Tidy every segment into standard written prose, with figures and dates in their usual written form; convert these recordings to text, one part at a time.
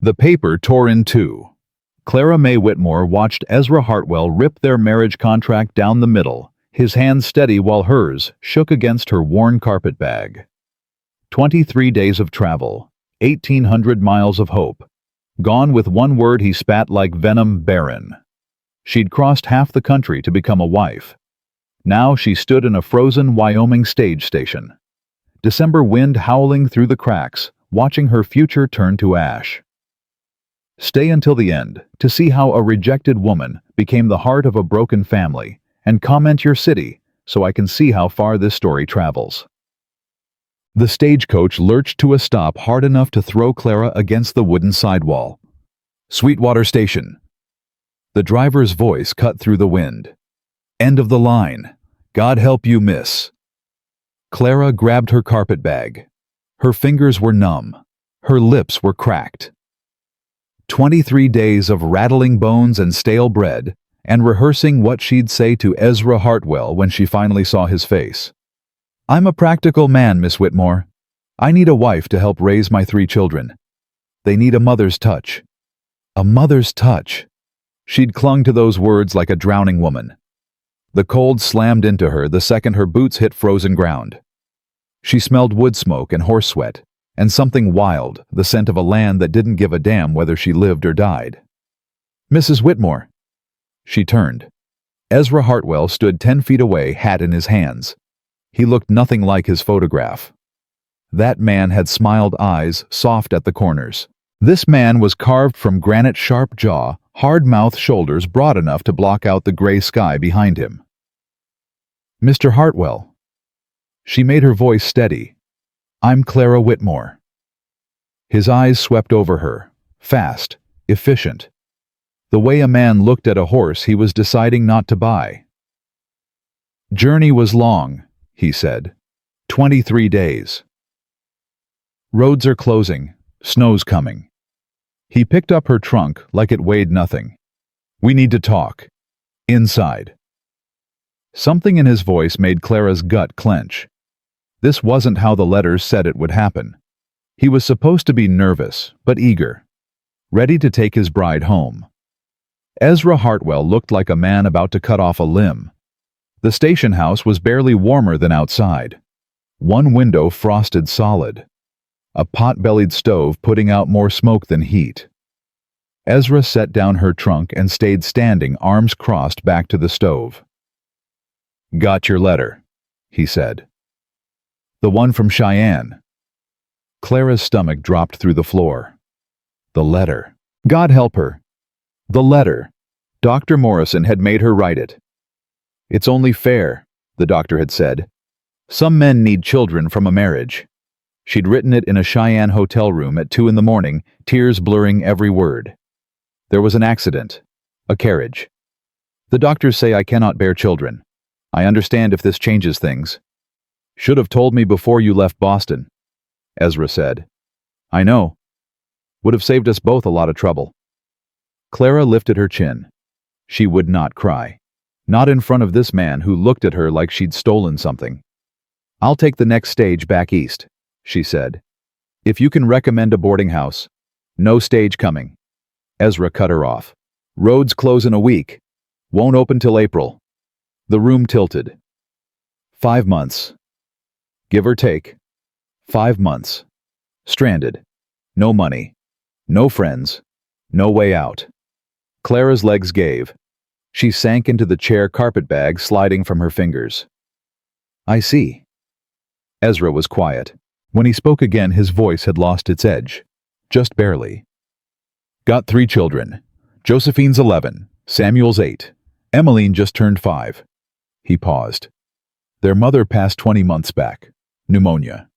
The paper tore in two. Clara May Whitmore watched Ezra Hartwell rip their marriage contract down the middle, his hands steady while hers shook against her worn carpet bag. 23 days of travel, 1,800 miles of hope. Gone with one word he spat like venom: Barren. She'd crossed half the country to become a wife. Now she stood in a frozen Wyoming stage station. December wind howling through the cracks, watching her future turn to ash. Stay until the end to see how a rejected woman became the heart of a broken family, and comment your city so I can see how far this story travels. The stagecoach lurched to a stop hard enough to throw Clara against the wooden sidewall. Sweetwater Station. The driver's voice cut through the wind. End of the line. God help you, miss. Clara grabbed her carpet bag. Her fingers were numb. Her lips were cracked. 23 days of rattling bones and stale bread, and rehearsing what she'd say to Ezra Hartwell when she finally saw his face. I'm a practical man, Miss Whitmore. I need a wife to help raise my 3 children. They need a mother's touch. A mother's touch. She'd clung to those words like a drowning woman. The cold slammed into her the second her boots hit frozen ground. She smelled wood smoke and horse sweat, and something wild, the scent of a land that didn't give a damn whether she lived or died. Mrs. Whitmore. She turned. Ezra Hartwell stood 10 feet away, hat in his hands. He looked nothing like his photograph. That man had smiled eyes, soft at the corners. This man was carved from granite, sharp jaw, hard mouth, shoulders broad enough to block out the gray sky behind him. Mr. Hartwell. She made her voice steady. I'm Clara Whitmore. His eyes swept over her, fast, efficient. The way a man looked at a horse he was deciding not to buy. Journey was long, he said. 23 days. Roads are closing, snow's coming. He picked up her trunk like it weighed nothing. We need to talk. Inside. Something in his voice made Clara's gut clench. This wasn't how the letters said it would happen. He was supposed to be nervous, but eager, ready to take his bride home. Ezra Hartwell looked like a man about to cut off a limb. The station house was barely warmer than outside. One window frosted solid. A pot-bellied stove putting out more smoke than heat. Ezra set down her trunk and stayed standing, arms crossed, back to the stove. Got your letter, he said. The one from Cheyenne. Clara's stomach dropped through the floor. The letter. God help her. The letter. Dr. Morrison had made her write it. It's only fair, the doctor had said. Some men need children from a marriage. She'd written it in a Cheyenne hotel room at 2 a.m, tears blurring every word. There was an accident. A carriage. The doctors say I cannot bear children. I understand if this changes things. Should have told me before you left Boston, Ezra said. I know. Would have saved us both a lot of trouble. Clara lifted her chin. She would not cry. Not in front of this man who looked at her like she'd stolen something. I'll take the next stage back east, she said. If you can recommend a boarding house. No stage coming. Ezra cut her off. Roads close in a week. Won't open till April. The room tilted. 5 months. Give or take. 5 months. Stranded. No money. No friends. No way out. Clara's legs gave. She sank into the chair, carpet bag sliding from her fingers. I see. Ezra was quiet. When he spoke again, his voice had lost its edge. Just barely. Got 3 children. Josephine's 11. Samuel's 8. Emmeline just turned 5. He paused. Their mother passed 20 months back. Pneumonia.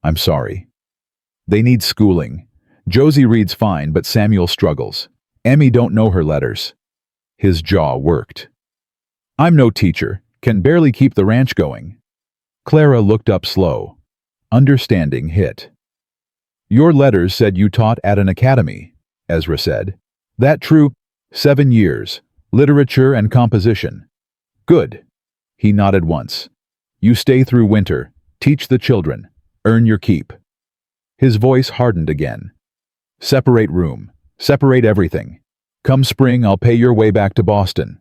I'm sorry. They need schooling. Josie reads fine, but Samuel struggles. Emmy don't know her letters. His jaw worked. I'm no teacher. Can barely keep the ranch going. Clara looked up slow. Understanding hit. Your letters said you taught at an academy, Ezra said. That true? 7 years. Literature and composition. Good. He nodded once. You stay through winter. Teach the children. Earn your keep. His voice hardened again. Separate room. Separate everything. Come spring, I'll pay your way back to Boston.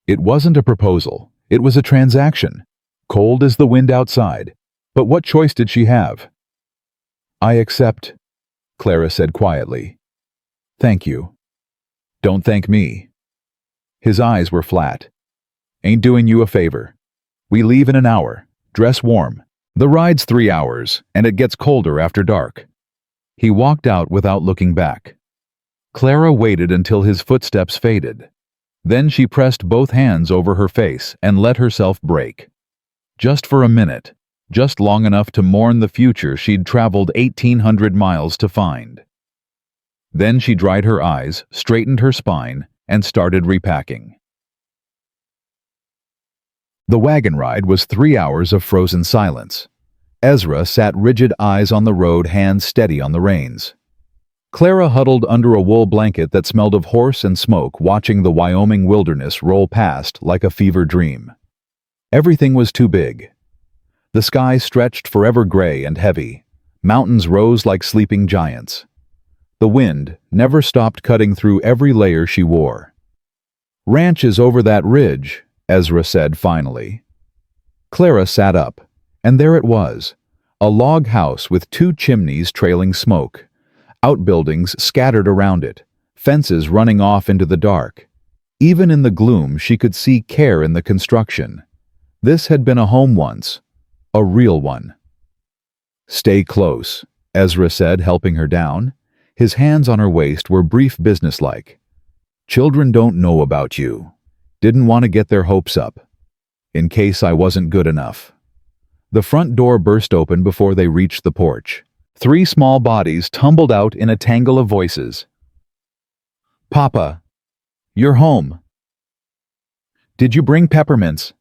It wasn't a proposal. It was a transaction. Cold as the wind outside. But what choice did she have? I accept, Clara said quietly. Thank you. Don't thank me. His eyes were flat. Ain't doing you a favor. We leave in an hour. Dress warm. The ride's 3 hours, and it gets colder after dark. He walked out without looking back. Clara waited until his footsteps faded. Then she pressed both hands over her face and let herself break. Just for a minute, just long enough to mourn the future she'd traveled 1,800 miles to find. Then she dried her eyes, straightened her spine, and started repacking. The wagon ride was 3 hours of frozen silence. Ezra sat rigid, eyes on the road, hands steady on the reins. Clara huddled under a wool blanket that smelled of horse and smoke, watching the Wyoming wilderness roll past like a fever dream. Everything was too big. The sky stretched forever gray and heavy. Mountains rose like sleeping giants. The wind never stopped cutting through every layer she wore. Ranch is over that ridge, Ezra said finally. Clara sat up, and there it was, a log house with 2 chimneys trailing smoke, outbuildings scattered around it, fences running off into the dark. Even in the gloom she could see care in the construction. This had been a home once, a real one. Stay close, Ezra said, helping her down. His hands on her waist were brief, businesslike. Children don't know about you. Didn't want to get their hopes up. In case I wasn't good enough. The front door burst open before they reached the porch. 3 small bodies tumbled out in a tangle of voices. Papa, you're home. Did you bring peppermints?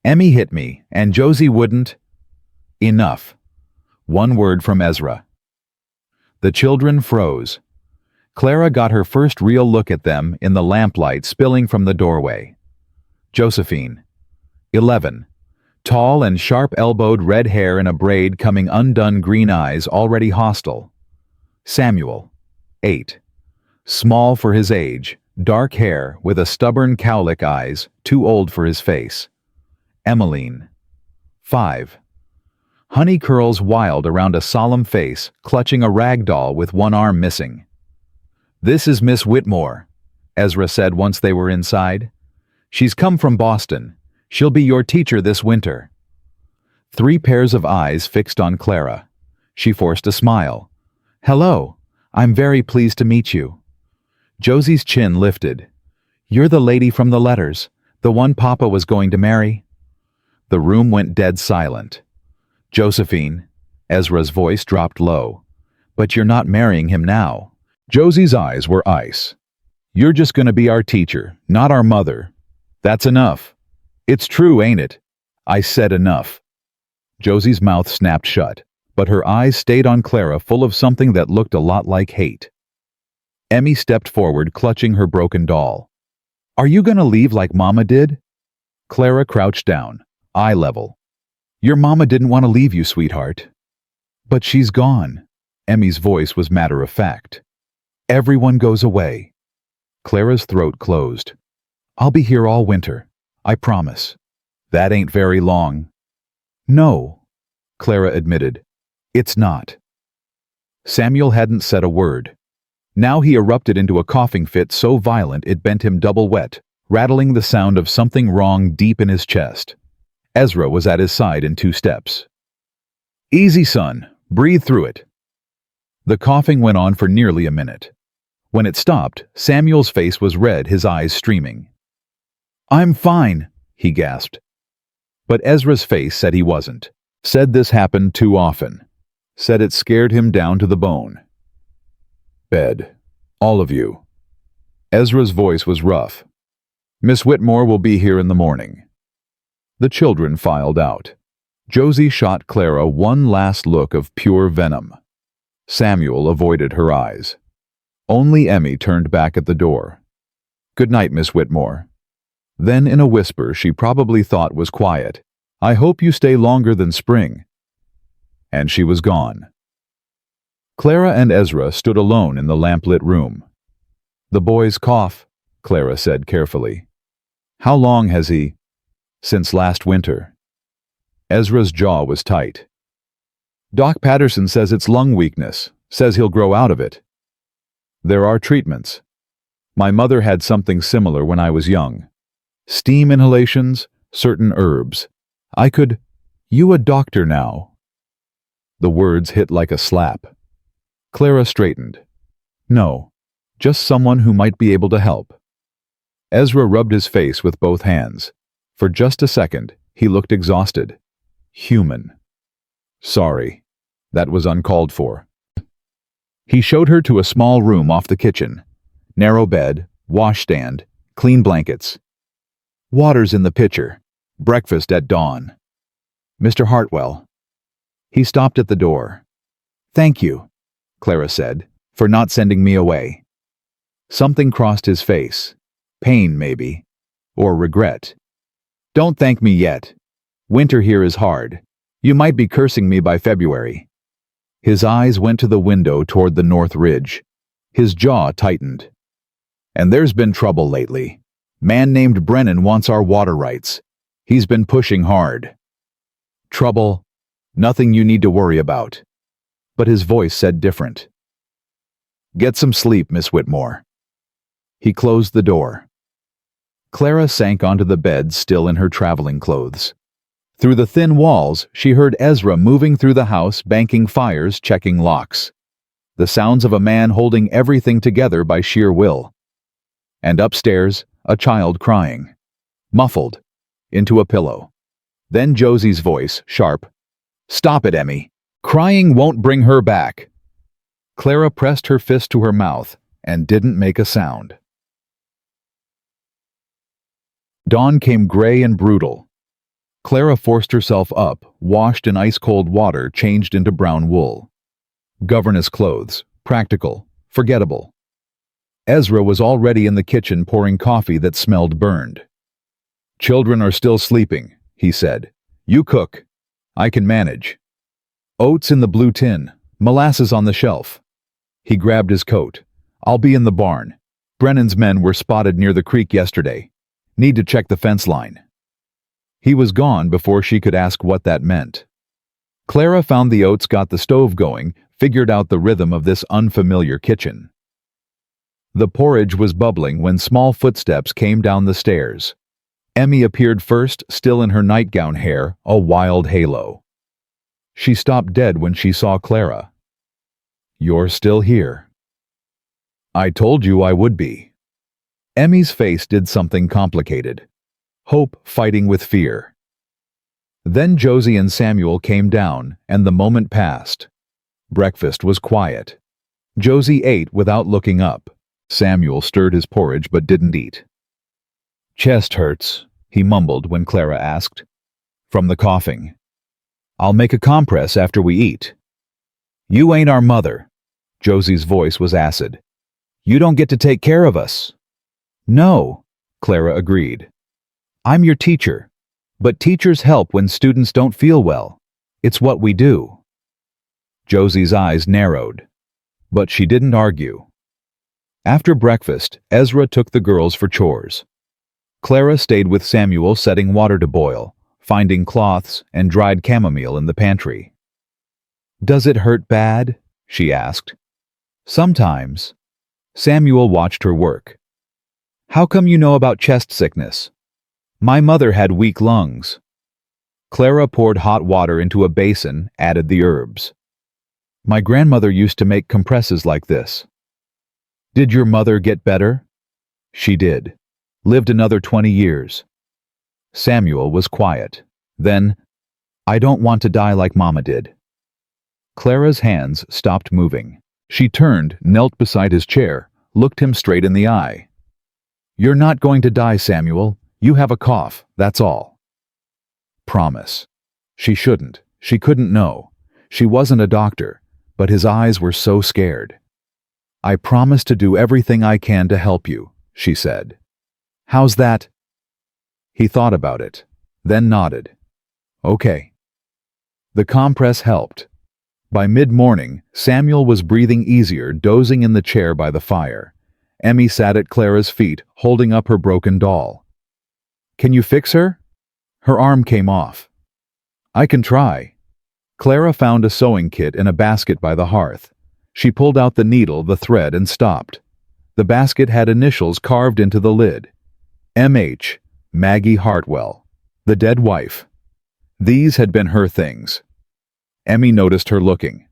Emmy hit me, and Josie wouldn't. Enough. One word from Ezra. The children froze. Clara got her first real look at them in the lamplight spilling from the doorway. Josephine, 11, tall and sharp-elbowed, red hair in a braid coming undone, green eyes already hostile. Samuel, 8, small for his age, dark hair with a stubborn cowlick, eyes too old for his face. Emmeline, 5, honey curls wild around a solemn face, clutching a rag doll with one arm missing. This is Miss Whitmore, Ezra said once they were inside. She's come from Boston. She'll be your teacher this winter. 3 pairs of eyes fixed on Clara. She forced a smile. Hello, I'm very pleased to meet you. Josie's chin lifted. You're the lady from the letters, the one Papa was going to marry. The room went dead silent. Josephine, Ezra's voice dropped low. But you're not marrying him now. Josie's eyes were ice. You're just going to be our teacher, not our mother. That's enough. It's true, ain't it? I said enough. Josie's mouth snapped shut, but her eyes stayed on Clara, full of something that looked a lot like hate. Emmy stepped forward, clutching her broken doll. Are you going to leave like Mama did? Clara crouched down, eye level. Your mama didn't want to leave you, sweetheart. But she's gone. Emmy's voice was matter-of-fact. Everyone goes away. Clara's throat closed. I'll be here all winter. I promise. That ain't very long. No, Clara admitted. It's not. Samuel hadn't said a word. Now he erupted into a coughing fit so violent it bent him double wet, rattling the sound of something wrong deep in his chest. Ezra was at his side in 2 steps. Easy, son. Breathe through it. The coughing went on for nearly a minute. When it stopped, Samuel's face was red, his eyes streaming. I'm fine, he gasped. But Ezra's face said he wasn't. Said this happened too often. Said it scared him down to the bone. Bed. All of you. Ezra's voice was rough. Miss Whitmore will be here in the morning. The children filed out. Josie shot Clara one last look of pure venom. Samuel avoided her eyes. Only Emmy turned back at the door. Good night, Miss Whitmore. Then in a whisper she probably thought was quiet, I hope you stay longer than spring. And she was gone. Clara and Ezra stood alone in the lamplit room. "The boy's cough," Clara said carefully. "How long has he?" "Since last winter." Ezra's jaw was tight. "Doc Patterson says it's lung weakness, says he'll grow out of it." "There are treatments. My mother had something similar when I was young. Steam inhalations, certain herbs. You a doctor now?" The words hit like a slap. Clara straightened. "No, just someone who might be able to help." Ezra rubbed his face with both hands. For just a second, he looked exhausted. Human. "Sorry. That was uncalled for." He showed her to a small room off the kitchen. Narrow bed, washstand, clean blankets. "Water's in the pitcher. Breakfast at dawn." "Mr. Hartwell." He stopped at the door. "Thank you," Clara said, "for not sending me away." Something crossed his face. Pain, maybe. Or regret. "Don't thank me yet. Winter here is hard. You might be cursing me by February." His eyes went to the window toward the North Ridge. His jaw tightened. "And there's been trouble lately. Man named Brennan wants our water rights. He's been pushing hard." "Trouble? Nothing you need to worry about." But his voice said different. "Get some sleep, Miss Whitmore." He closed the door. Clara sank onto the bed, still in her traveling clothes. Through the thin walls, she heard Ezra moving through the house, banking fires, checking locks. The sounds of a man holding everything together by sheer will. And upstairs, a child crying. Muffled. Into a pillow. Then Josie's voice, sharp. "Stop it, Emmy. Crying won't bring her back." Clara pressed her fist to her mouth and didn't make a sound. Dawn came gray and brutal. Clara forced herself up, washed in ice-cold water, changed into brown wool. Governess clothes, practical, forgettable. Ezra was already in the kitchen pouring coffee that smelled burned. "Children are still sleeping," he said. "You cook. I can manage. Oats in the blue tin, molasses on the shelf." He grabbed his coat. "I'll be in the barn. Brennan's men were spotted near the creek yesterday. Need to check the fence line." He was gone before she could ask what that meant. Clara found the oats, got the stove going, figured out the rhythm of this unfamiliar kitchen. The porridge was bubbling when small footsteps came down the stairs. Emmy appeared first, still in her nightgown hair, a wild halo. She stopped dead when she saw Clara. "You're still here." "I told you I would be." Emmy's face did something complicated. Hope fighting with fear. Then Josie and Samuel came down, and the moment passed. Breakfast was quiet. Josie ate without looking up. Samuel stirred his porridge but didn't eat. "Chest hurts," he mumbled when Clara asked. "From the coughing." "I'll make a compress after we eat." "You ain't our mother." Josie's voice was acid. "You don't get to take care of us." "No," Clara agreed. "I'm your teacher. But teachers help when students don't feel well. It's what we do." Josie's eyes narrowed. But she didn't argue. After breakfast, Ezra took the girls for chores. Clara stayed with Samuel, setting water to boil, finding cloths and dried chamomile in the pantry. "Does it hurt bad?" she asked. "Sometimes." Samuel watched her work. "How come you know about chest sickness?" "My mother had weak lungs." Clara poured hot water into a basin, added the herbs. "My grandmother used to make compresses like this." "Did your mother get better?" "She did. Lived another 20 years. Samuel was quiet. Then, "I don't want to die like Mama did." Clara's hands stopped moving. She turned, knelt beside his chair, looked him straight in the eye. "You're not going to die, Samuel. You have a cough, that's all." Promise. She shouldn't. She couldn't know. She wasn't a doctor, but his eyes were so scared. "I promise to do everything I can to help you," she said. "How's that?" He thought about it, then nodded. "Okay." The compress helped. By mid-morning, Samuel was breathing easier, dozing in the chair by the fire. Emmy sat at Clara's feet, holding up her broken doll. "Can you fix her?" Her arm came off. "I can try." Clara found a sewing kit in a basket by the hearth. She pulled out the needle, the thread, and stopped. The basket had initials carved into the lid. M.H. Maggie Hartwell, the dead wife. These had been her things. Emmy noticed her looking.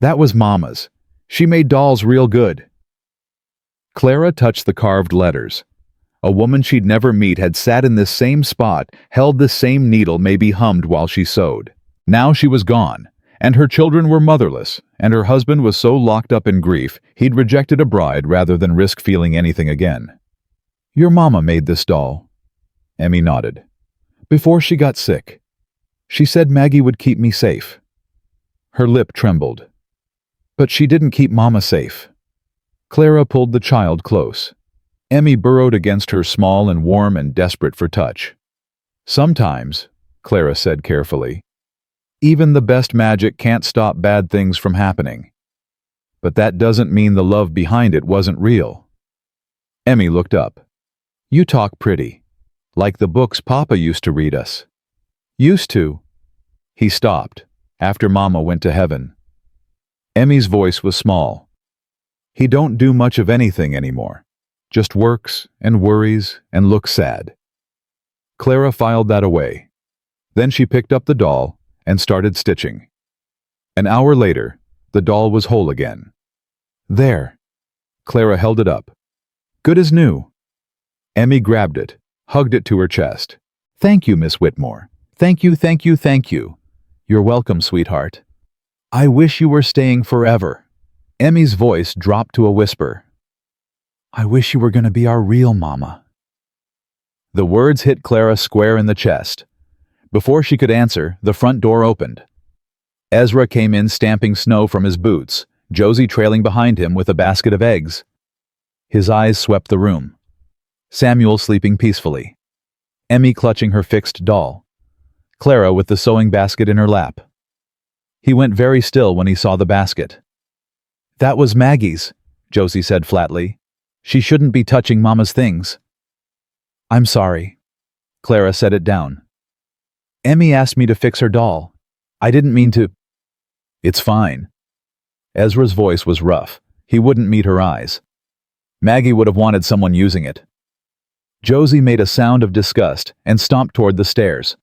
"That was Mama's. She made dolls real good." Clara touched the carved letters. A woman she'd never meet had sat in this same spot, held this same needle, maybe hummed while she sewed. Now she was gone, and her children were motherless, and her husband was so locked up in grief he'd rejected a bride rather than risk feeling anything again. "Your mama made this doll." Emmy nodded. "Before she got sick. She said Maggie would keep me safe." Her lip trembled. "But she didn't keep Mama safe." Clara pulled the child close. Emmy burrowed against her, small and warm and desperate for touch. "Sometimes," Clara said carefully, "even the best magic can't stop bad things from happening. But that doesn't mean the love behind it wasn't real." Emmy looked up. "You talk pretty. Like the books Papa used to read us." "Used to." He stopped, after Mama went to heaven. Emmy's voice was small. "He don't do much of anything anymore. Just works and worries and looks sad." Clara filed that away. Then she picked up the doll and started stitching. An hour later, the doll was whole again. "There." Clara held it up. "Good as new." Emmy grabbed it, hugged it to her chest. "Thank you, Miss Whitmore. Thank you, thank you, thank you. You're welcome, sweetheart. I wish you were staying forever." Emmy's voice dropped to a whisper. "I wish you were going to be our real mama." The words hit Clara square in the chest. Before she could answer, the front door opened. Ezra came in, stamping snow from his boots, Josie trailing behind him with a basket of eggs. His eyes swept the room. Samuel sleeping peacefully. Emmy clutching her fixed doll. Clara with the sewing basket in her lap. He went very still when he saw the basket. "That was Maggie's," Josie said flatly. "She shouldn't be touching Mama's things." "I'm sorry." Clara set it down. "Emmy asked me to fix her doll. I didn't mean to." "It's fine." Ezra's voice was rough. He wouldn't meet her eyes. "Maggie would have wanted someone using it." Josie made a sound of disgust and stomped toward the stairs.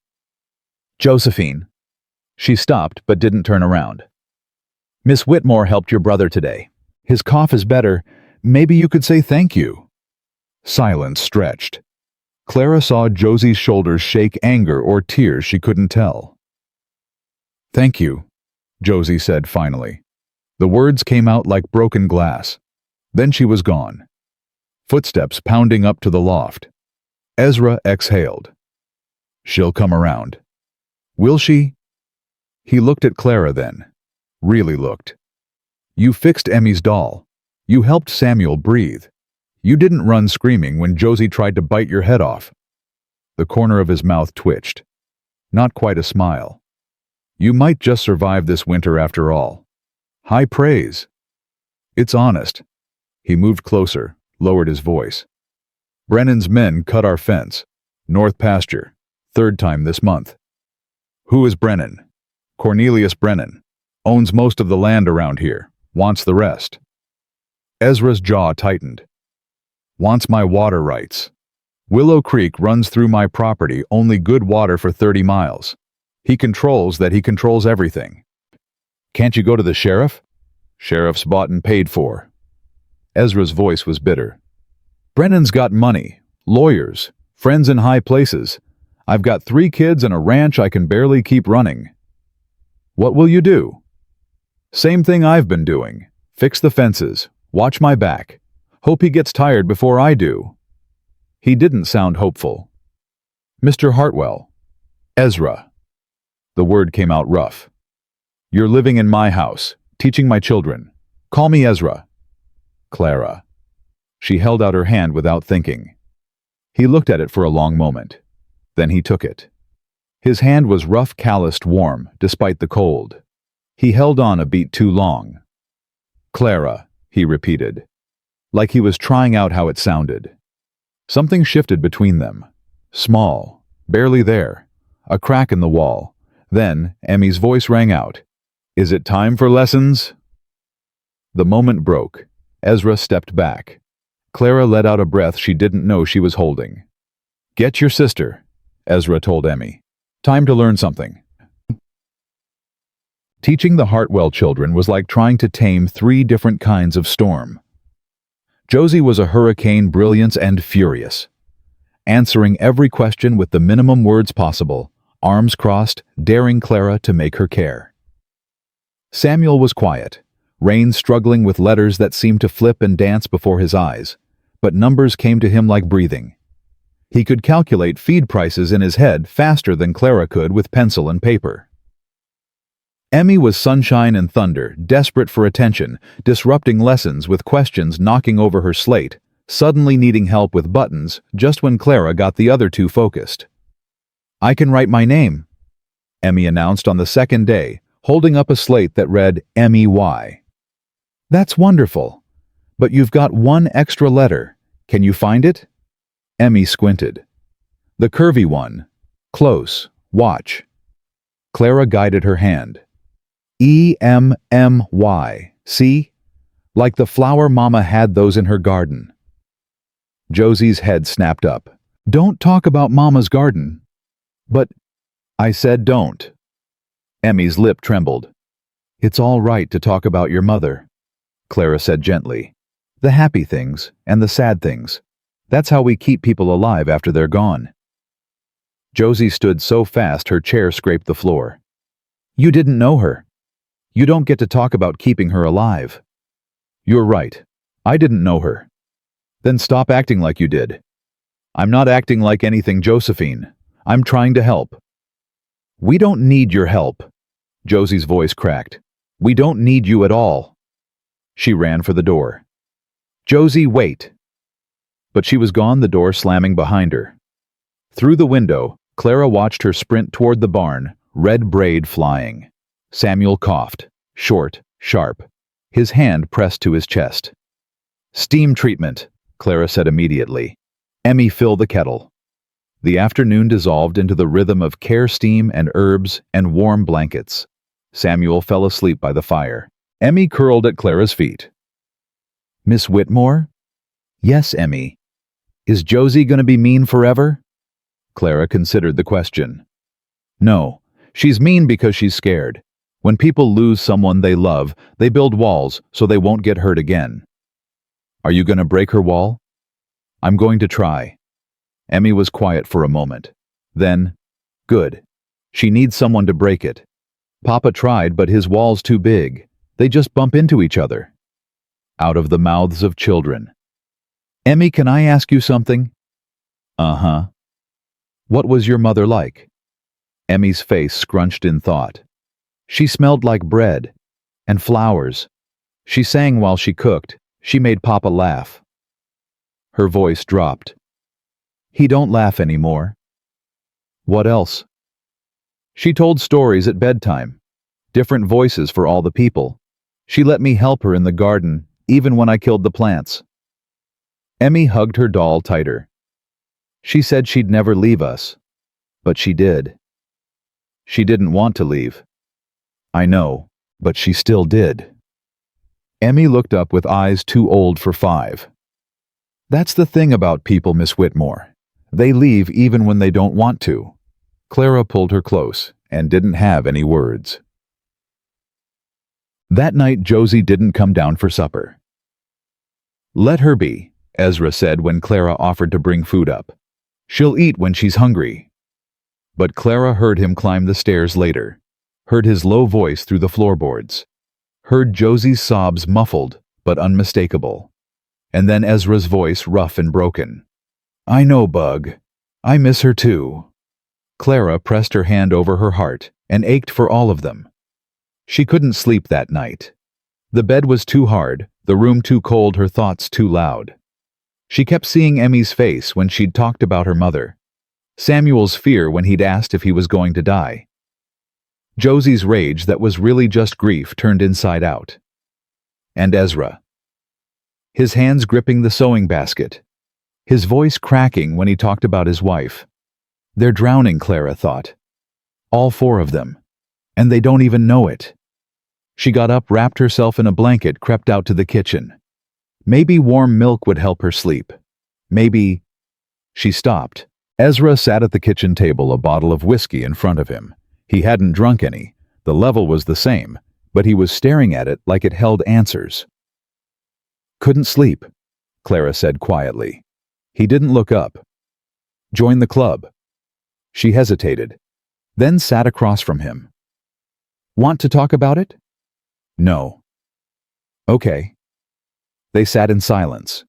"Josephine." She stopped but didn't turn around. "Miss Whitmore helped your brother today. His cough is better. Maybe you could say thank you." Silence stretched. Clara saw Josie's shoulders shake, anger or tears, she couldn't tell. "Thank you," Josie said finally. The words came out like broken glass. Then she was gone. Footsteps pounding up to the loft. Ezra exhaled. "She'll come around." "Will she?" He looked at Clara then. Really looked. "You fixed Emmy's doll. You helped Samuel breathe. You didn't run screaming when Josie tried to bite your head off." The corner of his mouth twitched. Not quite a smile. "You might just survive this winter after all." High praise. "It's honest." He moved closer, lowered his voice. "Brennan's men cut our fence. North pasture. 3rd time this month." "Who is Brennan?" "Cornelius Brennan. Owns most of the land around here. Wants the rest." Ezra's jaw tightened. "Wants my water rights. Willow Creek runs through my property, only good water for 30 miles. He controls everything." "Can't you go to the sheriff?" "Sheriff's bought and paid for." Ezra's voice was bitter. "Brennan's got money, lawyers, friends in high places. I've got 3 kids and a ranch I can barely keep running." "What will you do?" "Same thing I've been doing. Fix the fences. Watch my back. Hope he gets tired before I do." He didn't sound hopeful. "Mr. Hartwell." "Ezra." The word came out rough. "You're living in my house, teaching my children. Call me Ezra." "Clara." She held out her hand without thinking. He looked at it for a long moment. Then he took it. His hand was rough, calloused, warm, despite the cold. He held on a beat too long. "Clara," he repeated, like he was trying out how it sounded. Something shifted between them. Small, barely there, a crack in the wall. Then Emmy's voice rang out. "Is it time for lessons?" The moment broke. Ezra stepped back. Clara let out a breath she didn't know she was holding. "Get your sister," Ezra told Emmy. "Time to learn something." Teaching the Hartwell children was like trying to tame 3 different kinds of storm. Josie was a hurricane, brilliant and furious, answering every question with the minimum words possible, arms crossed, daring Clara to make her care. Samuel was quiet, Rain struggling with letters that seemed to flip and dance before his eyes, but numbers came to him like breathing. He could calculate feed prices in his head faster than Clara could with pencil and paper. Emmy was sunshine and thunder, desperate for attention, disrupting lessons with questions knocking over her slate, suddenly needing help with buttons just when Clara got the other 2 focused. "I can write my name," Emmy announced on the second day, holding up a slate that read M-E-Y. "That's wonderful. But you've got 1 extra letter. Can you find it?" Emmy squinted. "The curvy one. Close. Watch." Clara guided her hand. E-M-M-Y. See? Like the flower Mama had those in her garden. Josie's head snapped up. "Don't talk about Mama's garden." "But," I said, "don't." Emmy's lip trembled. "It's all right to talk about your mother," Clara said gently. "The happy things and the sad things. That's how we keep people alive after they're gone." Josie stood so fast her chair scraped the floor. "You didn't know her. You don't get to talk about keeping her alive." "You're right. I didn't know her." "Then stop acting like you did." "I'm not acting like anything, Josephine. I'm trying to help." "We don't need your help." Josie's voice cracked. "We don't need you at all." She ran for the door. "Josie, wait." But she was gone, the door slamming behind her. Through the window, Clara watched her sprint toward the barn, red braid flying. Samuel coughed, short, sharp, his hand pressed to his chest. "Steam treatment," Clara said immediately. "Emmy, fill the kettle." The afternoon dissolved into the rhythm of care steam and herbs and warm blankets. Samuel fell asleep by the fire. Emmy curled at Clara's feet. "Miss Whitmore?" "Yes, Emmy." "Is Josie going to be mean forever?" Clara considered the question. "No, she's mean because she's scared. When people lose someone they love, they build walls so they won't get hurt again." "Are you going to break her wall?" "I'm going to try." Emmy was quiet for a moment. Then, "Good. She needs someone to break it. Papa tried, but his wall's too big. They just bump into each other." Out of the mouths of children. "Emmy, can I ask you something?" "Uh-huh." "What was your mother like?" Emmy's face scrunched in thought. "She smelled like bread and flowers. She sang while she cooked. She made Papa laugh." Her voice dropped. "He don't laugh anymore." "What else?" "She told stories at bedtime. Different voices for all the people. She let me help her in the garden, even when I killed the plants." Emmy hugged her doll tighter. "She said she'd never leave us. But she did." "She didn't want to leave." "I know, but she still did." Emmy looked up with eyes too old for 5. "That's the thing about people, Miss Whitmore. They leave even when they don't want to." Clara pulled her close and didn't have any words. That night Josie didn't come down for supper. "Let her be," Ezra said when Clara offered to bring food up. "She'll eat when she's hungry." But Clara heard him climb the stairs later, heard his low voice through the floorboards, heard Josie's sobs muffled but unmistakable, and then Ezra's voice rough and broken. "I know, Bug. I miss her too." Clara pressed her hand over her heart and ached for all of them. She couldn't sleep that night. The bed was too hard, the room too cold, her thoughts too loud. She kept seeing Emmy's face when she'd talked about her mother, Samuel's fear when he'd asked if he was going to die. Josie's rage that was really just grief turned inside out. And Ezra. His hands gripping the sewing basket. His voice cracking when he talked about his wife. They're drowning, Clara thought. All four of them. And they don't even know it. She got up, wrapped herself in a blanket, crept out to the kitchen. Maybe warm milk would help her sleep. Maybe... She stopped. Ezra sat at the kitchen table, a bottle of whiskey in front of him. He hadn't drunk any. The level was the same, but he was staring at it like it held answers. Couldn't sleep, Clara said quietly. He didn't look up. Join the club. She hesitated, then sat across from him. Want to talk about it? No. Okay. They sat in silence.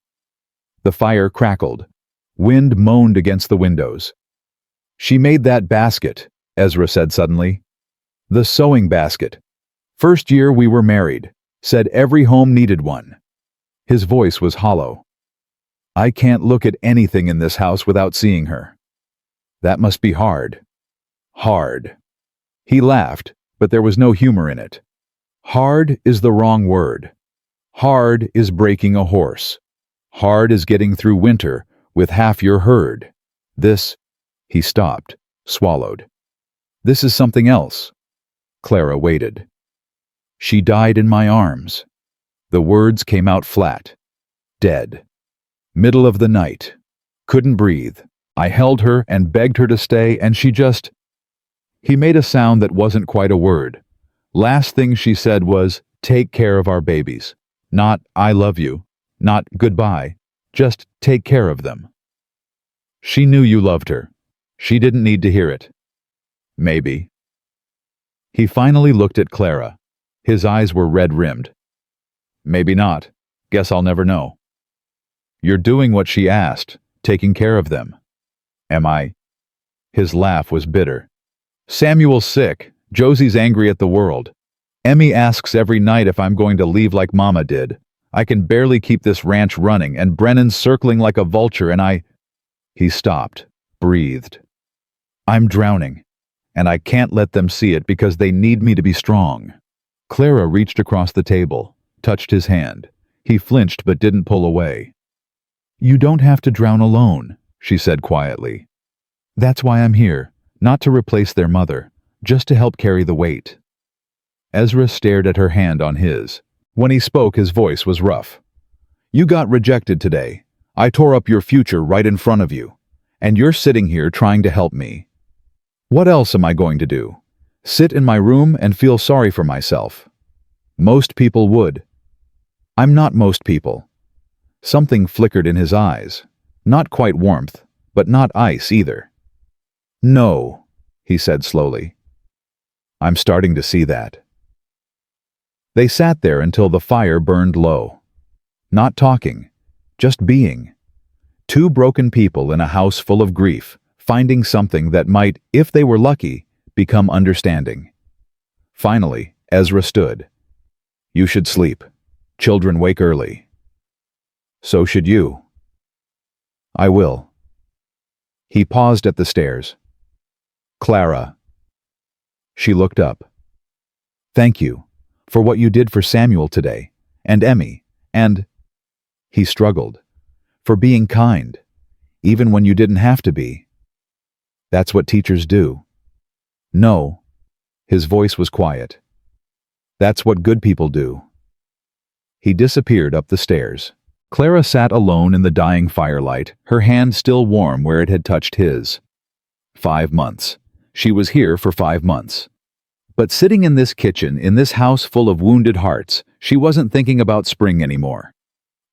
The fire crackled. Wind moaned against the windows. She made that basket, Ezra said suddenly. The sewing basket. First year we were married. Said every home needed one. His voice was hollow. I can't look at anything in this house without seeing her. That must be hard. Hard. He laughed, but there was no humor in it. Hard is the wrong word. Hard is breaking a horse. Hard is getting through winter with half your herd. This, he stopped, swallowed. This is something else. Clara waited. She died in my arms. The words came out flat. Dead. Middle of the night. Couldn't breathe. I held her and begged her to stay, and she just... He made a sound that wasn't quite a word. Last thing she said was, take care of our babies. Not, I love you. Not, goodbye. Just take care of them. She knew you loved her. She didn't need to hear it. Maybe. He finally looked at Clara. His eyes were red-rimmed. Maybe not. Guess I'll never know. You're doing what she asked, taking care of them. Am I? His laugh was bitter. Samuel's sick. Josie's angry at the world. Emmy asks every night if I'm going to leave like Mama did. I can barely keep this ranch running, and Brennan's circling like a vulture, and I... He stopped, breathed. I'm drowning, and I can't let them see it because they need me to be strong. Clara reached across the table, touched his hand. He flinched but didn't pull away. You don't have to drown alone, she said quietly. That's why I'm here, not to replace their mother, just to help carry the weight. Ezra stared at her hand on his. When he spoke, his voice was rough. You got rejected today. I tore up your future right in front of you. And you're sitting here trying to help me. What else am I going to do? Sit in my room and feel sorry for myself? Most people would. I'm not most people. Something flickered in his eyes. Not quite warmth, but not ice either. No, he said slowly. I'm starting to see that. They sat there until the fire burned low. Not talking, just being. Two broken people in a house full of grief, finding something that might, if they were lucky, become understanding. Finally, Ezra stood. You should sleep. Children wake early. So should you. I will. He paused at the stairs. Clara. She looked up. Thank you for what you did for Samuel today, and Emmy, and... He struggled. For being kind, even when you didn't have to be. That's what teachers do. No. His voice was quiet. That's what good people do. He disappeared up the stairs. Clara sat alone in the dying firelight, her hand still warm where it had touched his. 5 months. She was here for 5 months. But sitting in this kitchen, in this house full of wounded hearts, she wasn't thinking about spring anymore.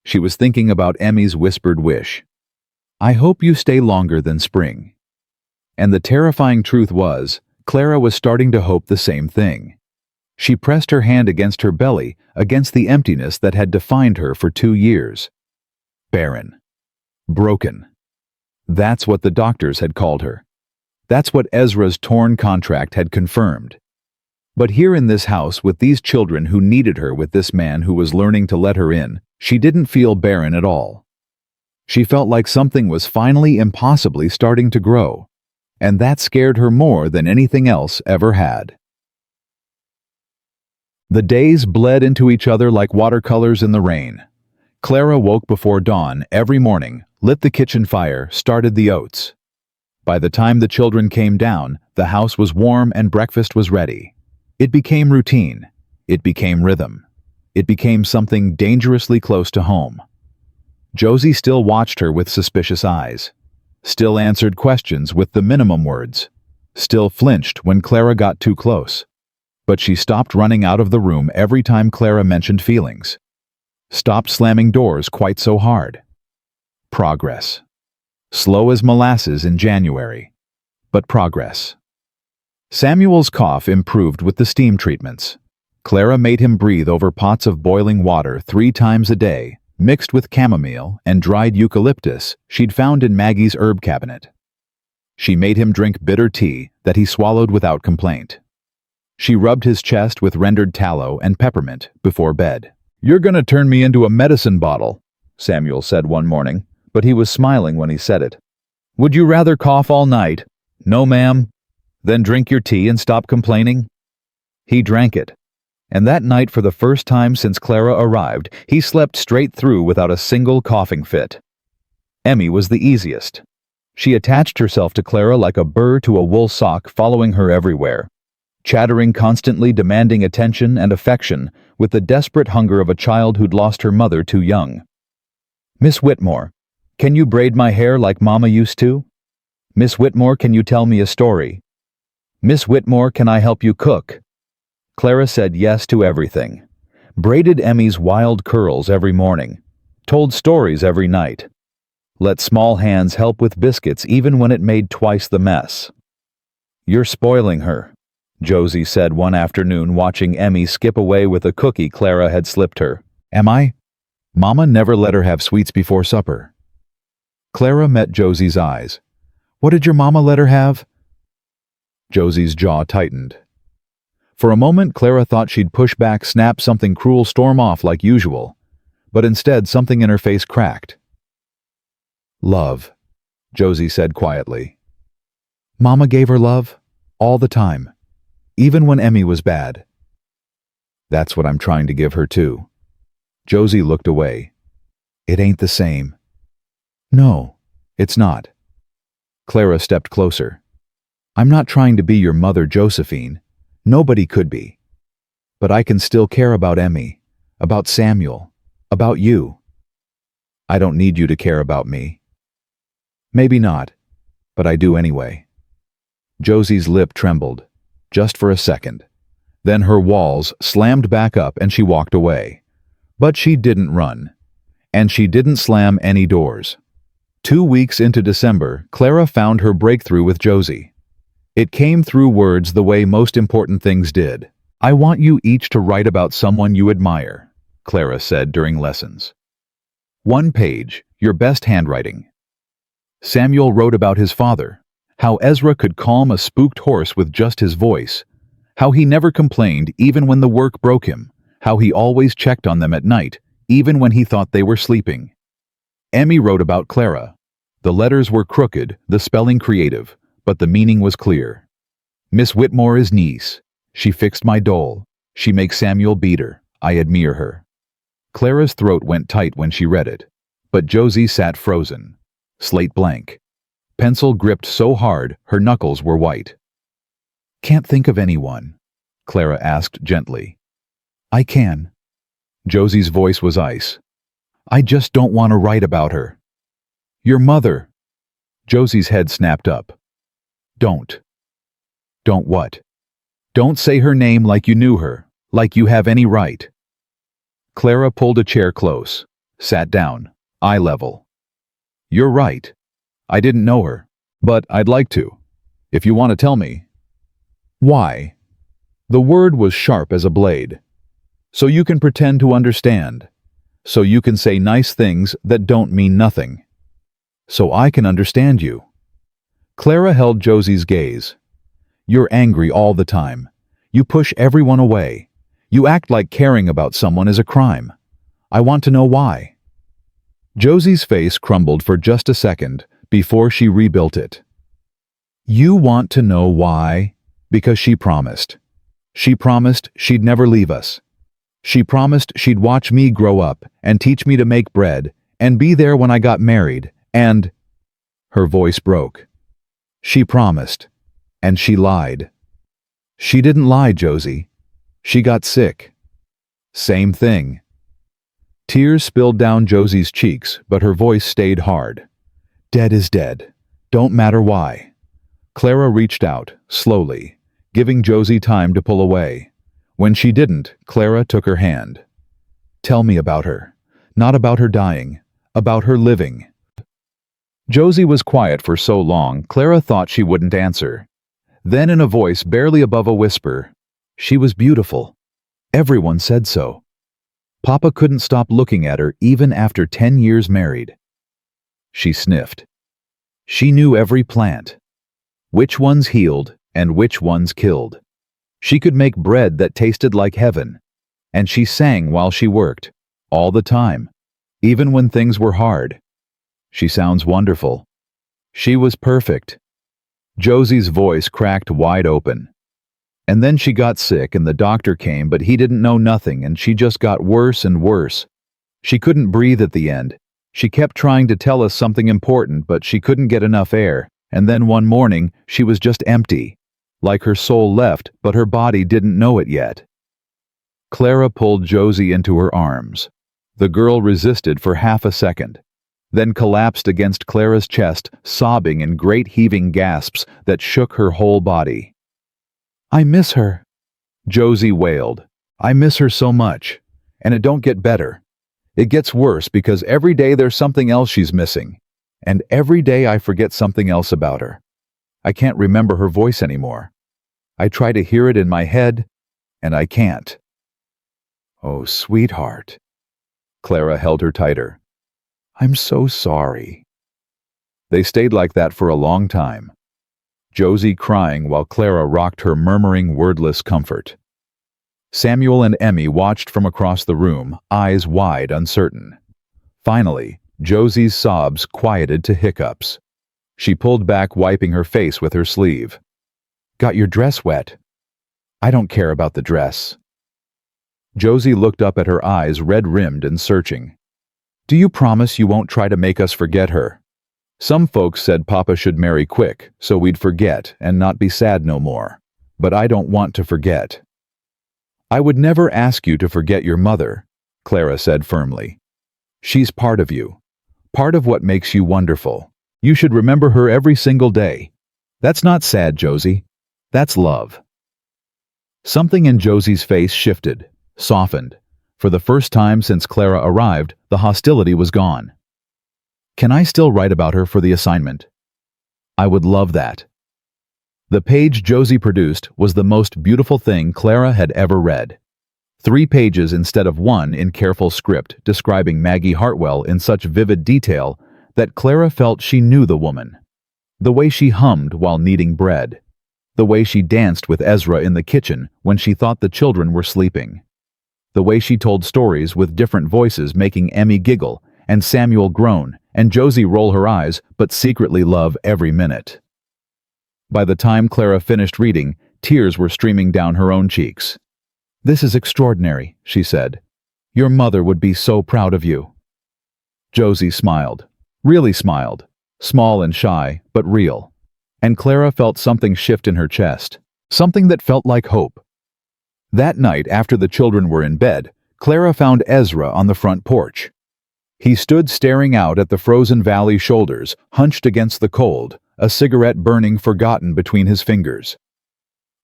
She was thinking about Emmy's whispered wish. I hope you stay longer than spring. And the terrifying truth was, Clara was starting to hope the same thing. She pressed her hand against her belly, against the emptiness that had defined her for 2 years. Barren. Broken. That's what the doctors had called her. That's what Ezra's torn contract had confirmed. But here in this house with these children who needed her, with this man who was learning to let her in, she didn't feel barren at all. She felt like something was finally impossibly starting to grow, and that scared her more than anything else ever had. The days bled into each other like watercolors in the rain. Clara woke before dawn every morning, lit the kitchen fire, started the oats. By the time the children came down, the house was warm and breakfast was ready. It became routine. It became rhythm. It became something dangerously close to home. Josie still watched her with suspicious eyes, still answered questions with the minimum words, still flinched when Clara got too close. But she stopped running out of the room every time Clara mentioned feelings. Stopped slamming doors quite so hard. Progress. Slow as molasses in January, but progress. Samuel's cough improved with the steam treatments. Clara made him breathe over pots of boiling water 3 times a day, mixed with chamomile and dried eucalyptus she'd found in Maggie's herb cabinet. She made him drink bitter tea that he swallowed without complaint. She rubbed his chest with rendered tallow and peppermint before bed. "You're gonna turn me into a medicine bottle," Samuel said one morning, but he was smiling when he said it. "Would you rather cough all night?" "No, ma'am." "Then drink your tea and stop complaining?" He drank it. And that night, for the first time since Clara arrived, he slept straight through without a single coughing fit. Emmy was the easiest. She attached herself to Clara like a burr to a wool sock, following her everywhere, chattering constantly, demanding attention and affection with the desperate hunger of a child who'd lost her mother too young. "Miss Whitmore, can you braid my hair like Mama used to? Miss Whitmore, can you tell me a story? Miss Whitmore, can I help you cook?" Clara said yes to everything. Braided Emmy's wild curls every morning. Told stories every night. Let small hands help with biscuits even when it made twice the mess. "You're spoiling her," Josie said one afternoon, watching Emmy skip away with a cookie Clara had slipped her. "Am I? Mama never let her have sweets before supper." Clara met Josie's eyes. "What did your mama let her have?" Josie's jaw tightened. For a moment, Clara thought she'd push back, snap something cruel, storm off like usual. But instead, something in her face cracked. "Love," Josie said quietly. "Mama gave her love, all the time, even when Emmy was bad." "That's what I'm trying to give her too." Josie looked away. "It ain't the same." "No, it's not." Clara stepped closer. "I'm not trying to be your mother, Josephine. Nobody could be. But I can still care about Emmy, about Samuel, about you. I don't need you to care about me." "Maybe not, but I do anyway." Josie's lip trembled, just for a second. Then her walls slammed back up and she walked away. But she didn't run. And she didn't slam any doors. 2 weeks into December, Clara found her breakthrough with Josie. It came through words the way most important things did. "I want you each to write about someone you admire," Clara said during lessons. 1 page, your best handwriting. Samuel wrote about his father, how Ezra could calm a spooked horse with just his voice, how he never complained even when the work broke him, how he always checked on them at night, even when he thought they were sleeping. Emmy wrote about Clara. The letters were crooked, the spelling creative, but the meaning was clear. "Miss Whitmore is niece. She fixed my dole. She makes Samuel beat her. I admire her." Clara's throat went tight when she read it, but Josie sat frozen, slate blank. Pencil gripped so hard her knuckles were white. "Can't think of anyone?" Clara asked gently. "I can." Josie's voice was ice. "I just don't want to write about her." "Your mother." Josie's head snapped up. "Don't." "Don't what?" "Don't say her name like you knew her, like you have any right." Clara pulled a chair close, sat down, eye level. "You're right. I didn't know her, but I'd like to, if you want to tell me." "Why?" The word was sharp as a blade. "So you can pretend to understand. So you can say nice things that don't mean nothing. So I can understand you." Clara held Josie's gaze. "You're angry all the time. You push everyone away. You act like caring about someone is a crime. I want to know why." Josie's face crumbled for just a second before she rebuilt it. "You want to know why? Because she promised. She promised she'd never leave us. She promised she'd watch me grow up and teach me to make bread and be there when I got married, and—" Her voice broke. "She promised, and she lied." "She didn't lie, Josie. She got sick." "Same thing." Tears spilled down Josie's cheeks, but her voice stayed hard. "Dead is dead. Don't matter why." Clara reached out, slowly, giving Josie time to pull away. When she didn't, Clara took her hand. "Tell me about her. Not about her dying. About her living." Josie was quiet for so long, Clara thought she wouldn't answer. Then in a voice barely above a whisper, "She was beautiful. Everyone said so." Papa couldn't stop looking at her even after 10 years married. She sniffed. She knew every plant. Which ones healed and which ones killed. She could make bread that tasted like heaven. And she sang while she worked, all the time, even when things were hard. She sounds wonderful. She was perfect. Josie's voice cracked wide open. And then she got sick and the doctor came, but he didn't know nothing and she just got worse and worse. She couldn't breathe at the end. She kept trying to tell us something important, but she couldn't get enough air. And then one morning, she was just empty. Like her soul left, but her body didn't know it yet. Clara pulled Josie into her arms. The girl resisted for half a second, then collapsed against Clara's chest, sobbing in great heaving gasps that shook her whole body. "I miss her," Josie wailed. "I miss her so much. And it don't get better. It gets worse because every day there's something else she's missing. And every day I forget something else about her. I can't remember her voice anymore. I try to hear it in my head, and I can't." "Oh, sweetheart." Clara held her tighter. "I'm so sorry." They stayed like that for a long time, Josie crying while Clara rocked her, murmuring wordless comfort. Samuel and Emmy watched from across the room, eyes wide, uncertain. Finally, Josie's sobs quieted to hiccups. She pulled back, wiping her face with her sleeve. "Got your dress wet?" "I don't care about the dress." Josie looked up at her eyes red-rimmed and searching. "Do you promise you won't try to make us forget her? Some folks said Papa should marry quick, so we'd forget and not be sad no more. But I don't want to forget." "I would never ask you to forget your mother," Clara said firmly. "She's part of you. Part of what makes you wonderful. You should remember her every single day. That's not sad, Josie. That's love." Something in Josie's face shifted, softened. For the first time since Clara arrived, the hostility was gone. "Can I still write about her for the assignment?" "I would love that." The page Josie produced was the most beautiful thing Clara had ever read. 3 pages instead of 1 in careful script, describing Maggie Hartwell in such vivid detail that Clara felt she knew the woman. The way she hummed while kneading bread. The way she danced with Ezra in the kitchen when she thought the children were sleeping. The way she told stories with different voices, making Emmy giggle and Samuel groan and Josie roll her eyes but secretly love every minute. By the time Clara finished reading, tears were streaming down her own cheeks. "This is extraordinary," she said. "Your mother would be so proud of you." Josie smiled, really smiled, small and shy, but real. And Clara felt something shift in her chest, something that felt like hope. That night, after the children were in bed, Clara found Ezra on the front porch. He stood staring out at the frozen valley shoulders, hunched against the cold, a cigarette burning forgotten between his fingers.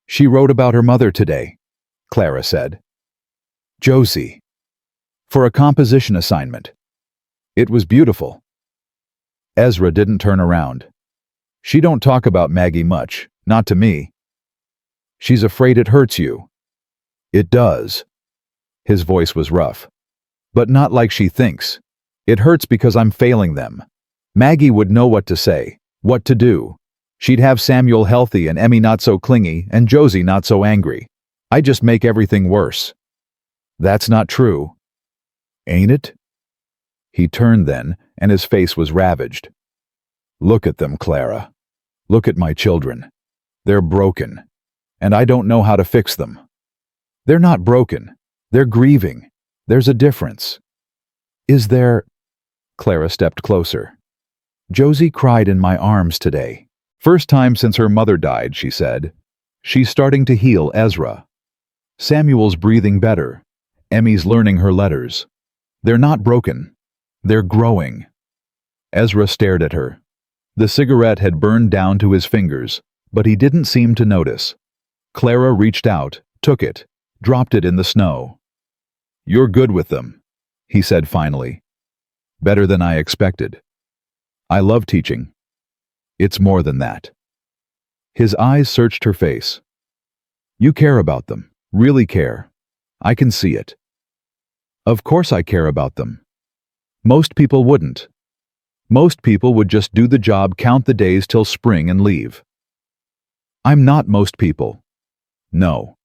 "She wrote about her mother today," Clara said. "Josie." "For a composition assignment. It was beautiful." Ezra didn't turn around. "She don't talk about Maggie much, not to me." "She's afraid it hurts you." "It does." His voice was rough. "But not like she thinks. It hurts because I'm failing them. Maggie would know what to say, what to do. She'd have Samuel healthy and Emmy not so clingy and Josie not so angry. I just make everything worse." "That's not true." "Ain't it?" He turned then, and his face was ravaged. "Look at them, Clara. Look at my children. They're broken, and I don't know how to fix them." "They're not broken. They're grieving. There's a difference. Is there? Clara stepped closer. Josie cried in my arms today. First time since her mother died, she said. She's starting to heal Ezra. Samuel's breathing better. Emmy's learning her letters. They're not broken. They're growing. Ezra stared at her. The cigarette had burned down to his fingers, but he didn't seem to notice. Clara reached out, took it, dropped it in the snow. You're good with them, he said finally. Better than I expected. I love teaching. It's more than that. His eyes searched her face. You care about them, really care. I can see it. Of course I care about them. Most people wouldn't. Most people would just do the job, count the days till spring and leave. I'm not most people. No.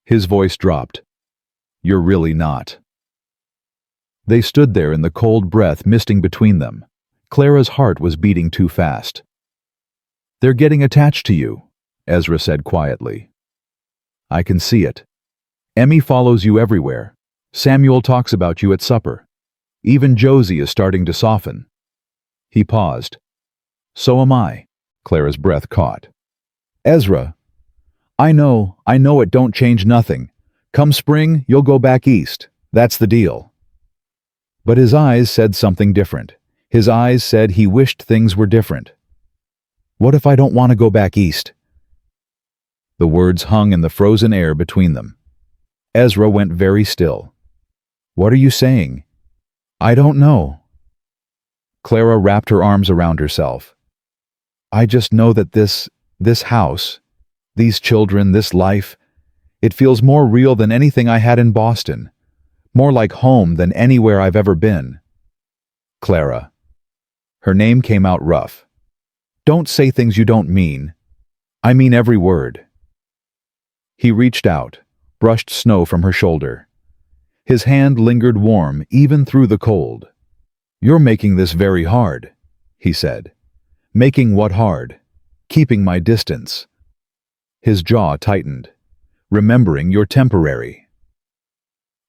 His voice dropped. You're really not. They stood there in the cold breath misting between them. Clara's heart was beating too fast. They're getting attached to you, Ezra said quietly. I can see it. Emmy follows you everywhere. Samuel talks about you at supper. Even Josie is starting to soften. He paused. So am I. Clara's breath caught. Ezra, I know it don't change nothing. Come spring, you'll go back east. That's the deal. But his eyes said something different. His eyes said he wished things were different. What if I don't want to go back east? The words hung in the frozen air between them. Ezra went very still. What are you saying? I don't know. Clara wrapped her arms around herself. I just know that this house, these children, this life, it feels more real than anything I had in Boston. More like home than anywhere I've ever been. Clara. Her name came out rough. Don't say things you don't mean. I mean every word. He reached out, brushed snow from her shoulder. His hand lingered warm even through the cold. You're making this very hard, he said. Making what hard? Keeping my distance. His jaw tightened. Remembering you're temporary.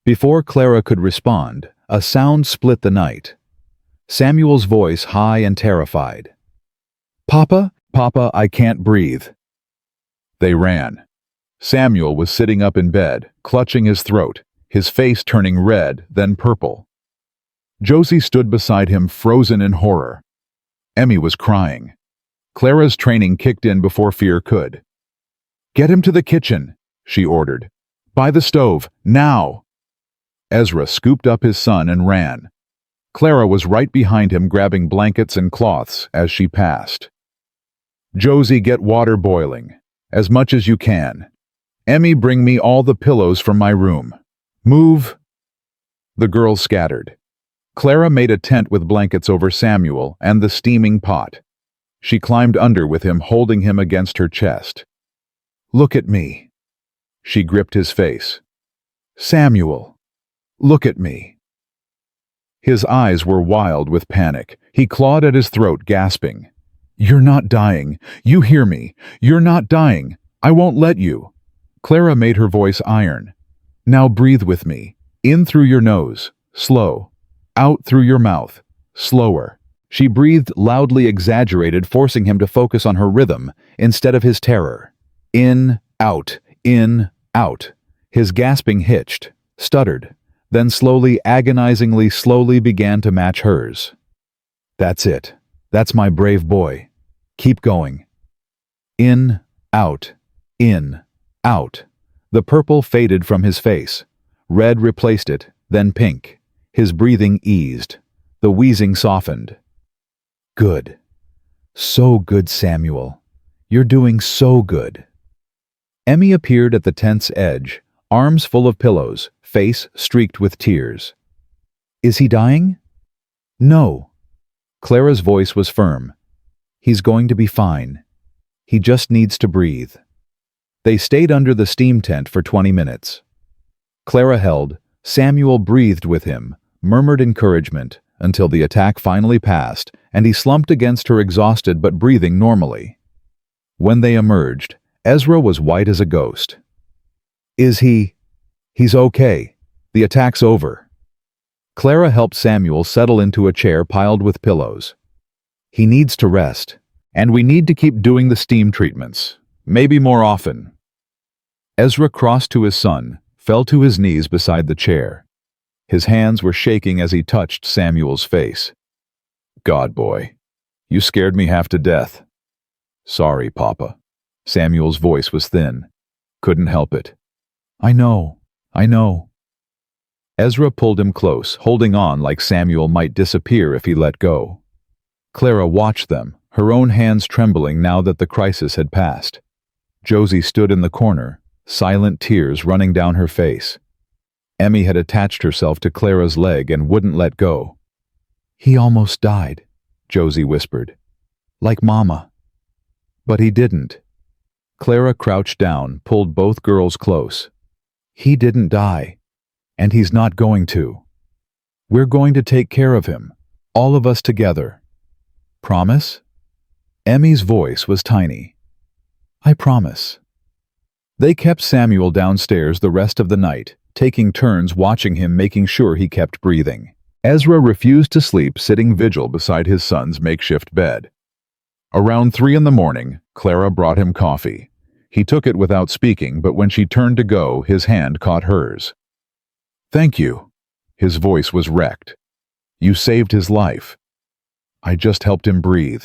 Before Clara could respond, a sound split the night. Samuel's voice high and terrified. Papa, Papa, I can't breathe. They ran. Samuel was sitting up in bed, clutching his throat, his face turning red, then purple. Josie stood beside him, frozen in horror. Emmy was crying. Clara's training kicked in before fear could. Get him to the kitchen, she ordered. By the stove, now! Ezra scooped up his son and ran. Clara was right behind him, grabbing blankets and cloths as she passed. Josie, get water boiling. As much as you can. Emmy, bring me all the pillows from my room. Move. The girls scattered. Clara made a tent with blankets over Samuel and the steaming pot. She climbed under with him, holding him against her chest. Look at me. She gripped his face. Samuel, look at me. His eyes were wild with panic. He clawed at his throat, gasping. You're not dying. You hear me. You're not dying. I won't let you. Clara made her voice iron. Now breathe with me. In through your nose. Slow. Out through your mouth. Slower. She breathed loudly, exaggerated, forcing him to focus on her rhythm instead of his terror. In, out, in, out. His gasping hitched, stuttered, then slowly, agonizingly slowly began to match hers. That's it. That's my brave boy. Keep going. In, out, in, out. The purple faded from his face. Red replaced it, then pink. His breathing eased. The wheezing softened. Good. So good, Samuel. You're doing so good. Emmy appeared at the tent's edge, arms full of pillows, face streaked with tears. Is he dying? No. Clara's voice was firm. He's going to be fine. He just needs to breathe. They stayed under the steam tent for 20 minutes. Clara held, Samuel breathed with him, murmured encouragement, until the attack finally passed and he slumped against her, exhausted but breathing normally. When they emerged, Ezra was white as a ghost. He's okay, The attack's over. Clara helped Samuel settle into a chair piled with pillows. He needs to rest, and we need to keep doing the steam treatments, maybe more often. Ezra crossed to his son, fell to his knees beside the chair. His hands were shaking as he touched Samuel's face. God, boy, you scared me half to death. Sorry, Papa. Samuel's voice was thin. Couldn't help it. I know. Ezra pulled him close, holding on like Samuel might disappear if he let go. Clara watched them, her own hands trembling now that the crisis had passed. Josie stood in the corner, silent tears running down her face. Emmy had attached herself to Clara's leg and wouldn't let go. He almost died, Josie whispered. Like Mama. But he didn't. Clara crouched down, pulled both girls close. He didn't die, and he's not going to. We're going to take care of him, all of us together. Promise? Emmy's voice was tiny. I promise. They kept Samuel downstairs the rest of the night, taking turns watching him, making sure he kept breathing. Ezra refused to sleep, sitting vigil beside his son's makeshift bed. Around 3 a.m, Clara brought him coffee. He took it without speaking, but when she turned to go, his hand caught hers. Thank you. His voice was wrecked. You saved his life. I just helped him breathe.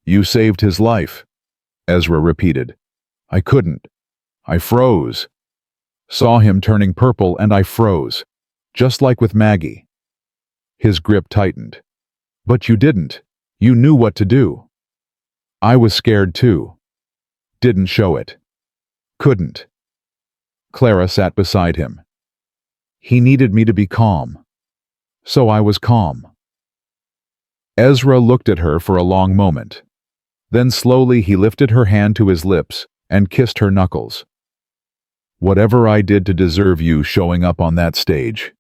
You saved his life, Ezra repeated. I couldn't. I froze. Saw him turning purple and I froze, just like with Maggie. His grip tightened. But you didn't. You knew what to do. I was scared too. Didn't show it. Couldn't. Clara sat beside him. He needed me to be calm. So I was calm. Ezra looked at her for a long moment. Then slowly he lifted her hand to his lips and kissed her knuckles. Whatever I did to deserve you showing up on that stage,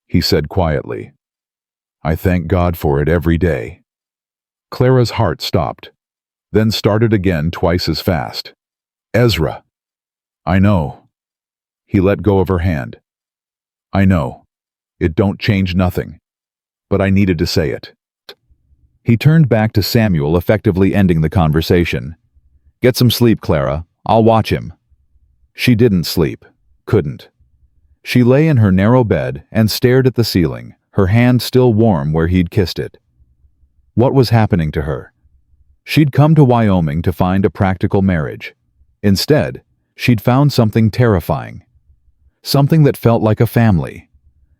he said quietly. I thank God for it every day. Clara's heart stopped, then started again twice as fast. Ezra. I know. He let go of her hand. I know. It don't change nothing. But I needed to say it. He turned back to Samuel, effectively ending the conversation. Get some sleep, Clara. I'll watch him. She didn't sleep. Couldn't. She lay in her narrow bed and stared at the ceiling, her hand still warm where he'd kissed it. What was happening to her? She'd come to Wyoming to find a practical marriage. Instead, she'd found something terrifying. Something that felt like a family.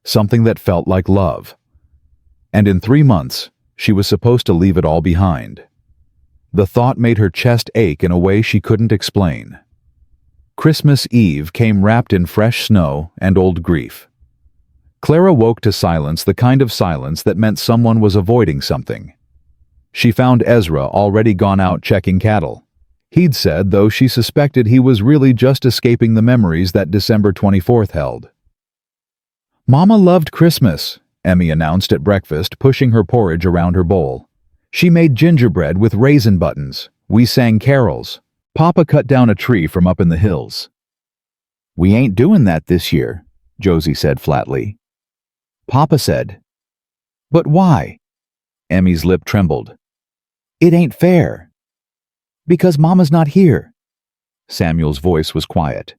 Something that felt like love. And in 3 months, she was supposed to leave it all behind. The thought made her chest ache in a way she couldn't explain. Christmas Eve came wrapped in fresh snow and old grief. Clara woke to silence, the kind of silence that meant someone was avoiding something. She found Ezra already gone out checking cattle. He'd said, though, she suspected he was really just escaping the memories that December 24th held. Mama loved Christmas, Emmy announced at breakfast, pushing her porridge around her bowl. She made gingerbread with raisin buttons. We sang carols. Papa cut down a tree from up in the hills. We ain't doing that this year, Josie said flatly. Papa said. But why? Emmy's lip trembled. It ain't fair. Because Mama's not here. Samuel's voice was quiet.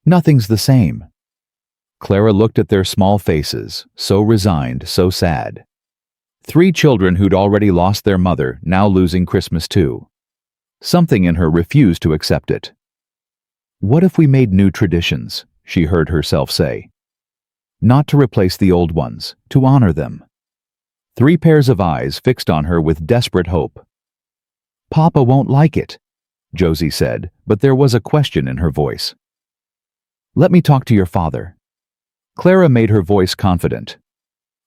Nothing's the same. Clara looked at their small faces, so resigned, so sad. 3 children who'd already lost their mother, now losing Christmas too. Something in her refused to accept it. What if we made new traditions, she heard herself say. Not to replace the old ones, to honor them. 3 pairs of eyes fixed on her with desperate hope. Papa won't like it, Josie said, but there was a question in her voice. Let me talk to your father. Clara made her voice confident.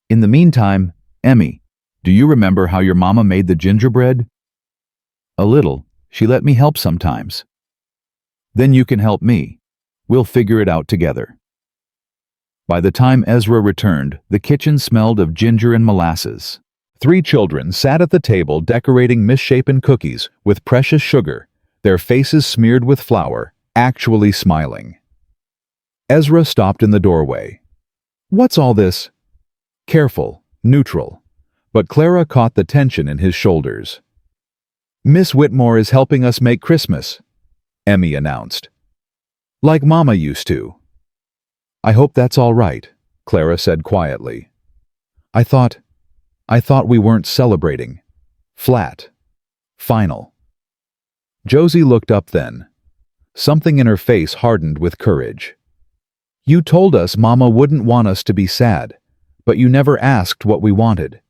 In the meantime, Emmy, do you remember how your mama made the gingerbread? A little. She let me help sometimes. Then you can help me. We'll figure it out together. By the time Ezra returned, the kitchen smelled of ginger and molasses. 3 children sat at the table decorating misshapen cookies with precious sugar, their faces smeared with flour, actually smiling. Ezra stopped in the doorway. What's all this? Careful, neutral. But Clara caught the tension in his shoulders. Miss Whitmore is helping us make Christmas, Emmy announced. Like Mama used to. I hope that's all right, Clara said quietly. I thought we weren't celebrating. Flat. Final. Josie looked up then. Something in her face hardened with courage. You told us Mama wouldn't want us to be sad, but you never asked what we wanted.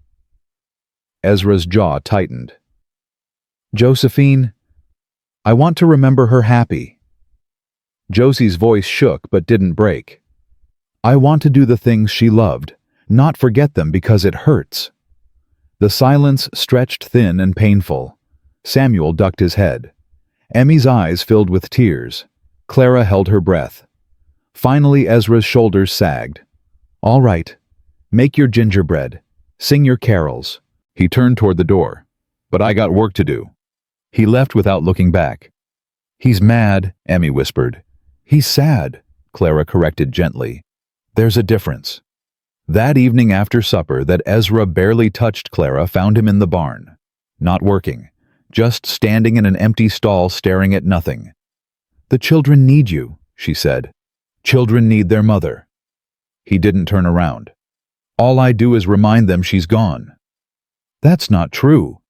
Ezra's jaw tightened. Josephine, I want to remember her happy. Josie's voice shook but didn't break. I want to do the things she loved, not forget them because it hurts. The silence stretched thin and painful. Samuel ducked his head. Emmy's eyes filled with tears. Clara held her breath. Finally, Ezra's shoulders sagged. All right, make your gingerbread. Sing your carols. He turned toward the door. But I got work to do. He left without looking back. He's mad, Emmy whispered. He's sad, Clara corrected gently. There's a difference. That evening after supper that Ezra barely touched Clara found him in the barn. Not working, just standing in an empty stall staring at nothing. The children need you, she said. Children need their mother. He didn't turn around. All I do is remind them she's gone. That's not true.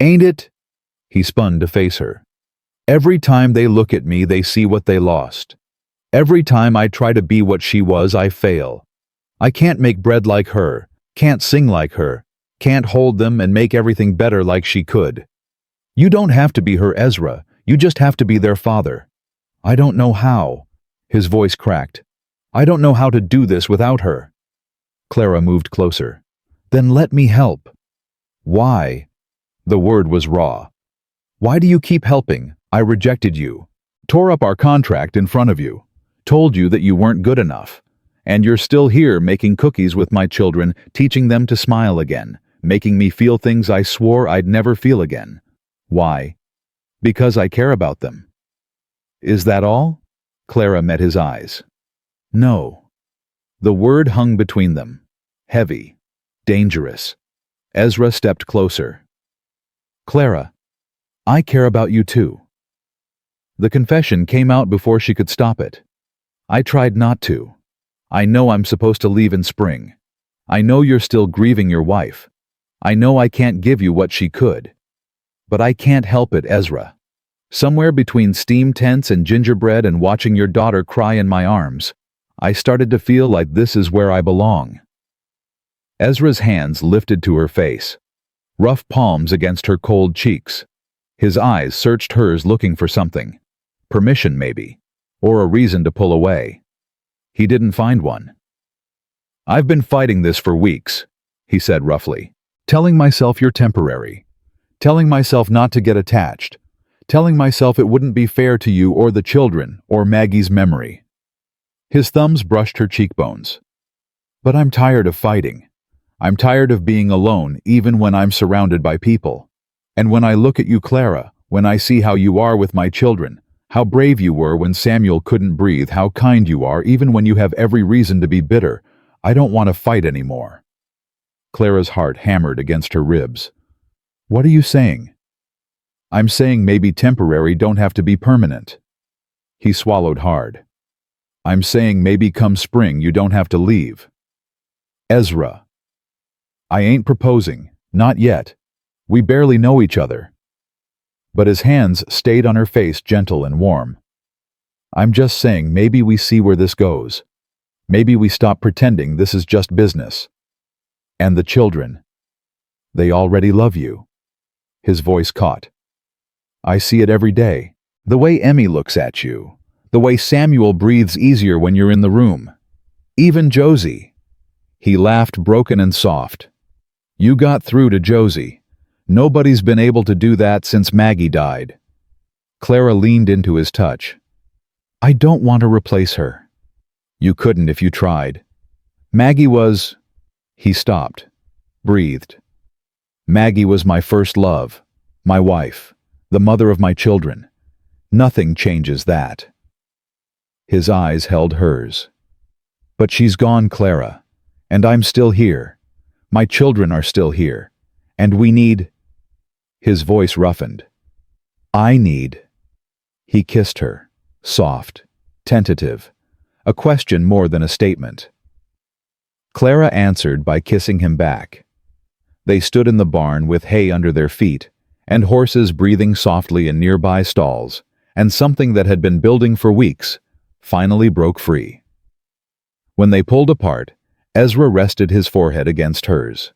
Ain't it? He spun to face her. Every time they look at me, they see what they lost. Every time I try to be what she was, I fail. I can't make bread like her, can't sing like her, can't hold them and make everything better like she could. You don't have to be her Ezra, you just have to be their father. I don't know how. His voice cracked. I don't know how to do this without her. Clara moved closer. Then let me help. Why? The word was raw. Why do you keep helping? I rejected you. Tore up our contract in front of you. Told you that you weren't good enough. And you're still here making cookies with my children, teaching them to smile again, making me feel things I swore I'd never feel again. Why? Because I care about them. Is that all? Clara met his eyes. No. The word hung between them. Heavy. Dangerous. Ezra stepped closer. Clara, I care about you too. The confession came out before she could stop it. I tried not to. I know I'm supposed to leave in spring. I know you're still grieving your wife. I know I can't give you what she could. But I can't help it, Ezra. Somewhere between steam tents and gingerbread and watching your daughter cry in my arms, I started to feel like this is where I belong. Ezra's hands lifted to her face, rough palms against her cold cheeks. His eyes searched hers looking for something. Permission, maybe, or a reason to pull away. He didn't find one. I've been fighting this for weeks, he said roughly, telling myself you're temporary, telling myself not to get attached, telling myself it wouldn't be fair to you or the children or Maggie's memory. His thumbs brushed her cheekbones. But I'm tired of fighting. I'm tired of being alone even when I'm surrounded by people. And when I look at you, Clara, when I see how you are with my children, how brave you were when Samuel couldn't breathe, how kind you are even when you have every reason to be bitter, I don't want to fight anymore. Clara's heart hammered against her ribs. What are you saying? I'm saying maybe temporary don't have to be permanent. He swallowed hard. I'm saying maybe come spring you don't have to leave. Ezra. I ain't proposing, not yet. We barely know each other. But his hands stayed on her face, gentle and warm. I'm just saying maybe we see where this goes. Maybe we stop pretending this is just business. And the children. They already love you. His voice caught. I see it every day. The way Emmy looks at you. The way Samuel breathes easier when you're in the room. Even Josie. He laughed broken and soft. You got through to Josie. Nobody's been able to do that since Maggie died. Clara leaned into his touch. I don't want to replace her. You couldn't if you tried. Maggie was... He stopped, breathed. Maggie was my first love, my wife, the mother of my children. Nothing changes that. His eyes held hers. But she's gone, Clara. And I'm still here. My children are still here. And we need—" His voice roughened. "I need—" He kissed her, soft, tentative, a question more than a statement. Clara answered by kissing him back. They stood in the barn with hay under their feet, and horses breathing softly in nearby stalls, and something that had been building for weeks finally broke free. When they pulled apart, Ezra rested his forehead against hers.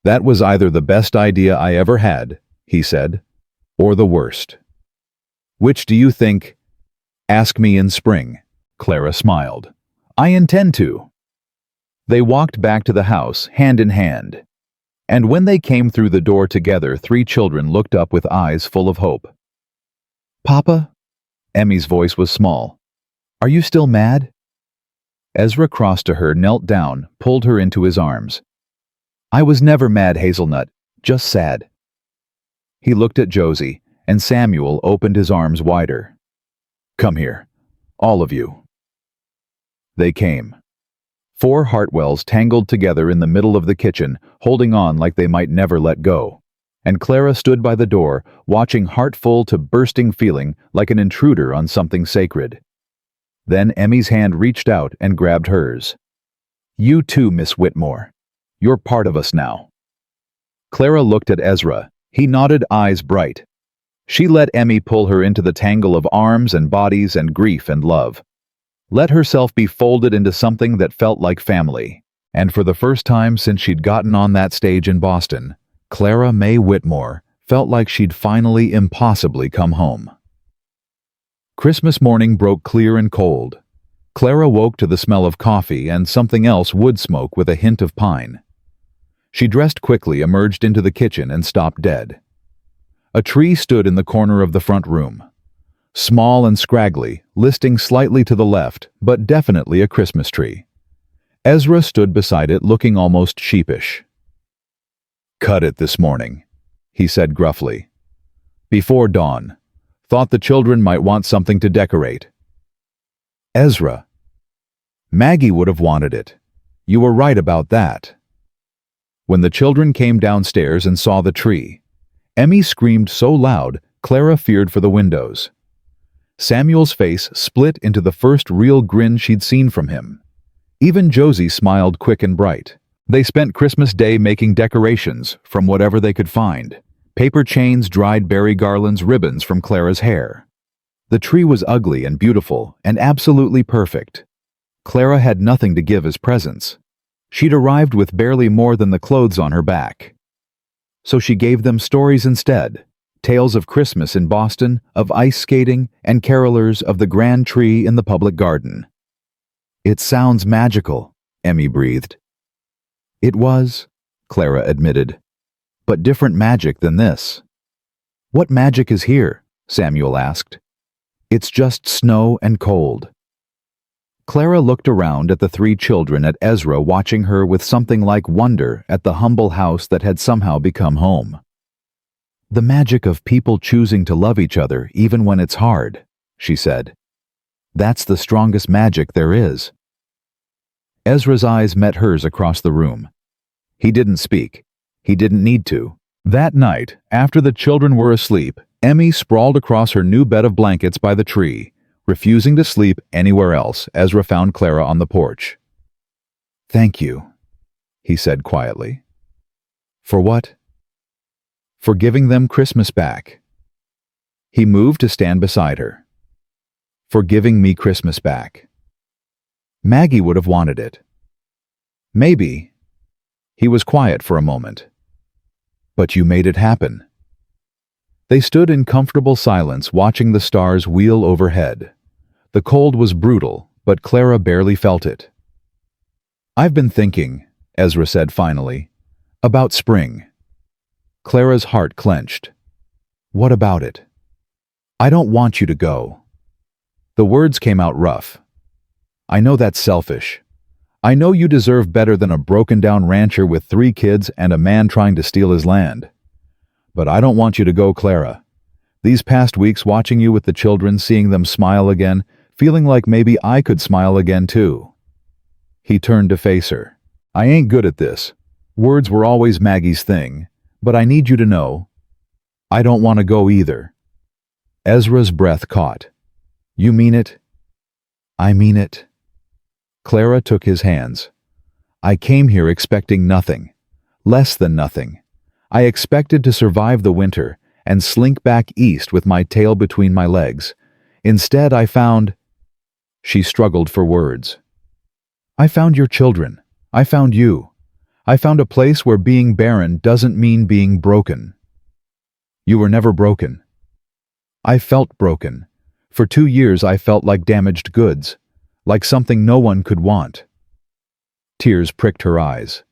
"That was either the best idea I ever had," he said, "or the worst. Which do you think—" "Ask me in spring," Clara smiled. "I intend to." They walked back to the house, hand in hand. And when they came through the door together, 3 children looked up with eyes full of hope. "Papa?" Emmy's voice was small. "Are you still mad?" Ezra crossed to her, knelt down, pulled her into his arms. "I was never mad, Hazelnut, just sad." He looked at Josie, and Samuel opened his arms wider. "Come here, all of you." They came. 4 Hartwells tangled together in the middle of the kitchen, holding on like they might never let go. And Clara stood by the door, watching, heart full to bursting, feeling like an intruder on something sacred. Then Emmy's hand reached out and grabbed hers. "You too, Miss Whitmore. You're part of us now." Clara looked at Ezra. He nodded, eyes bright. She let Emmy pull her into the tangle of arms and bodies and grief and love. Let herself be folded into something that felt like family. And for the first time since she'd gotten on that stage in Boston, Clara May Whitmore felt like she'd finally impossibly come home. Christmas morning broke clear and cold. Clara woke to the smell of coffee and something else, wood smoke with a hint of pine. She dressed quickly, emerged into the kitchen, and stopped dead. A tree stood in the corner of the front room. Small and scraggly, listing slightly to the left, but definitely a Christmas tree. Ezra stood beside it, looking almost sheepish. "Cut it this morning," he said gruffly. "Before dawn. Thought the children might want something to decorate." "Ezra, Maggie would have wanted it. You were right about that." When the children came downstairs and saw the tree, Emmy screamed so loud, Clara feared for the windows. Samuel's face split into the first real grin she'd seen from him. Even Josie smiled quick and bright. They spent Christmas Day making decorations from whatever they could find. Paper chains, dried berry garlands, ribbons from Clara's hair. The tree was ugly and beautiful and absolutely perfect. Clara had nothing to give as presents. She'd arrived with barely more than the clothes on her back. So she gave them stories instead. Tales of Christmas in Boston, of ice skating, and carolers of the grand tree in the public garden. "It sounds magical," Emmy breathed. "It was," Clara admitted. "But different magic than this." "What magic is here?" Samuel asked. "It's just snow and cold." Clara looked around at the 3 children, at Ezra watching her with something like wonder at the humble house that had somehow become home. "The magic of people choosing to love each other even when it's hard," she said. "That's the strongest magic there is." Ezra's eyes met hers across the room. He didn't speak. He didn't need to. That night, after the children were asleep, Emmy sprawled across her new bed of blankets by the tree, refusing to sleep anywhere else. Ezra found Clara on the porch. "Thank you," he said quietly. "For what?" "For giving them Christmas back." He moved to stand beside her. "For giving me Christmas back. Maggie would have wanted it." "Maybe." He was quiet for a moment. "But you made it happen." They stood in comfortable silence, watching the stars wheel overhead. The cold was brutal, but Clara barely felt it. "I've been thinking," Ezra said finally, "about spring." Clara's heart clenched. "What about it?" "I don't want you to go." The words came out rough. "I know that's selfish. I know you deserve better than a broken-down rancher with 3 kids and a man trying to steal his land. But I don't want you to go, Clara. These past weeks, watching you with the children, seeing them smile again, feeling like maybe I could smile again too." He turned to face her. I ain't good at this. Words were always Maggie's thing, but I need you to know, I don't want to go either. Ezra's breath caught. You mean it? I mean it. Clara took his hands. I came here expecting nothing. Less than nothing. I expected to survive the winter and slink back east with my tail between my legs. Instead, I found... She struggled for words. I found your children. I found you. I found a place where being barren doesn't mean being broken. You were never broken. I felt broken. For 2 years I felt like damaged goods, like something no one could want. Tears pricked her eyes.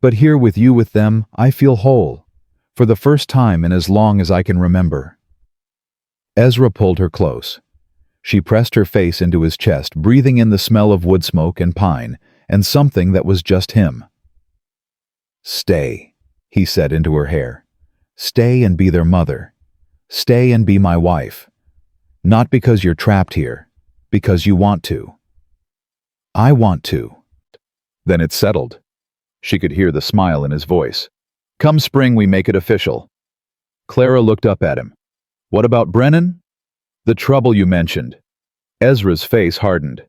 But here with you with them, I feel whole, for the first time in as long as I can remember. Ezra pulled her close. She pressed her face into his chest, breathing in the smell of wood smoke and pine, and something that was just him. Stay, he said into her hair. Stay and be their mother. Stay and be my wife. Not because you're trapped here, because you want to. I want to. Then it settled. She could hear the smile in his voice. Come spring, we make it official. Clara looked up at him. What about Brennan? The trouble you mentioned. Ezra's face hardened.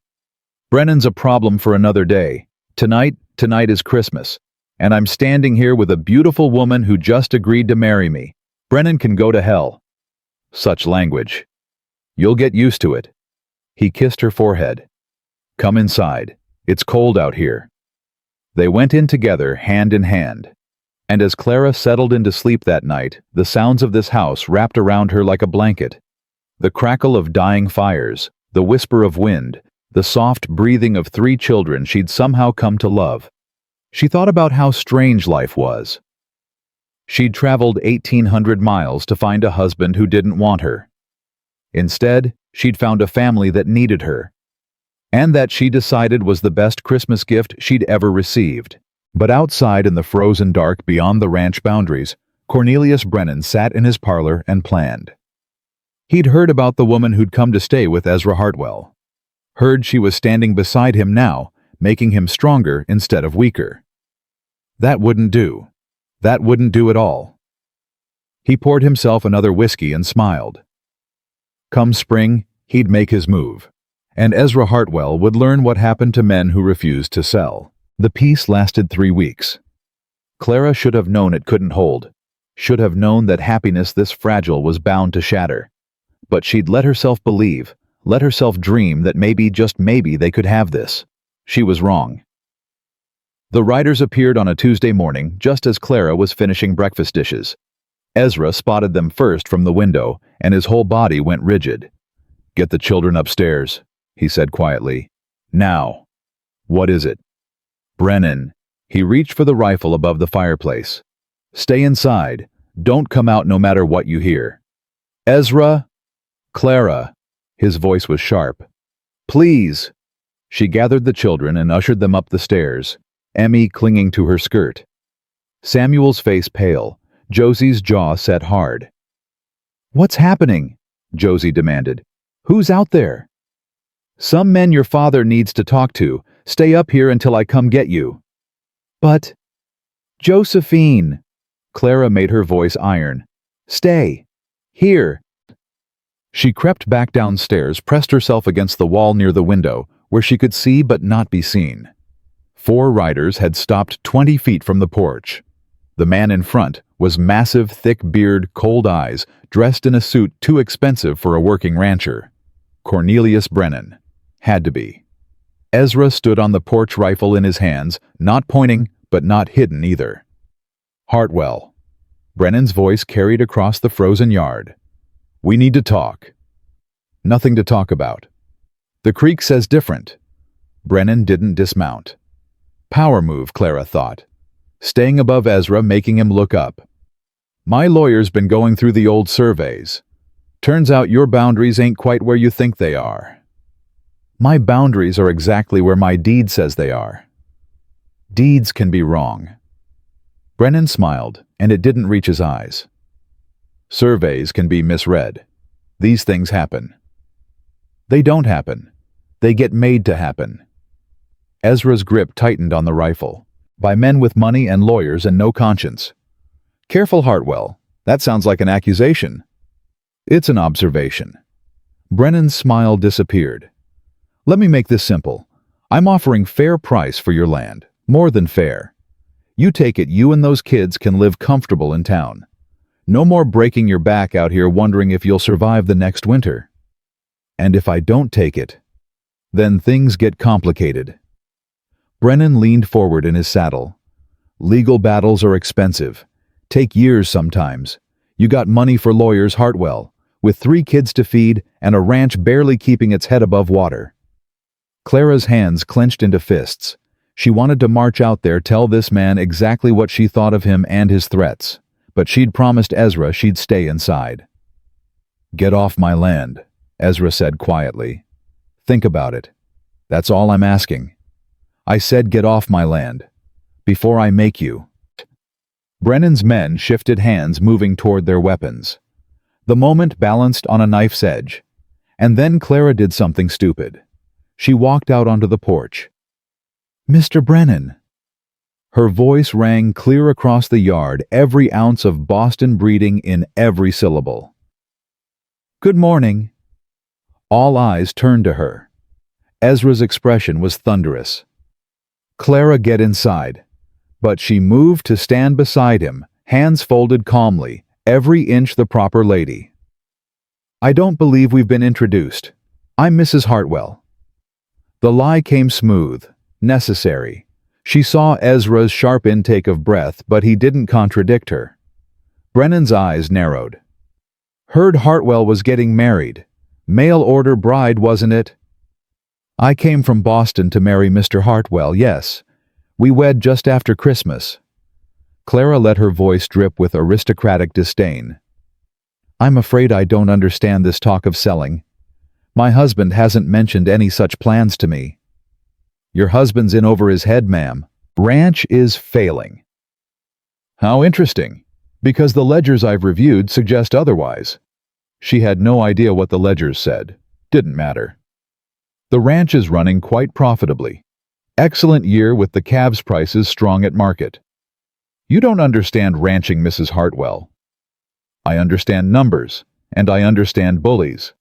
Brennan's a problem for another day. Tonight is Christmas, and I'm standing here with a beautiful woman who just agreed to marry me. Brennan can go to hell. Such language. You'll get used to it. He kissed her forehead. Come inside. It's cold out here. They went in together, hand in hand. And as Clara settled into sleep that night, the sounds of this house wrapped around her like a blanket. The crackle of dying fires, the whisper of wind, the soft breathing of 3 children she'd somehow come to love. She thought about how strange life was. She'd traveled 1,800 miles to find a husband who didn't want her. Instead, she'd found a family that needed her, and that she decided was the best Christmas gift she'd ever received. But outside in the frozen dark beyond the ranch boundaries, Cornelius Brennan sat in his parlor and planned. He'd heard about the woman who'd come to stay with Ezra Hartwell. Heard she was standing beside him now, making him stronger instead of weaker. That wouldn't do. That wouldn't do at all. He poured himself another whiskey and smiled. Come spring, he'd make his move, and Ezra Hartwell would learn what happened to men who refused to sell. The peace lasted 3 weeks. Clara should have known it couldn't hold, should have known that happiness this fragile was bound to shatter. But she'd let herself believe, let herself dream that maybe, just maybe, they could have this. She was wrong. The riders appeared on a Tuesday morning just as Clara was finishing breakfast dishes. Ezra spotted them first from the window, and his whole body went rigid. Get the children upstairs, he said quietly. Now. What is it? Brennan. He reached for the rifle above the fireplace. Stay inside. Don't come out no matter what you hear. Ezra? Clara. His voice was sharp. Please. She gathered the children and ushered them up the stairs, Emmy clinging to her skirt. Samuel's face pale, Josie's jaw set hard. What's happening? Josie demanded. Who's out there? Some men your father needs to talk to. Stay up here until I come get you. But... Josephine! Clara made her voice iron. Stay. Here. She crept back downstairs, pressed herself against the wall near the window, where she could see but not be seen. 4 riders had stopped 20 feet from the porch. The man in front was massive, thick beard, cold eyes, dressed in a suit too expensive for a working rancher. Cornelius Brennan. Had to be. Ezra stood on the porch, rifle in his hands, not pointing, but not hidden either. Hartwell. Brennan's voice carried across the frozen yard. We need to talk. Nothing to talk about. The creek says different. Brennan didn't dismount. Power move, Clara thought. Staying above Ezra, making him look up. My lawyer's been going through the old surveys. Turns out your boundaries ain't quite where you think they are. My boundaries are exactly where my deed says they are. Deeds can be wrong. Brennan smiled, and it didn't reach his eyes. Surveys can be misread. These things happen. They don't happen. They get made to happen. Ezra's grip tightened on the rifle. By men with money and lawyers and no conscience. Careful, Hartwell. That sounds like an accusation. It's an observation. Brennan's smile disappeared. Let me make this simple. I'm offering fair price for your land. More than fair. You take it, you and those kids can live comfortable in town. No more breaking your back out here wondering if you'll survive the next winter. And if I don't take it, then things get complicated. Brennan leaned forward in his saddle. Legal battles are expensive. Take years sometimes. You got money for lawyers, Hartwell, with 3 kids to feed and a ranch barely keeping its head above water. Clara's hands clenched into fists. She wanted to march out there, tell this man exactly what she thought of him and his threats, but she'd promised Ezra she'd stay inside. Get off my land, Ezra said quietly. Think about it. That's all I'm asking. I said get off my land. Before I make you. Brennan's men shifted hands, moving toward their weapons. The moment balanced on a knife's edge. And then Clara did something stupid. She walked out onto the porch. Mr. Brennan. Her voice rang clear across the yard, every ounce of Boston breeding in every syllable. Good morning. All eyes turned to her. Ezra's expression was thunderous. Clara, get inside. But she moved to stand beside him, hands folded calmly, every inch the proper lady. I don't believe we've been introduced. I'm Mrs. Hartwell. The lie came smooth, necessary. She saw Ezra's sharp intake of breath, but he didn't contradict her. Brennan's eyes narrowed. Heard Hartwell was getting married. Mail order bride, wasn't it? I came from Boston to marry Mr. Hartwell, yes. We wed just after Christmas. Clara let her voice drip with aristocratic disdain. I'm afraid I don't understand this talk of selling. My husband hasn't mentioned any such plans to me. Your husband's in over his head, ma'am. Ranch is failing. How interesting, because the ledgers I've reviewed suggest otherwise. She had no idea what the ledgers said. Didn't matter. The ranch is running quite profitably. Excellent year with the calves prices strong at market. You don't understand ranching, Mrs. Hartwell. I understand numbers, and I understand bullies.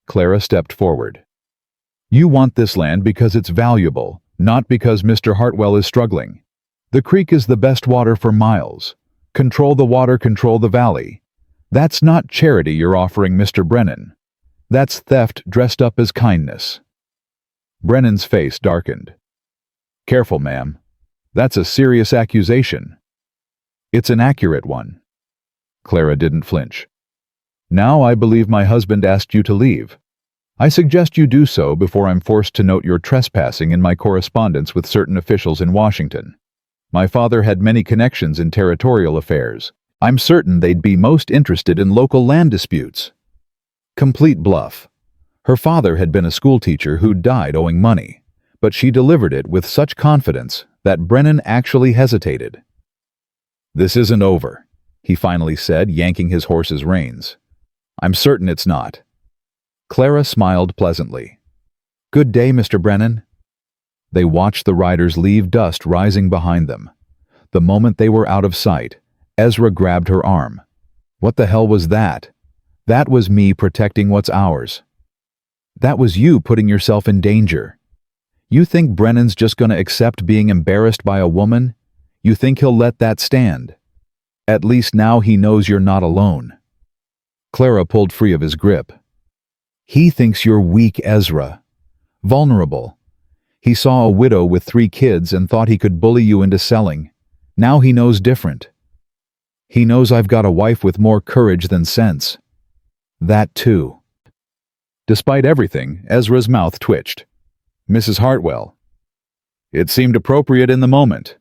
Clara stepped forward. You want this land because it's valuable, not because Mr. Hartwell is struggling. The creek is the best water for miles. Control the water, control the valley. That's not charity you're offering, Mr. Brennan. That's theft dressed up as kindness. Brennan's face darkened. Careful, ma'am. That's a serious accusation. It's an accurate one. Clara didn't flinch. Now I believe my husband asked you to leave. I suggest you do so before I'm forced to note your trespassing in my correspondence with certain officials in Washington. My father had many connections in territorial affairs. I'm certain they'd be most interested in local land disputes. Complete bluff. Her father had been a schoolteacher who'd died owing money, but she delivered it with such confidence that Brennan actually hesitated. This isn't over, he finally said, yanking his horse's reins. I'm certain it's not. Clara smiled pleasantly. Good day, Mr. Brennan. They watched the riders leave, dust rising behind them. The moment they were out of sight, Ezra grabbed her arm. What the hell was that? That was me protecting what's ours. That was you putting yourself in danger. You think Brennan's just gonna accept being embarrassed by a woman? You think he'll let that stand? At least now he knows you're not alone. Clara pulled free of his grip. He thinks you're weak, Ezra. Vulnerable. He saw a widow with 3 kids and thought he could bully you into selling. Now he knows different. He knows I've got a wife with more courage than sense. That too. Despite everything, Ezra's mouth twitched. Mrs. Hartwell. It seemed appropriate in the moment.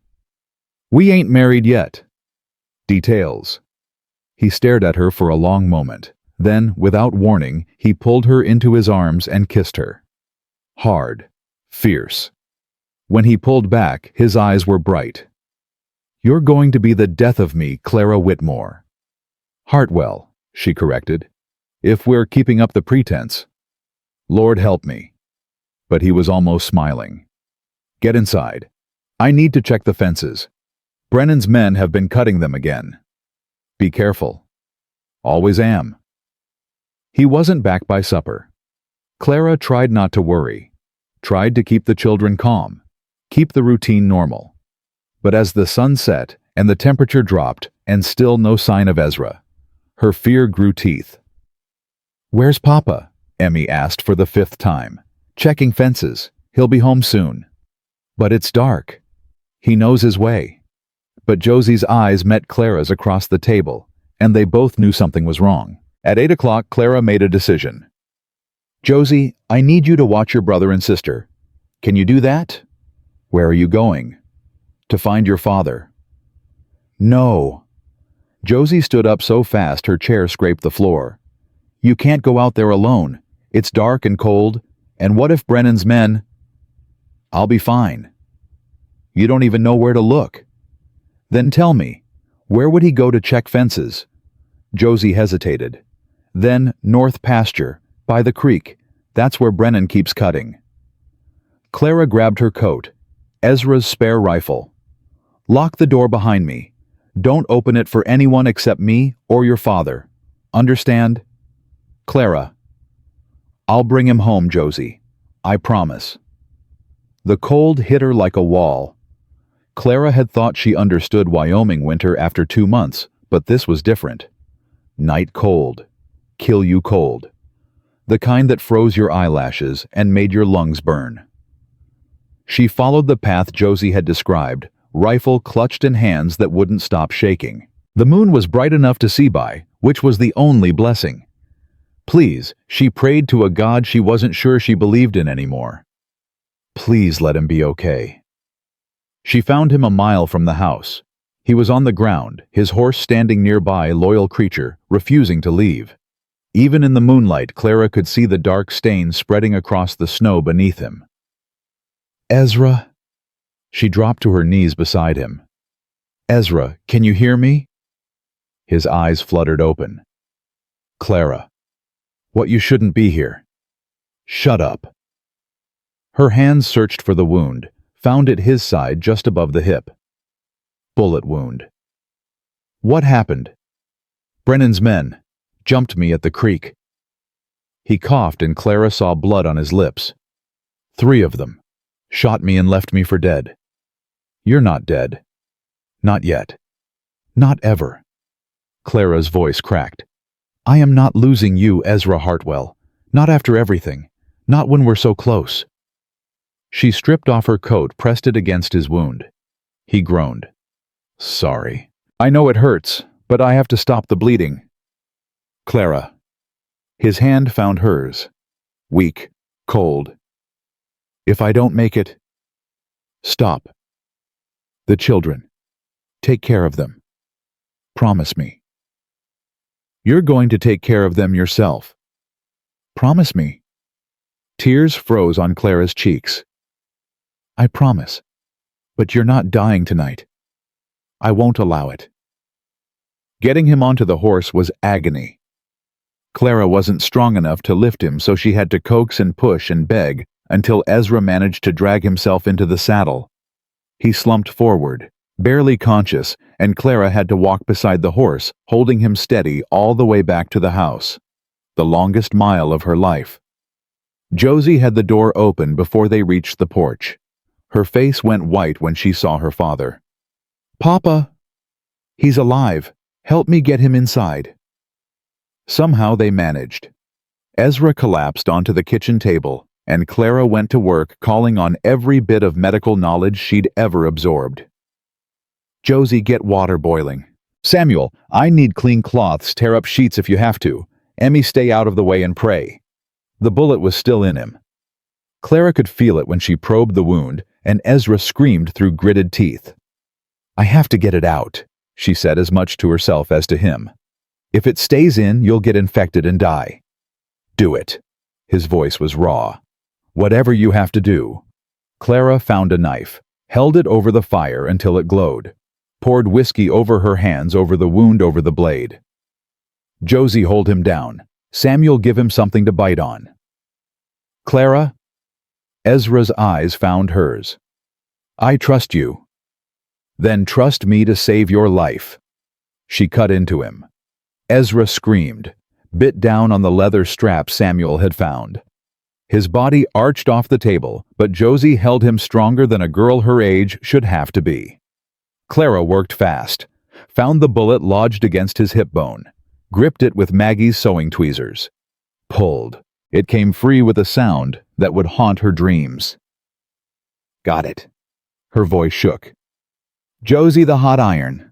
We ain't married yet. Details. He stared at her for a long moment. Then, without warning, he pulled her into his arms and kissed her. Hard. Fierce. When he pulled back, his eyes were bright. You're going to be the death of me, Clara Whitmore. Hartwell, she corrected. If we're keeping up the pretense. Lord help me. But he was almost smiling. Get inside. I need to check the fences. Brennan's men have been cutting them again. Be careful. Always am. He wasn't back by supper. Clara tried not to worry, tried to keep the children calm, keep the routine normal. But as the sun set and the temperature dropped and still no sign of Ezra, her fear grew teeth. "Where's Papa?" Emmy asked for the 5th time. "Checking fences. He'll be home soon." "But it's dark. He knows his way." But Josie's eyes met Clara's across the table, and they both knew something was wrong. At 8 o'clock, Clara made a decision. "Josie, I need you to watch your brother and sister. Can you do that?" "Where are you going?" "To find your father." "No." Josie stood up so fast her chair scraped the floor. "You can't go out there alone. It's dark and cold, and what if Brennan's men—" "I'll be fine." "You don't even know where to look." "Then tell me, where would he go to check fences?" Josie hesitated. "Then north pasture, by the creek. That's where Brennan keeps cutting." Clara grabbed her coat, Ezra's spare rifle. "Lock the door behind me. Don't open it for anyone except me or your father. Understand?" "Clara." "I'll bring him home, Josie. I promise." The cold hit her like a wall. Clara had thought she understood Wyoming winter after 2 months, but this was different. Night cold. Kill you cold. The kind that froze your eyelashes and made your lungs burn. She followed the path Josie had described, rifle clutched in hands that wouldn't stop shaking. The moon was bright enough to see by, which was the only blessing. Please, she prayed to a God she wasn't sure she believed in anymore. Please let him be okay. She found him a mile from the house. He was on the ground, his horse standing nearby, loyal creature, refusing to leave. Even in the moonlight, Clara could see the dark stains spreading across the snow beneath him. "Ezra?" She dropped to her knees beside him. "Ezra, can you hear me?" His eyes fluttered open. "Clara, what, you shouldn't be here." "Shut up." Her hands searched for the wound, found it his side just above the hip. Bullet wound. "What happened?" "Brennan's men jumped me at the creek." He coughed and Clara saw blood on his lips. "3 of them. Shot me and left me for dead." "You're not dead." "Not yet. Not ever." Clara's voice cracked. "I am not losing you, Ezra Hartwell. Not after everything. Not when we're so close." She stripped off her coat, pressed it against his wound. He groaned. "Sorry. I know it hurts, but I have to stop the bleeding." "Clara." His hand found hers. Weak, cold. "If I don't make it—" "Stop." "The children. Take care of them. Promise me." "You're going to take care of them yourself. Promise me." Tears froze on Clara's cheeks. "I promise. But you're not dying tonight. I won't allow it." Getting him onto the horse was agony. Clara wasn't strong enough to lift him, so she had to coax and push and beg until Ezra managed to drag himself into the saddle. He slumped forward, barely conscious, and Clara had to walk beside the horse, holding him steady all the way back to the house. The longest mile of her life. Josie had the door open before they reached the porch. Her face went white when she saw her father. "Papa!" "He's alive. Help me get him inside." Somehow they managed. Ezra collapsed onto the kitchen table, and Clara went to work calling on every bit of medical knowledge she'd ever absorbed. "Josie, get water boiling. Samuel, I need clean cloths, tear up sheets if you have to. Emmy, stay out of the way and pray." The bullet was still in him. Clara could feel it when she probed the wound, and Ezra screamed through gritted teeth. "I have to get it out," she said as much to herself as to him. "If it stays in, you'll get infected and die." "Do it." His voice was raw. "Whatever you have to do." Clara found a knife, held it over the fire until it glowed, poured whiskey over her hands over the wound over the blade. "Josie, hold him down. Samuel, give him something to bite on." "Clara?" Ezra's eyes found hers. I trust you. Then trust me to save your life. She cut into him. Ezra screamed, bit down on the leather strap Samuel had found. His body arched off the table, but Josie held him stronger than a girl her age should have to be. Clara worked fast, found the bullet lodged against his hip bone, gripped it with Maggie's sewing tweezers. Pulled. It came free with a sound that would haunt her dreams. Got it. Her voice shook. Josie the hot iron.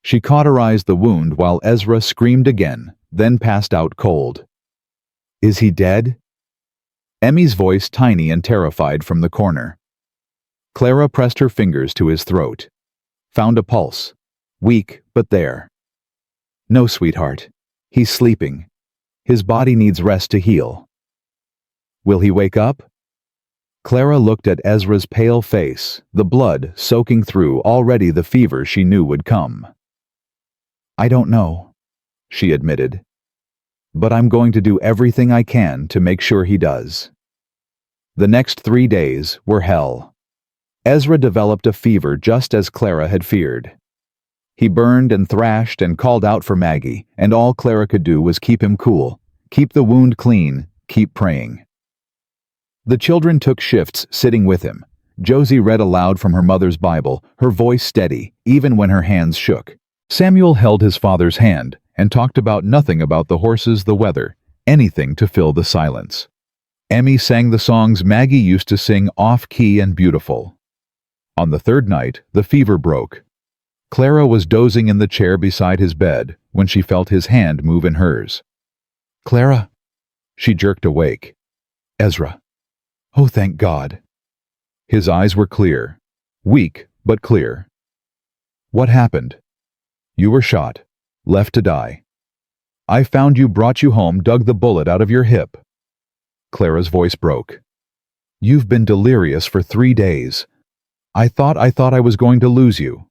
She cauterized the wound while Ezra screamed again, then passed out cold. Is he dead? Emmy's voice tiny and terrified from the corner. Clara pressed her fingers to his throat. Found a pulse. Weak, but there. No, sweetheart. He's sleeping. His body needs rest to heal. Will he wake up? Clara looked at Ezra's pale face, the blood soaking through already the fever she knew would come. I don't know, she admitted. But I'm going to do everything I can to make sure he does. The next 3 days were hell. Ezra developed a fever just as Clara had feared. He burned and thrashed and called out for Maggie, and all Clara could do was keep him cool, keep the wound clean, keep praying. The children took shifts sitting with him. Josie read aloud from her mother's Bible, her voice steady, even when her hands shook. Samuel held his father's hand and talked about nothing about the horses, the weather, anything to fill the silence. Emmy sang the songs Maggie used to sing off-key and beautiful. On the third night, the fever broke. Clara was dozing in the chair beside his bed when she felt his hand move in hers. Clara? She jerked awake. Ezra. Oh, thank God. His eyes were clear. Weak, but clear. What happened? You were shot. Left to die. I found you, brought you home, dug the bullet out of your hip. Clara's voice broke. You've been delirious for 3 days. I thought I was going to lose you.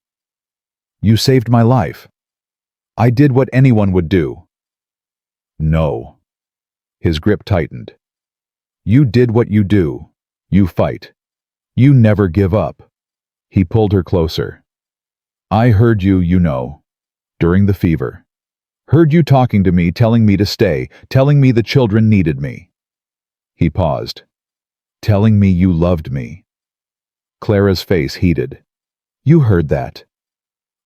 You saved my life. I did what anyone would do. No. His grip tightened. You did what you do. You fight. You never give up. He pulled her closer. I heard you, you know. During the fever. Heard you talking to me, telling me to stay, telling me the children needed me. He paused. Telling me you loved me. Clara's face heated. You heard that.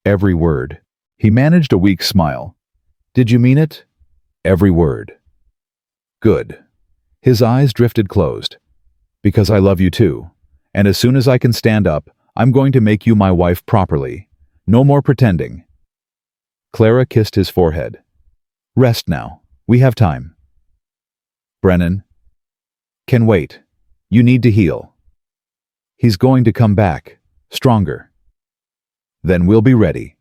Every word. He managed a weak smile. Did you mean it? Every word. Good. His eyes drifted closed. Because I love you too. And as soon as I can stand up, I'm going to make you my wife properly. No more pretending. Clara kissed his forehead. Rest now. We have time. Brennan. Can wait. You need to heal. He's going to come back. Stronger. Then we'll be ready.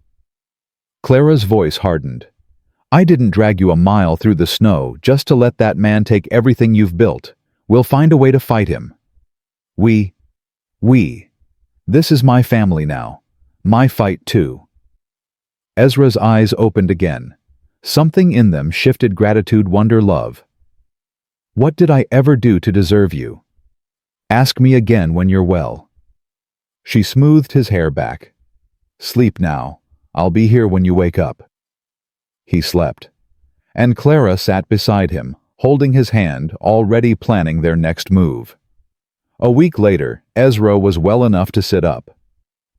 Clara's voice hardened. I didn't drag you a mile through the snow just to let that man take everything you've built. We'll find a way to fight him. We. This is my family now. My fight too. Ezra's eyes opened again. Something in them shifted gratitude, wonder, love. What did I ever do to deserve you? Ask me again when you're well. She smoothed his hair back. Sleep now. I'll be here when you wake up. He slept. And Clara sat beside him, holding his hand, already planning their next move. A week later, Ezra was well enough to sit up.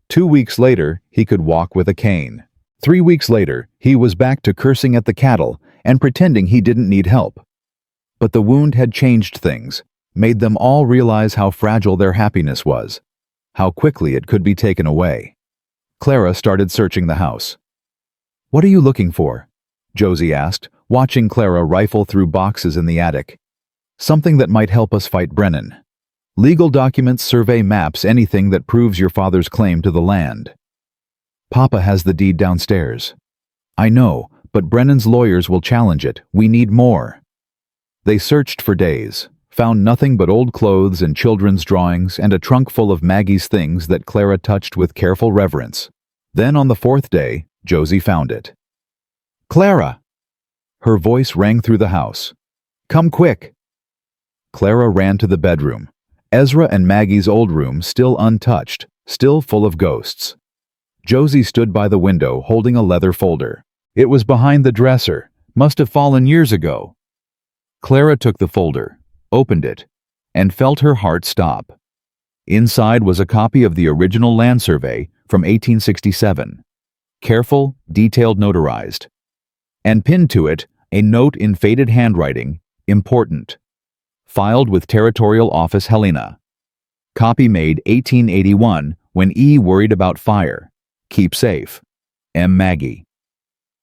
2 weeks later, he could walk with a cane. 3 weeks later, he was back to cursing at the cattle and pretending he didn't need help. But the wound had changed things, made them all realize how fragile their happiness was, how quickly it could be taken away. Clara started searching the house. What are you looking for? Josie asked, watching Clara rifle through boxes in the attic. Something that might help us fight Brennan. Legal documents, survey maps, anything that proves your father's claim to the land. Papa has the deed downstairs. I know, but Brennan's lawyers will challenge it. We need more. They searched for days, found nothing but old clothes and children's drawings and a trunk full of Maggie's things that Clara touched with careful reverence. Then on the 4th day, Josie found it. Clara! Her voice rang through the house. Come quick! Clara ran to the bedroom. Ezra and Maggie's old room still untouched, still full of ghosts. Josie stood by the window holding a leather folder. It was behind the dresser, must have fallen years ago. Clara took the folder, opened it, and felt her heart stop. Inside was a copy of the original land survey from 1867, careful, detailed, notarized. And pinned to it, a note in faded handwriting, important. Filed with Territorial Office Helena. Copy made 1881 when E worried about fire. Keep safe. M. Maggie.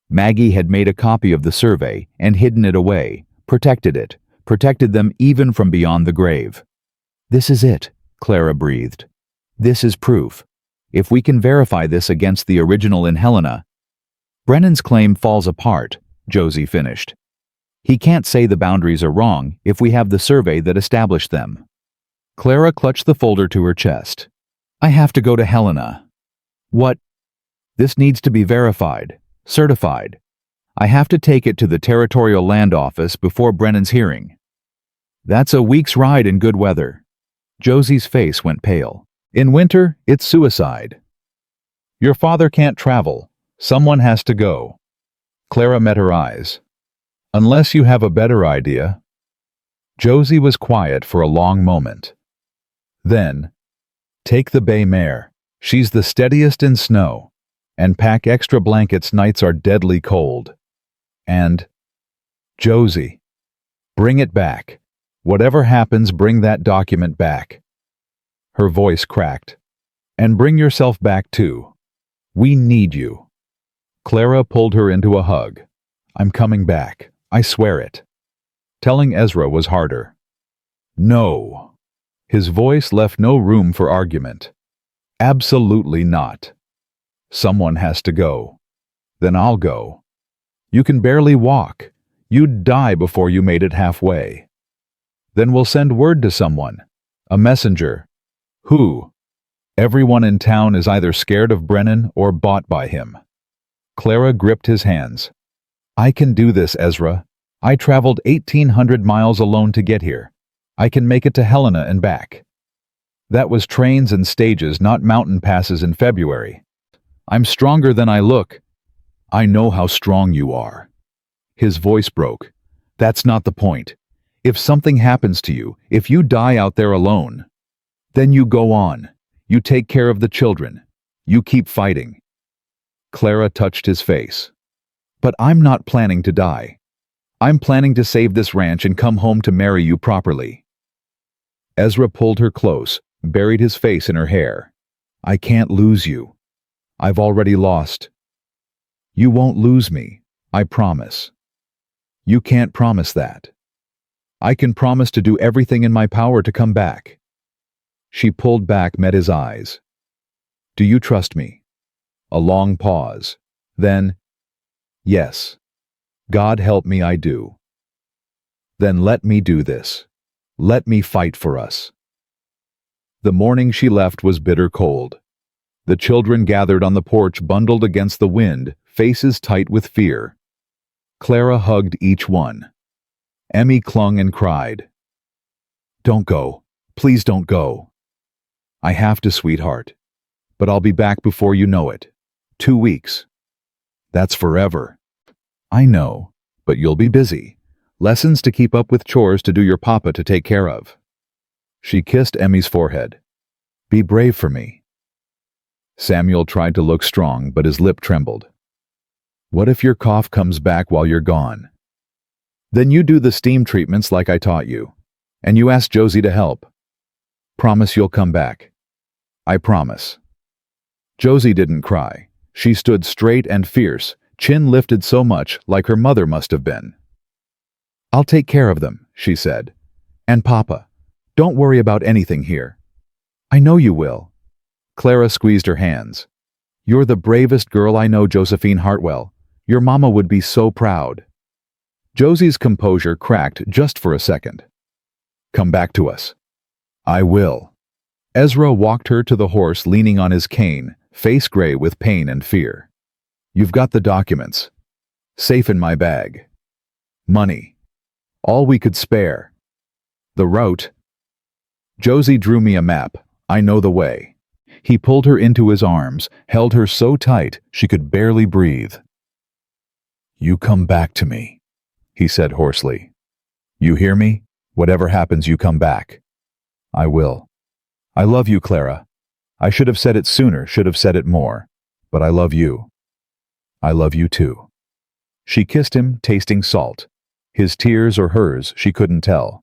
Maggie had made a copy of the survey and hidden it away, protected them even from beyond the grave. This is it, Clara breathed. This is proof. If we can verify this against the original in Helena. Brennan's claim falls apart, Josie finished. He can't say the boundaries are wrong if we have the survey that established them. Clara clutched the folder to her chest. I have to go to Helena. What? This needs to be verified, certified. I have to take it to the Territorial Land Office before Brennan's hearing. That's a week's ride in good weather. Josie's face went pale. In winter, it's suicide. Your father can't travel. Someone has to go. Clara met her eyes. Unless you have a better idea. Josie was quiet for a long moment. Then, take the bay mare. She's the steadiest in snow. And pack extra blankets, nights are deadly cold. And, Josie, bring it back. Whatever happens, bring that document back. Her voice cracked. And bring yourself back too. We need you. Clara pulled her into a hug. I'm coming back. I swear it. Telling Ezra was harder. No. His voice left no room for argument. Absolutely not. Someone has to go. Then I'll go. You can barely walk. You'd die before you made it halfway. Then we'll send word to someone. A messenger. Who? Everyone in town is either scared of Brennan or bought by him. Clara gripped his hands. I can do this, Ezra. I traveled 1,800 miles alone to get here. I can make it to Helena and back. That was trains and stages, not mountain passes in February. I'm stronger than I look. I know how strong you are. His voice broke. That's not the point. If something happens to you, if you die out there alone, then you go on. You take care of the children. You keep fighting. Clara touched his face. But I'm not planning to die. I'm planning to save this ranch and come home to marry you properly. Ezra pulled her close, buried his face in her hair. I can't lose you. I've already lost. You won't lose me, I promise. You can't promise that. I can promise to do everything in my power to come back. She pulled back, met his eyes. Do you trust me? A long pause. Then, yes. God help me, I do. Then let me do this. Let me fight for us. The morning she left was bitter cold. The children gathered on the porch, bundled against the wind, faces tight with fear. Clara hugged each one. Emmy clung and cried. Don't go. Please don't go. I have to, sweetheart. But I'll be back before you know it. 2 weeks. That's forever. I know, but you'll be busy. Lessons to keep up with, chores to do, your papa to take care of. She kissed Emmy's forehead. Be brave for me. Samuel tried to look strong, but his lip trembled. What if your cough comes back while you're gone? Then you do the steam treatments like I taught you, and you ask Josie to help. Promise you'll come back. I promise. Josie didn't cry. She stood straight and fierce, chin lifted so much, like her mother must have been. I'll take care of them, she said. And Papa, don't worry about anything here. I know you will. Clara squeezed her hands. You're the bravest girl I know, Josephine Hartwell. Your mama would be so proud. Josie's composure cracked just for a second. Come back to us. I will. Ezra walked her to the horse, leaning on his cane, face gray with pain and fear. You've got the documents. Safe in my bag. Money. All we could spare. The route. Josie drew me a map. I know the way. He pulled her into his arms, held her so tight she could barely breathe. "You come back to me," he said hoarsely. "You hear me? Whatever happens, you come back." "I will. I love you, Clara. I should have said it sooner, should have said it more. But I love you. I love you too." She kissed him, tasting salt. His tears or hers, she couldn't tell.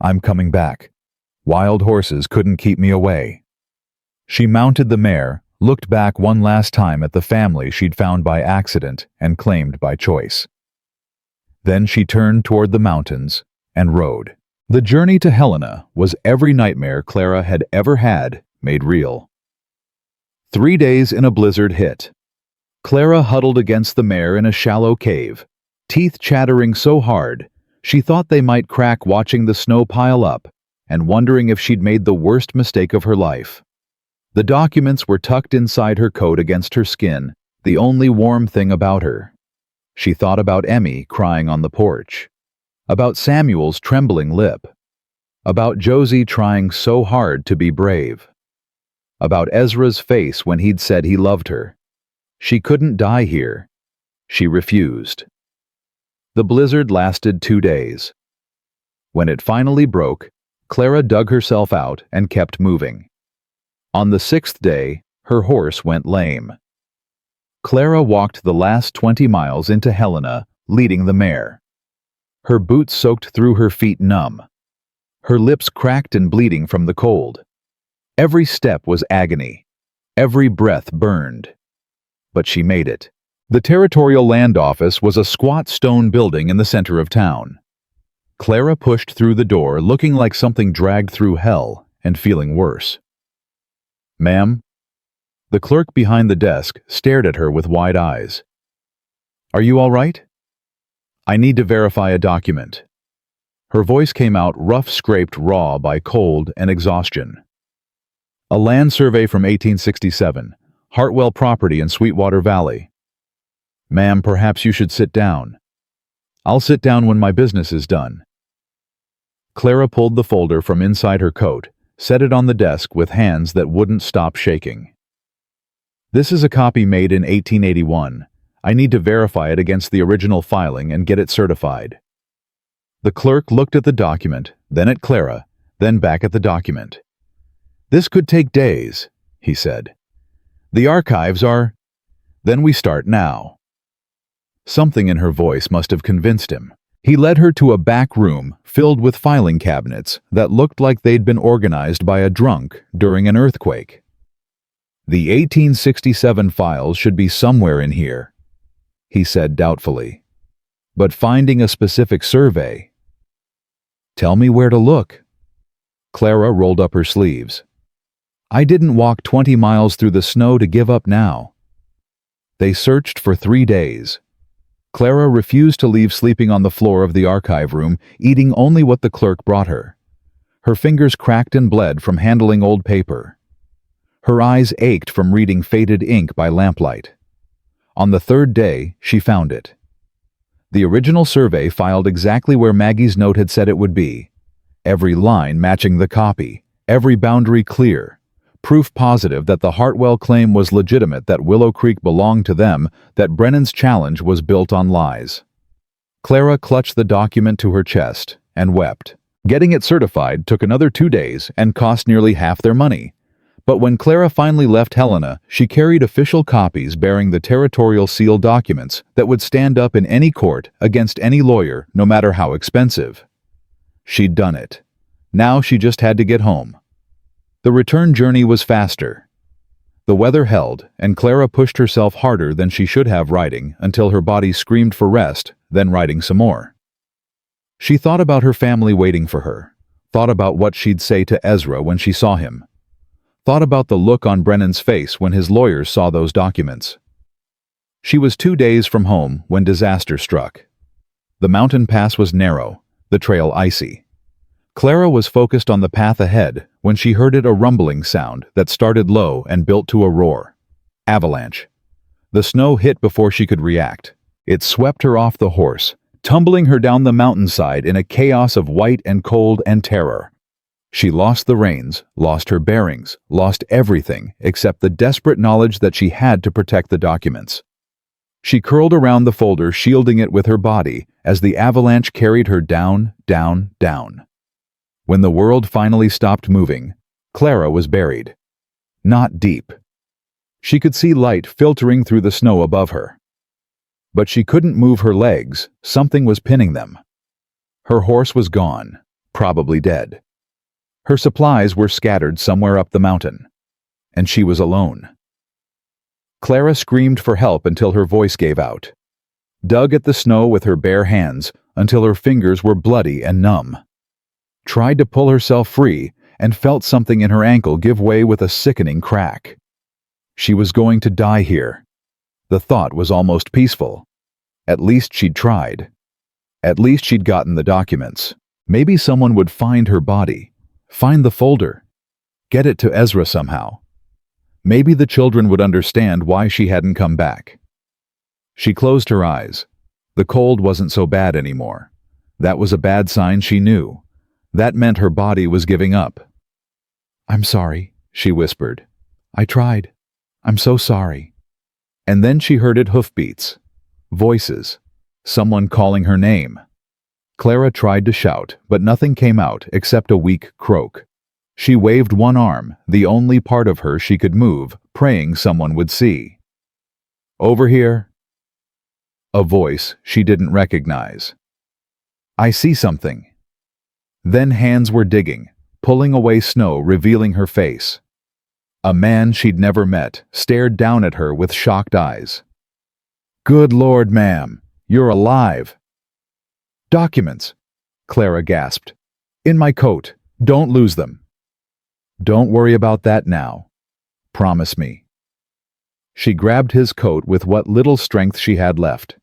"I'm coming back. Wild horses couldn't keep me away." She mounted the mare, looked back one last time at the family she'd found by accident and claimed by choice. Then she turned toward the mountains and rode. The journey to Helena was every nightmare Clara had ever had made real. 3 days in a blizzard hit. Clara huddled against the mare in a shallow cave, teeth chattering so hard she thought they might crack watching the snow pile up and wondering if she'd made the worst mistake of her life. The documents were tucked inside her coat against her skin, the only warm thing about her. She thought about Emmy crying on the porch, about Samuel's trembling lip, about Josie trying so hard to be brave, about Ezra's face when he'd said he loved her. She couldn't die here. She refused. The blizzard lasted 2 days. When it finally broke, Clara dug herself out and kept moving. On the 6th day, her horse went lame. Clara walked the last 20 miles into Helena, leading the mare. Her boots soaked through her feet numb. Her lips cracked and bleeding from the cold. Every step was agony. Every breath burned. But she made it. The Territorial Land Office was a squat stone building in the center of town. Clara pushed through the door looking like something dragged through hell and feeling worse. "Ma'am?" The clerk behind the desk stared at her with wide eyes. "Are you all right?" "I need to verify a document." Her voice came out rough, scraped raw by cold and exhaustion. "A land survey from 1867. Hartwell property in Sweetwater Valley." "Ma'am, perhaps you should sit down." "I'll sit down when my business is done." Clara pulled the folder from inside her coat, set it on the desk with hands that wouldn't stop shaking. "This is a copy made in 1881. I need to verify it against the original filing and get it certified." The clerk looked at the document, then at Clara, then back at the document. "This could take days," he said. "The archives are—" "Then we start now." Something in her voice must have convinced him. He led her to a back room filled with filing cabinets that looked like they'd been organized by a drunk during an earthquake. "The 1867 files should be somewhere in here," he said doubtfully. "But finding a specific survey—" "Tell me where to look." Clara rolled up her sleeves. "I didn't walk 20 miles through the snow to give up now." They searched for 3 days. Clara refused to leave sleeping on the floor of the archive room, eating only what the clerk brought her. Her fingers cracked and bled from handling old paper. Her eyes ached from reading faded ink by lamplight. On the 3rd day, she found it. The original survey filed exactly where Maggie's note had said it would be. Every line matching the copy, every boundary clear. Proof positive that the Hartwell claim was legitimate, that Willow Creek belonged to them, that Brennan's challenge was built on lies. Clara clutched the document to her chest and wept. Getting it certified took another 2 days and cost nearly half their money. But when Clara finally left Helena, she carried official copies bearing the territorial seal documents that would stand up in any court against any lawyer, no matter how expensive. She'd done it. Now she just had to get home. The return journey was faster. The weather held, and Clara pushed herself harder than she should have writing until her body screamed for rest, then writing some more. She thought about her family waiting for her, thought about what she'd say to Ezra when she saw him, thought about the look on Brennan's face when his lawyers saw those documents. She was 2 days from home when disaster struck. The mountain pass was narrow, the trail icy. Clara was focused on the path ahead when she heard a rumbling sound that started low and built to a roar. Avalanche. The snow hit before she could react. It swept her off the horse, tumbling her down the mountainside in a chaos of white and cold and terror. She lost the reins, lost her bearings, lost everything except the desperate knowledge that she had to protect the documents. She curled around the folder, shielding it with her body as the avalanche carried her down, down, down. When the world finally stopped moving, Clara was buried. Not deep. She could see light filtering through the snow above her. But she couldn't move her legs, something was pinning them. Her horse was gone, probably dead. Her supplies were scattered somewhere up the mountain, and she was alone. Clara screamed for help until her voice gave out, dug at the snow with her bare hands until her fingers were bloody and numb, tried to pull herself free and felt something in her ankle give way with a sickening crack. She was going to die here. The thought was almost peaceful. At least she'd tried. At least she'd gotten the documents. Maybe someone would find her body, find the folder, get it to Ezra somehow. Maybe the children would understand why she hadn't come back. She closed her eyes. The cold wasn't so bad anymore. That was a bad sign, she knew. That meant her body was giving up. "I'm sorry," she whispered. "I tried. I'm so sorry." And then she heard it, hoofbeats, voices, someone calling her name. Clara tried to shout, but nothing came out except a weak croak. She waved one arm, the only part of her she could move, praying someone would see. "Over here." A voice she didn't recognize. "I see something." Then hands were digging, pulling away snow, revealing her face. A man she'd never met stared down at her with shocked eyes. "Good Lord, ma'am, you're alive." "Documents," Clara gasped. "In my coat. Don't lose them." "Don't worry about that now. Promise me." She grabbed his coat with what little strength she had left.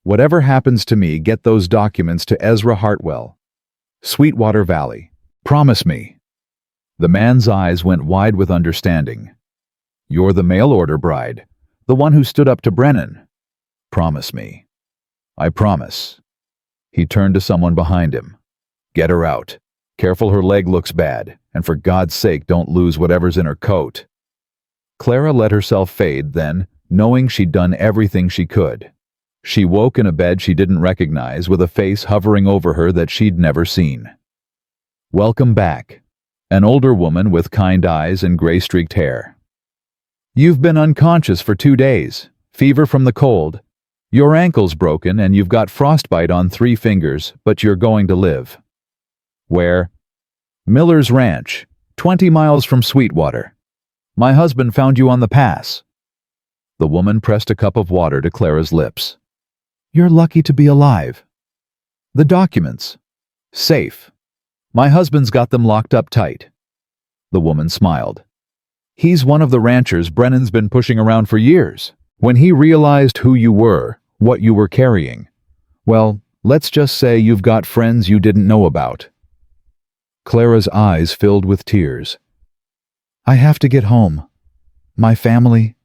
"Whatever happens to me, get those documents to Ezra Hartwell, Sweetwater Valley. Promise me." The man's eyes went wide with understanding. "You're the mail-order bride, the one who stood up to Brennan. Promise me." "I promise." He turned to someone behind him. "Get her out. Careful, her leg looks bad, and for God's sake don't lose whatever's in her coat." Clara let herself fade then, knowing she'd done everything she could. She woke in a bed she didn't recognize, with a face hovering over her that she'd never seen. "Welcome back." An older woman with kind eyes and gray-streaked hair. "You've been unconscious for 2 days. Fever from the cold. Your ankle's broken and you've got frostbite on 3 fingers, but you're going to live." "Where?" "Miller's Ranch, 20 miles from Sweetwater. My husband found you on the pass." The woman pressed a cup of water to Clara's lips. "You're lucky to be alive." "The documents. Safe. My husband's got them locked up tight." The woman smiled. "He's one of the ranchers Brennan's been pushing around for years. When he realized who you were, what you were carrying, well, let's just say you've got friends you didn't know about." Clara's eyes filled with tears. "I have to get home. My family."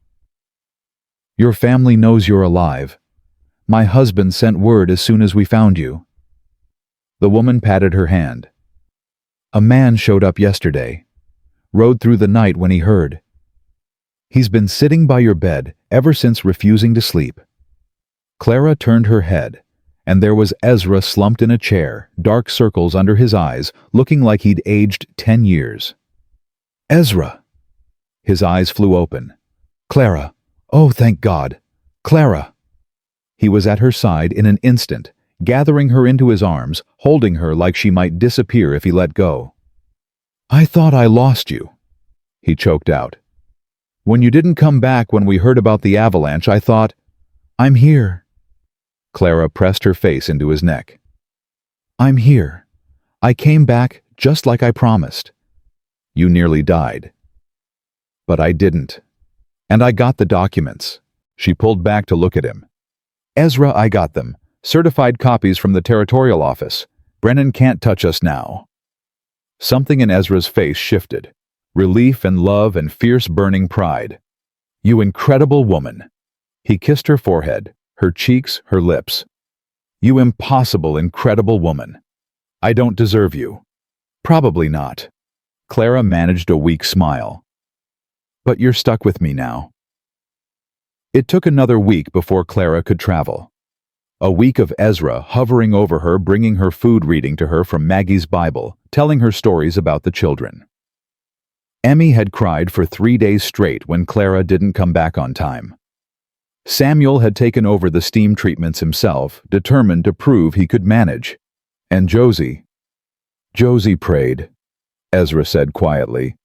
"Your family knows you're alive. My husband sent word as soon as we found you." The woman patted her hand. "A man showed up yesterday. Rode through the night when he heard. He's been sitting by your bed ever since, refusing to sleep." Clara turned her head, and there was Ezra slumped in a chair, dark circles under his eyes, looking like he'd aged 10 years. "Ezra!" His eyes flew open. "Clara! Oh, thank God! Clara!" He was at her side in an instant, gathering her into his arms, holding her like she might disappear if he let go. "I thought I lost you," he choked out. "When you didn't come back when we heard about the avalanche, I thought, I'm here." Clara pressed her face into his neck. "I'm here. I came back just like I promised." "You nearly died." "But I didn't. And I got the documents." She pulled back to look at him. "Ezra, I got them. Certified copies from the territorial office. Brennan can't touch us now." Something in Ezra's face shifted. Relief and love and fierce burning pride. "You incredible woman." He kissed her forehead, her cheeks, her lips. "You impossible, incredible woman. I don't deserve you. Probably not. Clara managed a weak smile. But you're stuck with me now. It took another week before Clara could travel. A week of Ezra hovering over her, bringing her food, reading to her from Maggie's Bible, telling her stories about the children. Emmy had cried for 3 days straight when Clara didn't come back on time. Samuel had taken over the steam treatments himself, determined to prove he could manage. And Josie prayed, Ezra said quietly.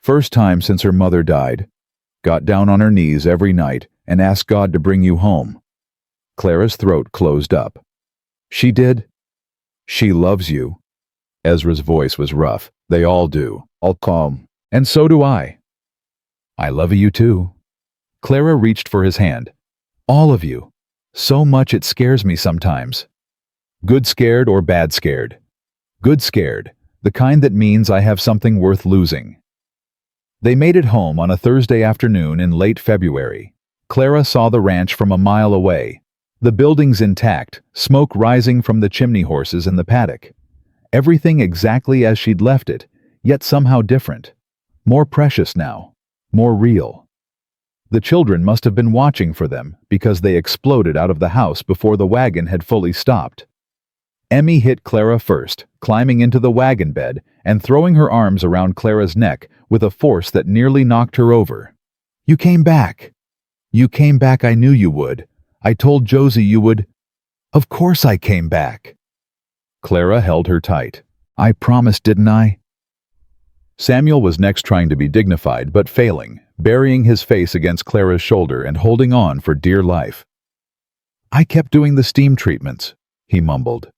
First time since her mother died. Got down on her knees every night and asked God to bring you home. Clara's throat closed up. She did? She loves you. Ezra's voice was rough. They all do. All calm. And so do I. I love you too. Clara reached for his hand. All of you. So much it scares me sometimes. Good scared or bad scared? Good scared, the kind that means I have something worth losing. They made it home on a Thursday afternoon in late February. Clara saw the ranch from a mile away. The buildings intact, smoke rising from the chimney horses in the paddock. Everything exactly as she'd left it, yet somehow different. More precious now. More real. The children must have been watching for them because they exploded out of the house before the wagon had fully stopped. Emmy hit Clara first, climbing into the wagon bed and throwing her arms around Clara's neck with a force that nearly knocked her over. You came back. You came back. I knew you would. I told Josie you would. Of course I came back. Clara held her tight. I promised, didn't I? Samuel was next, trying to be dignified but failing, burying his face against Clara's shoulder and holding on for dear life. I kept doing the steam treatments, he mumbled.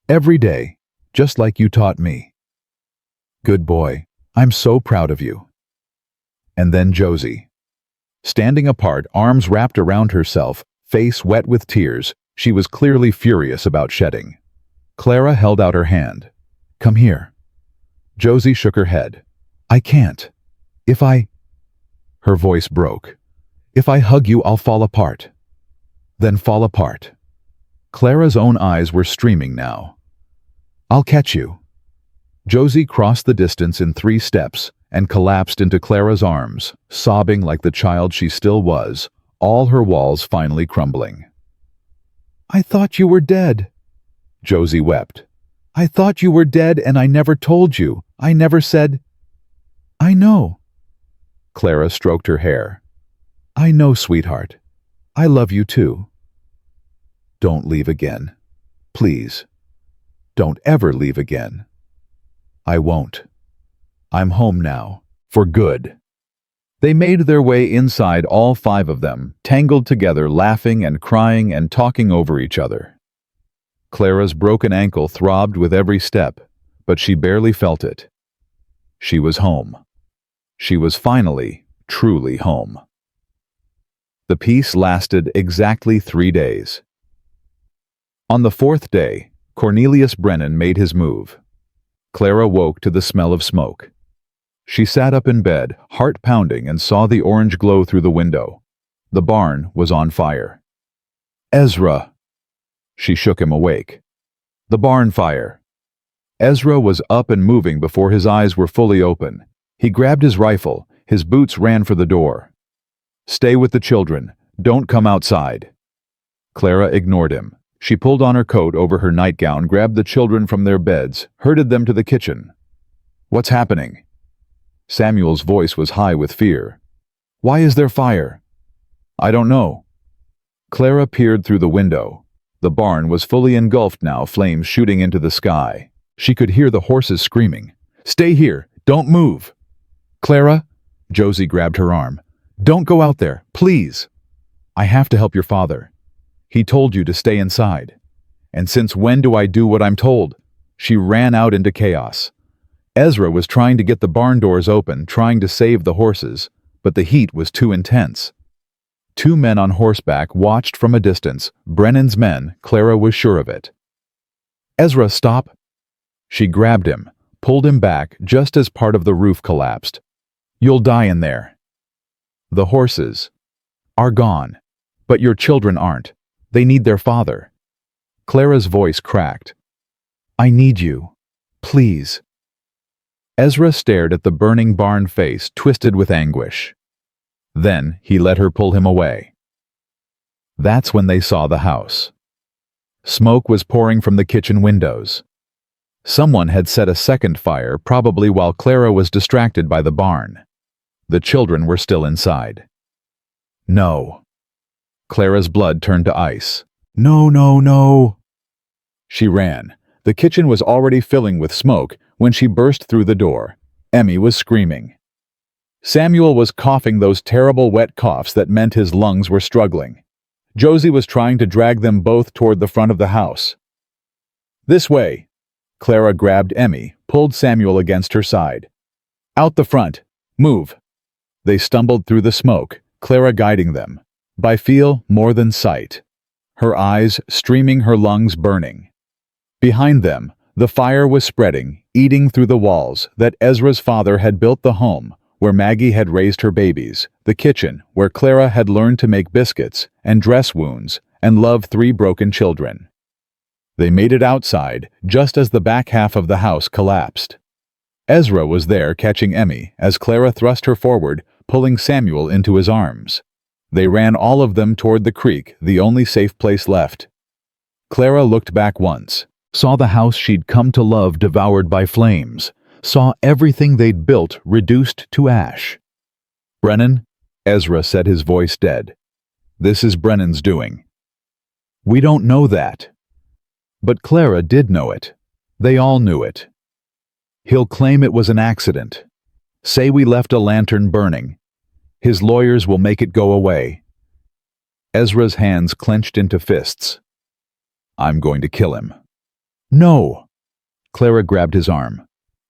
Every day, just like you taught me. Good boy. I'm so proud of you. And then Josie. Standing apart, arms wrapped around herself, face wet with tears, she was clearly furious about shedding. Clara held out her hand. Come here. Josie shook her head. I can't. If I... Her voice broke. If I hug you, I'll fall apart. Then fall apart. Clara's own eyes were streaming now. I'll catch you. Josie crossed the distance in 3 steps and collapsed into Clara's arms, sobbing like the child she still was, all her walls finally crumbling. I thought you were dead. Josie wept. I thought you were dead and I never told you. I never said... I know. Clara stroked her hair. I know, sweetheart. I love you too. Don't leave again. Please. Don't ever leave again. I won't. I'm home now, for good. They made their way inside, all 5 of them, tangled together, laughing and crying and talking over each other. Clara's broken ankle throbbed with every step, but she barely felt it. She was home. She was finally, truly home. The peace lasted exactly 3 days. On the 4th day, Cornelius Brennan made his move. Clara woke to the smell of smoke. She sat up in bed, heart pounding, and saw the orange glow through the window. The barn was on fire. Ezra! She shook him awake. The barn fire. Ezra was up and moving before his eyes were fully open. He grabbed his rifle. His boots ran for the door. Stay with the children. Don't come outside. Clara ignored him. She pulled on her coat over her nightgown, grabbed the children from their beds, herded them to the kitchen. What's happening? Samuel's voice was high with fear. Why is there fire? I don't know. Clara peered through the window. The barn was fully engulfed now, flames shooting into the sky. She could hear the horses screaming. Stay here. Don't move. Clara? Josie grabbed her arm. Don't go out there, please. I have to help your father. He told you to stay inside. And since when do I do what I'm told? She ran out into chaos. Ezra was trying to get the barn doors open, trying to save the horses, but the heat was too intense. 2 men on horseback watched from a distance. Brennan's men, Clara was sure of it. Ezra, stop! She grabbed him, pulled him back just as part of the roof collapsed. You'll die in there. The horses are gone, but your children aren't. They need their father. Clara's voice cracked. I need you. Please. Ezra stared at the burning barn face, twisted with anguish. Then he let her pull him away. That's when they saw the house. Smoke was pouring from the kitchen windows. Someone had set a second fire, probably while Clara was distracted by the barn. The children were still inside. No. Clara's blood turned to ice. No, no, no. She ran. The kitchen was already filling with smoke when she burst through the door. Emmy was screaming. Samuel was coughing those terrible wet coughs that meant his lungs were struggling. Josie was trying to drag them both toward the front of the house. This way. Clara grabbed Emmy, pulled Samuel against her side. Out the front. Move. They stumbled through the smoke, Clara guiding them. By feel more than sight. Her eyes streaming, her lungs burning. Behind them, the fire was spreading, eating through the walls that Ezra's father had built, the home where Maggie had raised her babies, the kitchen where Clara had learned to make biscuits and dress wounds and love 3 broken children. They made it outside just as the back half of the house collapsed. Ezra was there catching Emmy as Clara thrust her forward, pulling Samuel into his arms. They ran, all of them, toward the creek, the only safe place left. Clara looked back once, saw the house she'd come to love devoured by flames, saw everything they'd built reduced to ash. Brennan, Ezra said, his voice dead. This is Brennan's doing. We don't know that. But Clara did know it. They all knew it. He'll claim it was an accident. Say we left a lantern burning. His lawyers will make it go away. Ezra's hands clenched into fists. I'm going to kill him. No. Clara grabbed his arm.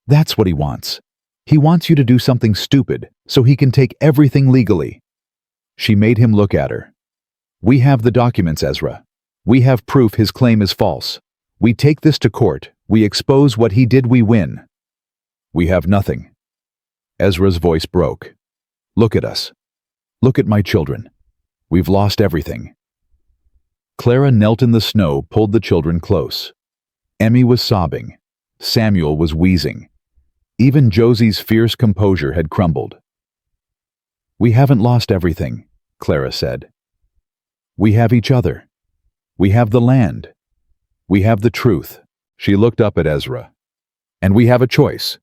That's what he wants. He wants you to do something stupid so he can take everything legally. She made him look at her. We have the documents, Ezra. We have proof his claim is false. We take this to court. We expose what he did. We win. We have nothing. Ezra's voice broke. Look at us. Look at my children. We've lost everything. Clara knelt in the snow, pulled the children close. Emmy was sobbing. Samuel was wheezing. Even Josie's fierce composure had crumbled. We haven't lost everything, Clara said. We have each other. We have the land. We have the truth. She looked up at Ezra. And we have a choice.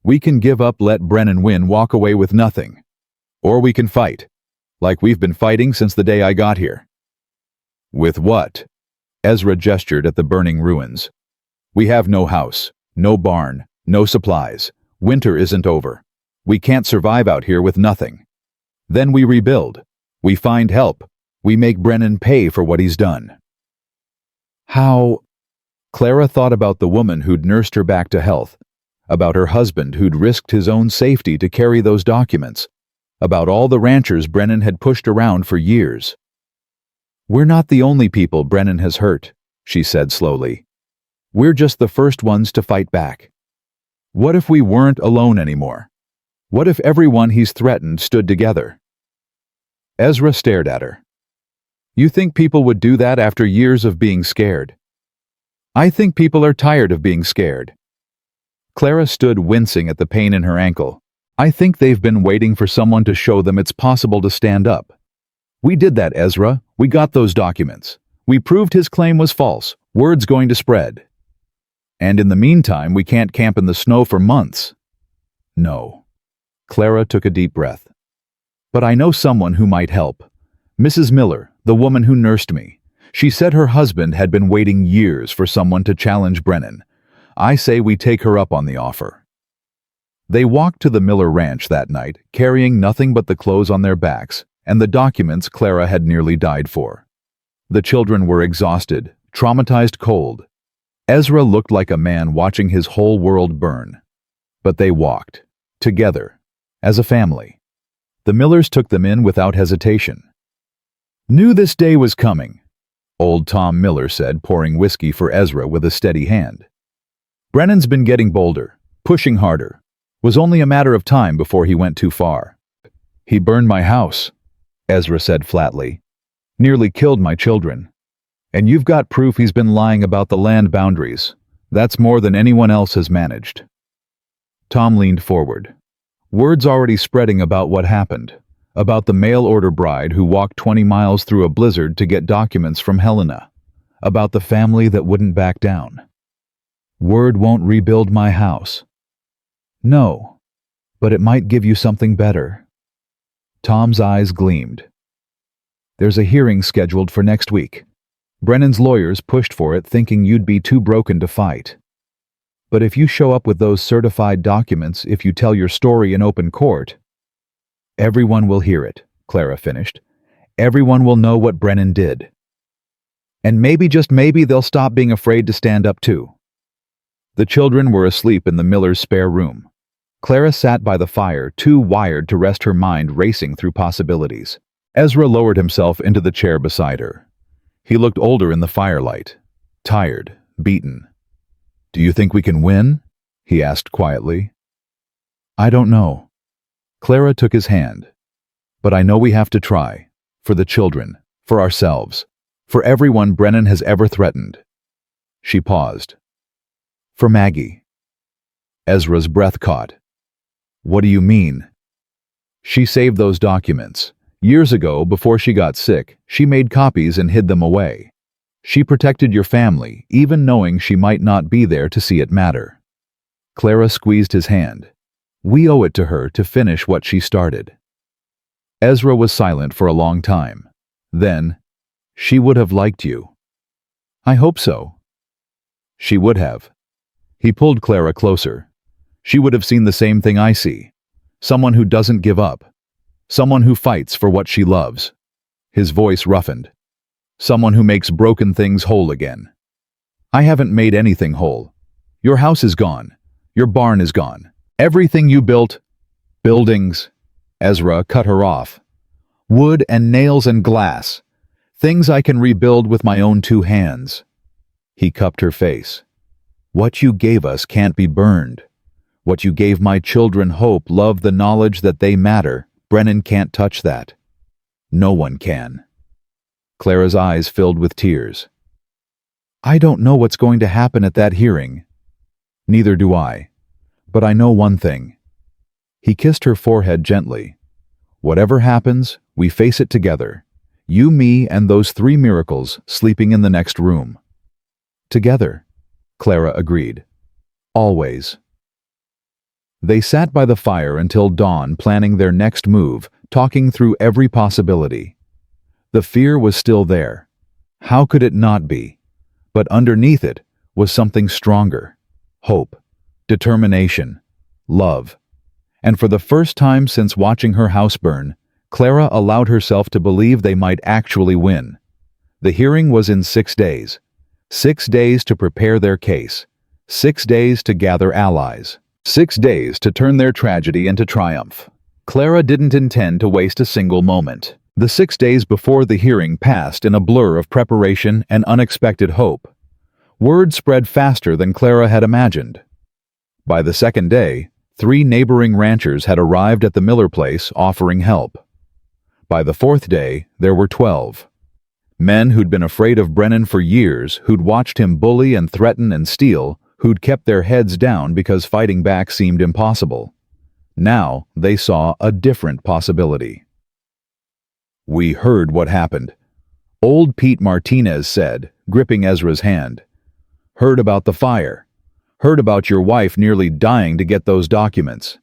We can give up, let Brennan win, walk away with nothing. Or we can fight, like we've been fighting since the day I got here. With what? Ezra gestured at the burning ruins. We have no house, no barn, no supplies. Winter isn't over. We can't survive out here with nothing. Then we rebuild. We find help. We make Brennan pay for what he's done. How? Clara thought about the woman who'd nursed her back to health, about her husband who'd risked his own safety to carry those documents, about all the ranchers Brennan had pushed around for years. We're not the only people Brennan has hurt, she said slowly. We're just the first ones to fight back. What if we weren't alone anymore? What if everyone he's threatened stood together? Ezra stared at her. You think people would do that after years of being scared? I think people are tired of being scared. Clara stood wincing at the pain in her ankle. I think they've been waiting for someone to show them it's possible to stand up. We did that, Ezra. We got those documents. We proved his claim was false. Word's going to spread. And in the meantime, we can't camp in the snow for months. No. Clara took a deep breath. But I know someone who might help. Mrs. Miller, the woman who nursed me. She said her husband had been waiting years for someone to challenge Brennan. I say we take her up on the offer. They walked to the Miller ranch that night, carrying nothing but the clothes on their backs and the documents Clara had nearly died for. The children were exhausted, traumatized, cold. Ezra looked like a man watching his whole world burn. But they walked, together, as a family. The Millers took them in without hesitation. Knew this day was coming, old Tom Miller said, pouring whiskey for Ezra with a steady hand. Brennan's been getting bolder, pushing harder. Was only a matter of time before he went too far. He burned my house, Ezra said flatly. Nearly killed my children. And you've got proof he's been lying about the land boundaries. That's more than anyone else has managed. Tom leaned forward. Word's already spreading about what happened. About the mail-order bride who walked 20 miles through a blizzard to get documents from Helena. About the family that wouldn't back down. Word won't rebuild my house. No, but it might give you something better. Tom's eyes gleamed. There's a hearing scheduled for next week. Brennan's lawyers pushed for it thinking you'd be too broken to fight. But if you show up with those certified documents, if you tell your story in open court, everyone will hear it, Clara finished. Everyone will know what Brennan did. And maybe, just maybe, they'll stop being afraid to stand up too. The children were asleep in the Millers' spare room. Clara sat by the fire, too wired to rest her mind racing through possibilities. Ezra lowered himself into the chair beside her. He looked older in the firelight, tired, beaten. "Do you think we can win?" he asked quietly. "I don't know." Clara took his hand. "But I know we have to try. For the children, for ourselves, for everyone Brennan has ever threatened." She paused. "For Maggie." Ezra's breath caught. "What do you mean?" "She saved those documents. Years ago, before she got sick, she made copies and hid them away. She protected your family, even knowing she might not be there to see it matter." Clara squeezed his hand. "We owe it to her to finish what she started." Ezra was silent for a long time. Then, "She would have liked you." "I hope so." "She would have." He pulled Clara closer. "She would have seen the same thing I see. Someone who doesn't give up. Someone who fights for what she loves." His voice roughened. "Someone who makes broken things whole again." "I haven't made anything whole. Your house is gone. Your barn is gone. Everything you built—" "Buildings," Ezra cut her off. "Wood and nails and glass. Things I can rebuild with my own 2 hands." He cupped her face. "What you gave us can't be burned. What you gave my children, hope, love, the knowledge that they matter, Brennan can't touch that. No one can." Clara's eyes filled with tears. "I don't know what's going to happen at that hearing." "Neither do I. But I know one thing." He kissed her forehead gently. "Whatever happens, we face it together. You, me, and those 3 miracles sleeping in the next room." "Together," Clara agreed. "Always." They sat by the fire until dawn, planning their next move, talking through every possibility. The fear was still there. How could it not be? But underneath it was something stronger. Hope, determination, love. And for the first time since watching her house burn, Clara allowed herself to believe they might actually win. The hearing was in 6 days. 6 days to prepare their case. 6 days to gather allies. 6 days to turn their tragedy into triumph. Clara didn't intend to waste a single moment. The 6 days before the hearing passed in a blur of preparation and unexpected hope. Word spread faster than Clara had imagined. By the 2nd day, 3 neighboring ranchers had arrived at the Miller place offering help. By the 4th day, there were 12. Men who'd been afraid of Brennan for years, who'd watched him bully and threaten and steal, who'd kept their heads down because fighting back seemed impossible. Now they saw a different possibility. "We heard what happened," old Pete Martinez said, gripping Ezra's hand. "Heard about the fire. Heard about your wife nearly dying to get those documents."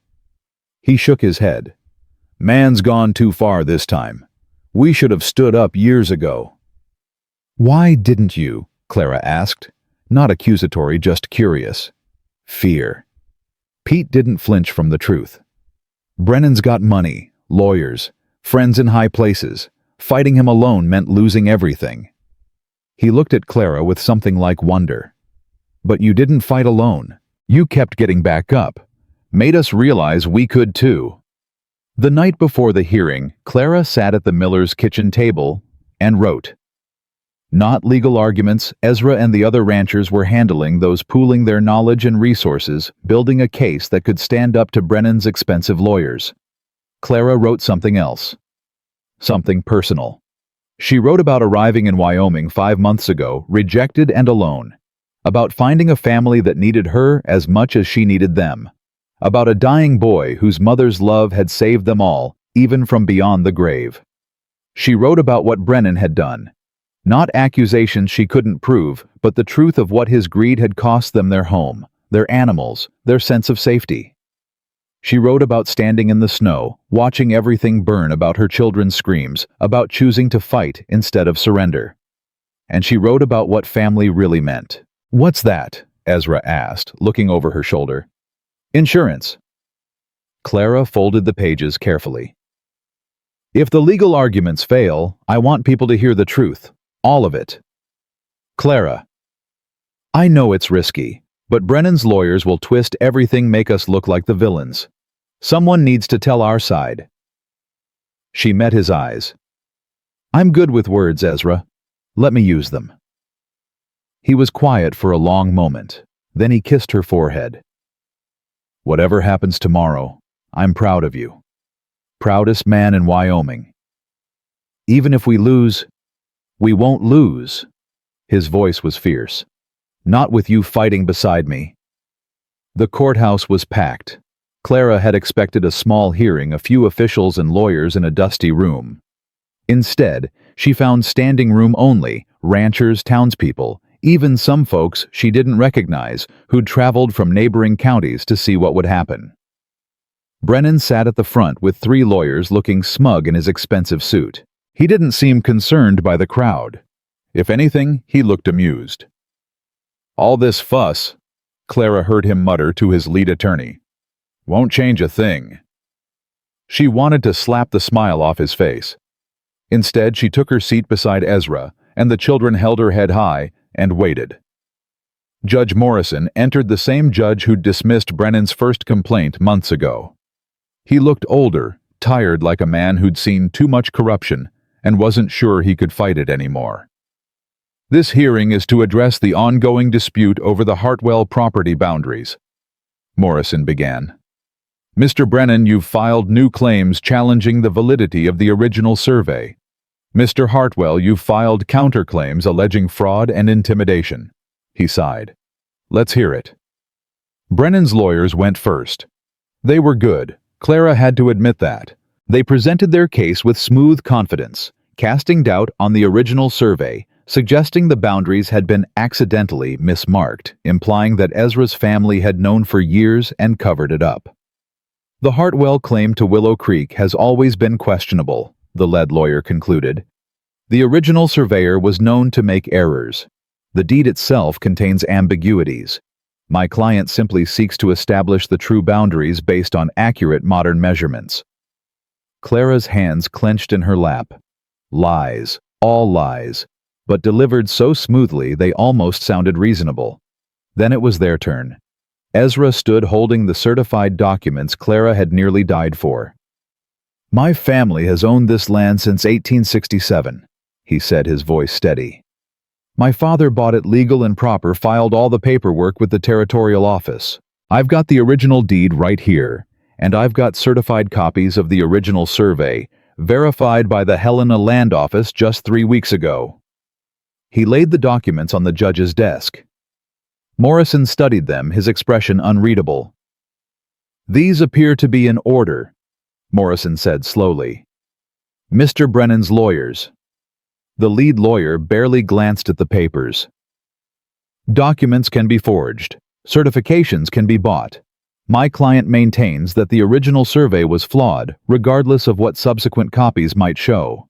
He shook his head. "Man's gone too far this time. We should have stood up years ago." "Why didn't you?" Clara asked. Not accusatory, just curious. "Fear." Pete didn't flinch from the truth. "Brennan's got money, lawyers, friends in high places. Fighting him alone meant losing everything." He looked at Clara with something like wonder. "But you didn't fight alone. You kept getting back up. Made us realize we could too." The night before the hearing, Clara sat at the Millers' kitchen table and wrote. Not legal arguments, Ezra and the other ranchers were handling those, pooling their knowledge and resources, building a case that could stand up to Brennan's expensive lawyers. Clara wrote something else. Something personal. She wrote about arriving in Wyoming 5 months ago, rejected and alone. About finding a family that needed her as much as she needed them. about a dying boy whose mother's love had saved them all, even from beyond the grave. She wrote about what Brennan had done. Not accusations she couldn't prove, but the truth of what his greed had cost them their home, their animals, their sense of safety. She wrote about standing in the snow, watching everything burn, about her children's screams, about choosing to fight instead of surrender. And she wrote about what family really meant. "What's that?" Ezra asked, looking over her shoulder. "Insurance." Clara folded the pages carefully. "If the legal arguments fail, I want people to hear the truth. All of it." Clara. "I know it's risky, but Brennan's lawyers will twist everything, make us look like the villains. Someone needs to tell our side." She met his eyes. "I'm good with words, Ezra. Let me use them." He was quiet for a long moment. Then he kissed her forehead. "Whatever happens tomorrow, I'm proud of you. Proudest man in Wyoming. Even if we lose, we won't lose." His voice was fierce. "Not with you fighting beside me." The courthouse was packed. Clara had expected a small hearing, a few officials and lawyers in a dusty room. Instead, she found standing room only, ranchers, townspeople, even some folks she didn't recognize who'd traveled from neighboring counties to see what would happen. Brennan sat at the front with 3 lawyers, looking smug in his expensive suit. He didn't seem concerned by the crowd. If anything, he looked amused. "All this fuss," Clara heard him mutter to his lead attorney, "won't change a thing." She wanted to slap the smile off his face. Instead, she took her seat beside Ezra, and the children held her head high and waited. Judge Morrison entered, the same judge who'd dismissed Brennan's first complaint months ago. He looked older, tired, like a man who'd seen too much corruption and wasn't sure he could fight it anymore. "This hearing is to address the ongoing dispute over the Hartwell property boundaries," Morrison began. "Mr. Brennan, you've filed new claims challenging the validity of the original survey. Mr. Hartwell, you've filed counterclaims alleging fraud and intimidation." He sighed. "Let's hear it." Brennan's lawyers went first. They were good. Clara had to admit that. They presented their case with smooth confidence, casting doubt on the original survey, suggesting the boundaries had been accidentally mismarked, implying that Ezra's family had known for years and covered it up. "The Hartwell claim to Willow Creek has always been questionable," the lead lawyer concluded. "The original surveyor was known to make errors. The deed itself contains ambiguities. My client simply seeks to establish the true boundaries based on accurate modern measurements." Clara's hands clenched in her lap. Lies, all lies, but delivered so smoothly they almost sounded reasonable. Then it was their turn. Ezra stood holding the certified documents Clara had nearly died for. "My family has owned this land since 1867, he said, his voice steady. "My father bought it legal and proper, filed all the paperwork with the territorial office. I've got the original deed right here, and I've got certified copies of the original survey, verified by the Helena Land Office just 3 weeks ago." He laid the documents on the judge's desk. Morrison studied them, his expression unreadable. "These appear to be in order," Morrison said slowly. "Mr. Brennan's lawyers." The lead lawyer barely glanced at the papers. "Documents can be forged. Certifications can be bought. My client maintains that the original survey was flawed, regardless of what subsequent copies might show."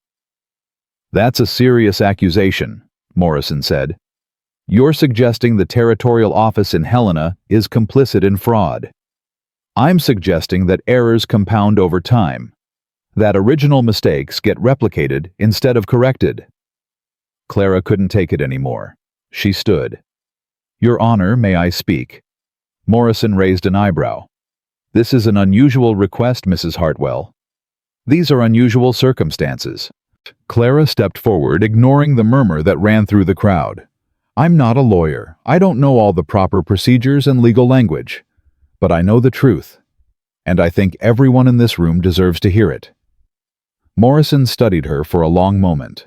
"That's a serious accusation," Morrison said. "You're suggesting the territorial office in Helena is complicit in fraud. I'm suggesting that errors compound over time, that original mistakes get replicated instead of corrected." Clara couldn't take it anymore. She stood. "Your Honor, may I speak?" Morrison raised an eyebrow. "This is an unusual request, Mrs. Hartwell. These are unusual circumstances." Clara stepped forward, ignoring the murmur that ran through the crowd. "I'm not a lawyer. I don't know all the proper procedures and legal language. But I know the truth. And I think everyone in this room deserves to hear it." Morrison studied her for a long moment.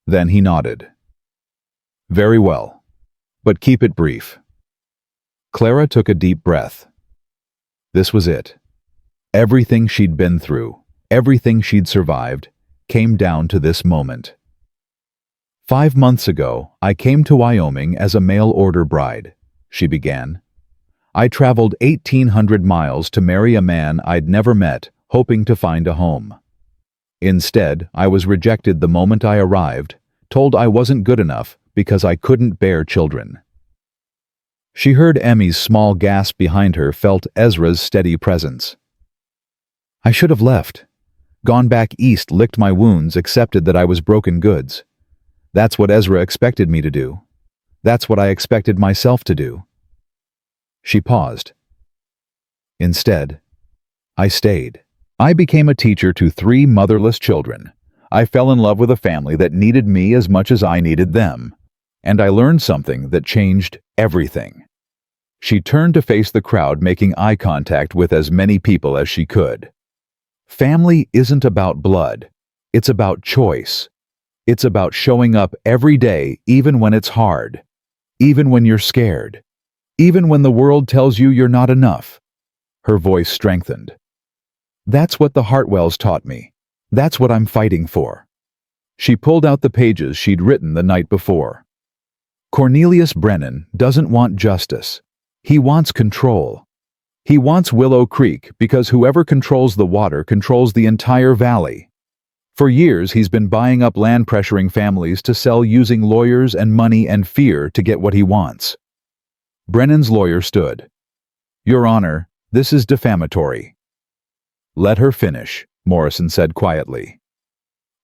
Then he nodded. "Very well. But keep it brief." Clara took a deep breath. This was it. Everything she'd been through, everything she'd survived, came down to this moment. 5 months ago, I came to Wyoming as a mail-order bride, she began. I traveled 1,800 miles to marry a man I'd never met, hoping to find a home. Instead, I was rejected the moment I arrived, told I wasn't good enough because I couldn't bear children. She heard Emmy's small gasp behind her, felt Ezra's steady presence. I should have left. Gone back east, licked my wounds, accepted that I was broken goods. That's what Ezra expected me to do. That's what I expected myself to do. She paused. Instead, I stayed. I became a teacher to 3 motherless children. I fell in love with a family that needed me as much as I needed them. And I learned something that changed everything. She turned to face the crowd, making eye contact with as many people as she could. Family isn't about blood. It's about choice. It's about showing up every day, even when it's hard. Even when you're scared. Even when the world tells you you're not enough. Her voice strengthened. That's what the Hartwells taught me. That's what I'm fighting for. She pulled out the pages she'd written the night before. Cornelius Brennan doesn't want justice. He wants control. He wants Willow Creek because whoever controls the water controls the entire valley. For years, he's been buying up land, pressuring families to sell using lawyers and money and fear to get what he wants. Brennan's lawyer stood. Your Honor, this is defamatory. Let her finish, Morrison said quietly.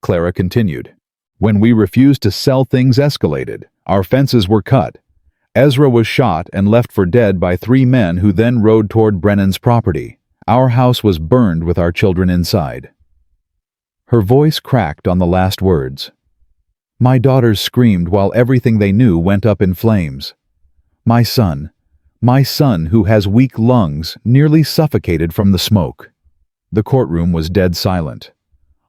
Clara continued. When we refused to sell, things escalated. Our fences were cut. Ezra was shot and left for dead by 3 men who then rode toward Brennan's property. Our house was burned with our children inside. Her voice cracked on the last words. My daughters screamed while everything they knew went up in flames. My son who has weak lungs, nearly suffocated from the smoke. The courtroom was dead silent.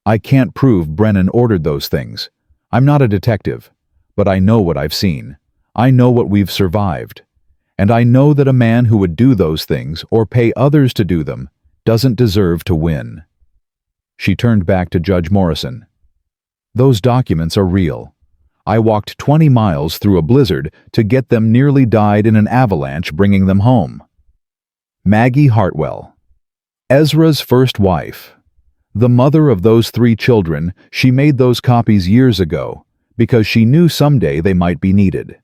I can't prove Brennan ordered those things. I'm not a detective, but I know what I've seen. I know what we've survived. And I know that a man who would do those things or pay others to do them doesn't deserve to win. She turned back to Judge Morrison. Those documents are real. I walked 20 miles through a blizzard to get them, nearly died in an avalanche bringing them home. Maggie Hartwell, Ezra's first wife, the mother of those 3 children, she made those copies years ago because she knew someday they might be needed.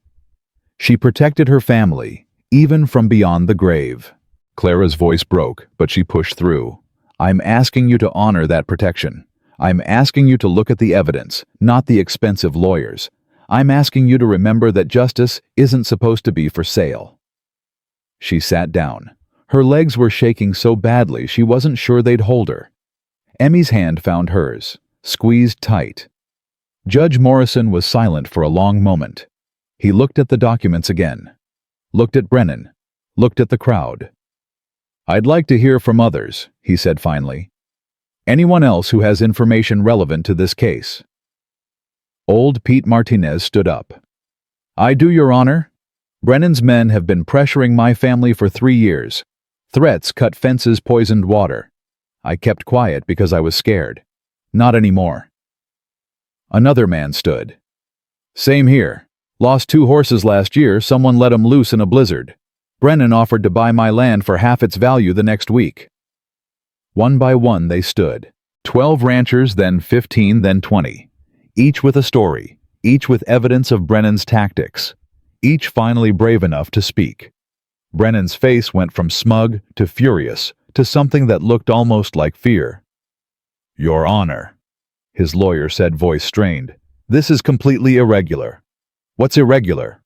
She protected her family, even from beyond the grave. Clara's voice broke, but she pushed through. I'm asking you to honor that protection. I'm asking you to look at the evidence, not the expensive lawyers. I'm asking you to remember that justice isn't supposed to be for sale. She sat down. Her legs were shaking so badly she wasn't sure they'd hold her. Emmy's hand found hers, squeezed tight. Judge Morrison was silent for a long moment. He looked at the documents again, looked at Brennan, looked at the crowd. I'd like to hear from others, he said finally. Anyone else who has information relevant to this case. Old Pete Martinez stood up. I do, Your Honor. Brennan's men have been pressuring my family for 3 years. Threats, cut fences, poisoned water. I kept quiet because I was scared. Not anymore. Another man stood. Same here. Lost 2 horses last year, someone let 'em loose in a blizzard. Brennan offered to buy my land for half its value the next week. One by one they stood. 12 ranchers, then 15, then 20. Each with a story, each with evidence of Brennan's tactics. Each finally brave enough to speak. Brennan's face went from smug to furious to something that looked almost like fear. Your Honor, his lawyer said, voice strained. This is completely irregular. What's irregular?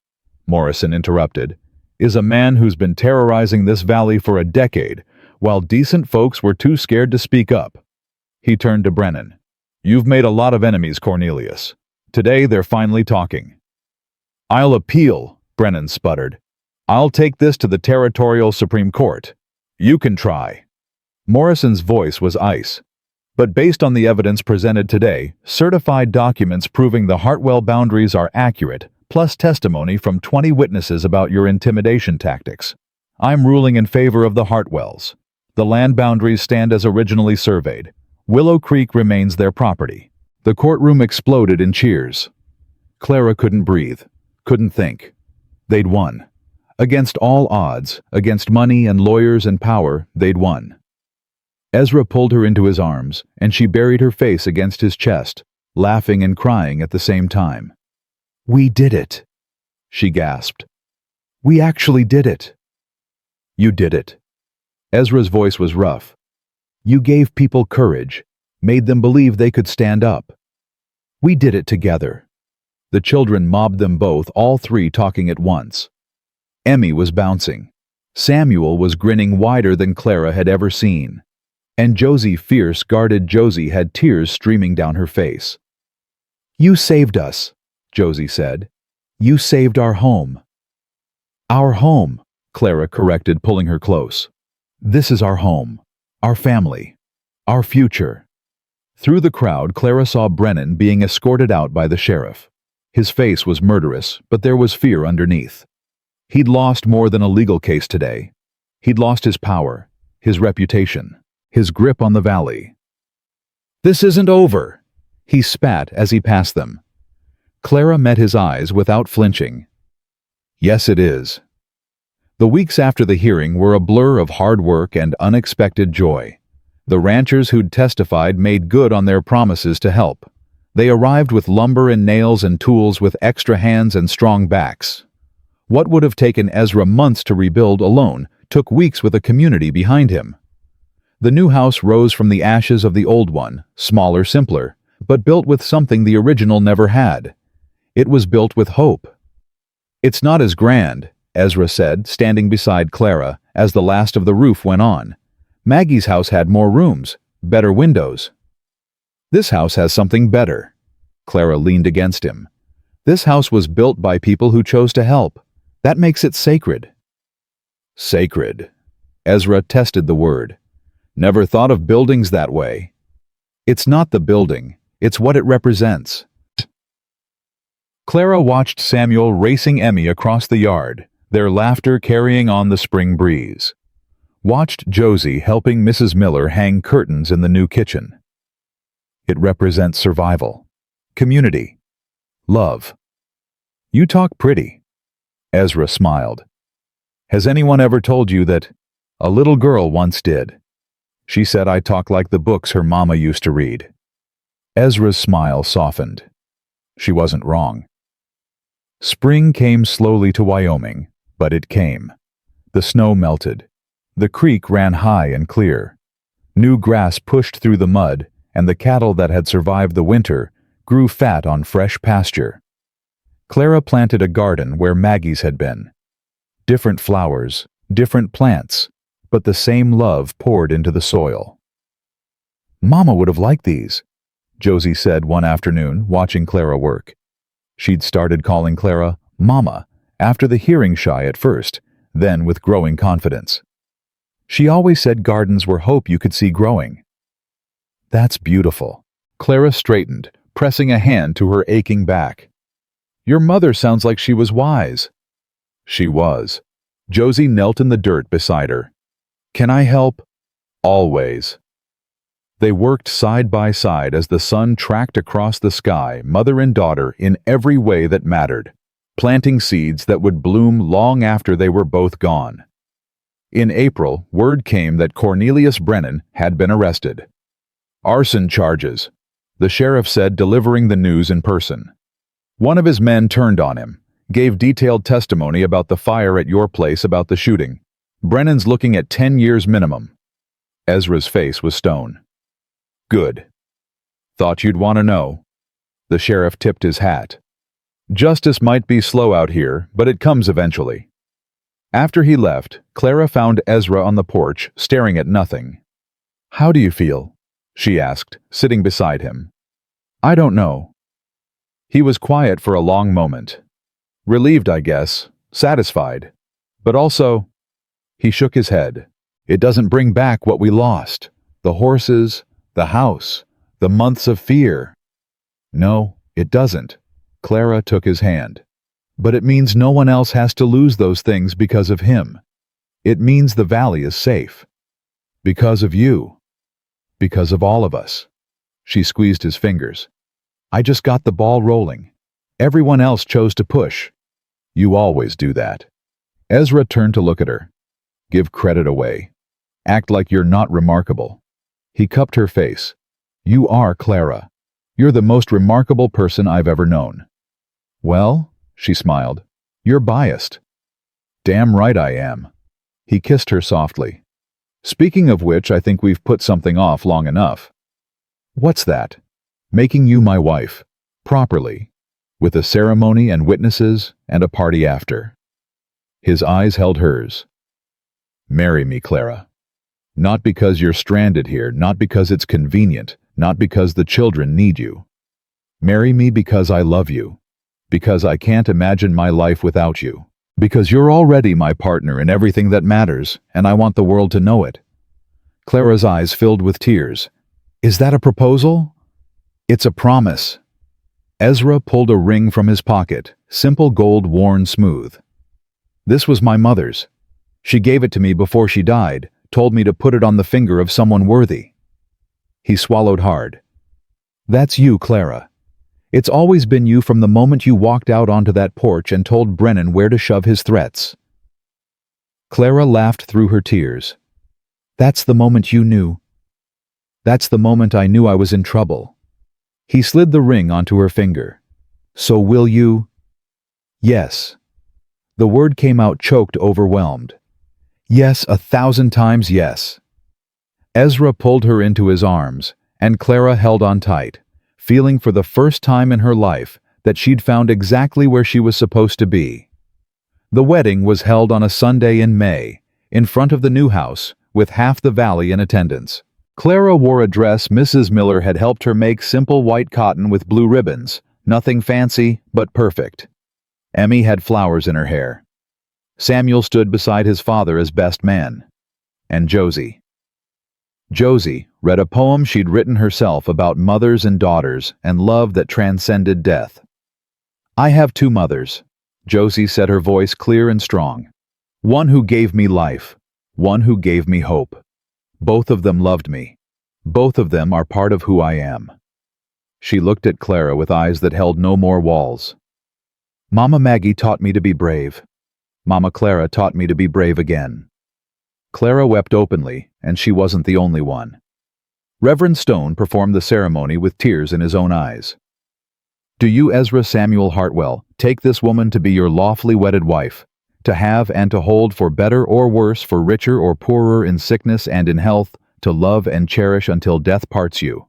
Morrison interrupted. Is a man who's been terrorizing this valley for a decade, while decent folks were too scared to speak up. He turned to Brennan. You've made a lot of enemies, Cornelius. Today they're finally talking. I'll appeal, Brennan sputtered. I'll take this to the Territorial Supreme Court. You can try. Morrison's voice was ice. But based on the evidence presented today, certified documents proving the Hartwell boundaries are accurate, plus testimony from 20 witnesses about your intimidation tactics, I'm ruling in favor of the Hartwells. The land boundaries stand as originally surveyed. Willow Creek remains their property. The courtroom exploded in cheers. Clara couldn't breathe, couldn't think. They'd won. Against all odds, against money and lawyers and power, they'd won. Ezra pulled her into his arms, and she buried her face against his chest, laughing and crying at the same time. "We did it," she gasped. "We actually did it." "You did it." Ezra's voice was rough. "You gave people courage, made them believe they could stand up. We did it together." The children mobbed them both, all three talking at once. Emmy was bouncing. Samuel was grinning wider than Clara had ever seen. And Josie, fierce, guarded Josie, had tears streaming down her face. "You saved us," Josie said. "You saved our home." "Our home," Clara corrected, pulling her close. "This is our home, our family, our future." Through the crowd, Clara saw Brennan being escorted out by the sheriff. His face was murderous, but there was fear underneath. He'd lost more than a legal case today. He'd lost his power, his reputation, his grip on the valley. "This isn't over," he spat as he passed them. Clara met his eyes without flinching. "Yes, it is." The weeks after the hearing were a blur of hard work and unexpected joy. The ranchers who'd testified made good on their promises to help. They arrived with lumber and nails and tools, with extra hands and strong backs. What would have taken Ezra months to rebuild alone took weeks with a community behind him. The new house rose from the ashes of the old one, smaller, simpler, but built with something the original never had. It was built with hope. "It's not as grand," Ezra said, standing beside Clara, as the last of the roof went on. "Maggie's house had more rooms, better windows." "This house has something better." Clara leaned against him. "This house was built by people who chose to help. That makes it sacred." "Sacred." Ezra tested the word. "Never thought of buildings that way." "It's not the building, it's what it represents." Clara watched Samuel racing Emmy across the yard, their laughter carrying on the spring breeze. Watched Josie helping Mrs. Miller hang curtains in the new kitchen. It represents survival, community, love. "You talk pretty." Ezra smiled. "Has anyone ever told you that a little girl once did? She said I talk like the books her mama used to read." Ezra's smile softened. She wasn't wrong. Spring came slowly to Wyoming, but it came. The snow melted. The creek ran high and clear. New grass pushed through the mud, and the cattle that had survived the winter grew fat on fresh pasture. Clara planted a garden where Maggie's had been. Different flowers, different plants, but the same love poured into the soil. "Mama would have liked these," Josie said one afternoon, watching Clara work. She'd started calling Clara Mama after the hearing, shy at first, then with growing confidence. She always said gardens were hope you could see growing. "That's beautiful." Clara straightened, pressing a hand to her aching back. "Your mother sounds like she was wise." She was. Josie knelt in the dirt beside her. "Can I help?" "Always." They worked side by side as the sun tracked across the sky, mother and daughter, in every way that mattered, planting seeds that would bloom long after they were both gone. In April, word came that Cornelius Brennan had been arrested. "Arson charges," the sheriff said, delivering the news in person. "One of his men turned on him, gave detailed testimony about the fire at your place, about the shooting. Brennan's looking at 10 years minimum." Ezra's face was stone. "Good. Thought you'd want to know." The sheriff tipped his hat. "Justice might be slow out here, but it comes eventually." After he left, Clara found Ezra on the porch, staring at nothing. "How do you feel?" she asked, sitting beside him. "I don't know." He was quiet for a long moment. "Relieved, I guess. Satisfied. But also—" He shook his head. "It doesn't bring back what we lost. The horses, the house, the months of fear." "No, it doesn't." Clara took his hand. "But it means no one else has to lose those things because of him. It means the valley is safe. Because of you. Because of all of us. She squeezed his fingers. I just got the ball rolling. Everyone else chose to push. You always do that. Ezra turned to look at her. Give credit away. Act like you're not remarkable. He cupped her face. You are Clara. You're the most remarkable person I've ever known. Well, she smiled, you're biased. Damn right I am. He kissed her softly. Speaking of which, I think we've put something off long enough. What's that? Making you my wife. Properly. With a ceremony and witnesses and a party after. His eyes held hers. Marry me, Clara. Not because you're stranded here, not because it's convenient, not because the children need you. Marry me because I love you. Because I can't imagine my life without you. Because you're already my partner in everything that matters, and I want the world to know it. Clara's eyes filled with tears. Is that a proposal? It's a promise. Ezra pulled a ring from his pocket, simple gold worn smooth. This was my mother's. She gave it to me before she died, told me to put it on the finger of someone worthy. He swallowed hard. That's you, Clara. It's always been you from the moment you walked out onto that porch and told Brennan where to shove his threats. Clara laughed through her tears. That's the moment you knew. That's the moment I knew I was in trouble. He slid the ring onto her finger. So will you? Yes. The word came out choked, overwhelmed. Yes, 1,000 times yes. Ezra pulled her into his arms, and Clara held on tight, feeling for the first time in her life that she'd found exactly where she was supposed to be. The wedding was held on a Sunday in May, in front of the new house, with half the valley in attendance. Clara wore a dress Mrs. Miller had helped her make, simple white cotton with blue ribbons, nothing fancy, but perfect. Emmy had flowers in her hair. Samuel stood beside his father as best man. And Josie. Josie read a poem she'd written herself about mothers and daughters and love that transcended death. I have two mothers, Josie said, her voice clear and strong. One who gave me life, one who gave me hope. Both of them loved me. Both of them are part of who I am. She looked at Clara with eyes that held no more walls. Mama Maggie taught me to be brave. Mama Clara taught me to be brave again. Clara wept openly, and she wasn't the only one. Reverend Stone performed the ceremony with tears in his own eyes. Do you, Ezra Samuel Hartwell, take this woman to be your lawfully wedded wife, to have and to hold for better or worse, for richer or poorer, in sickness and in health, to love and cherish until death parts you?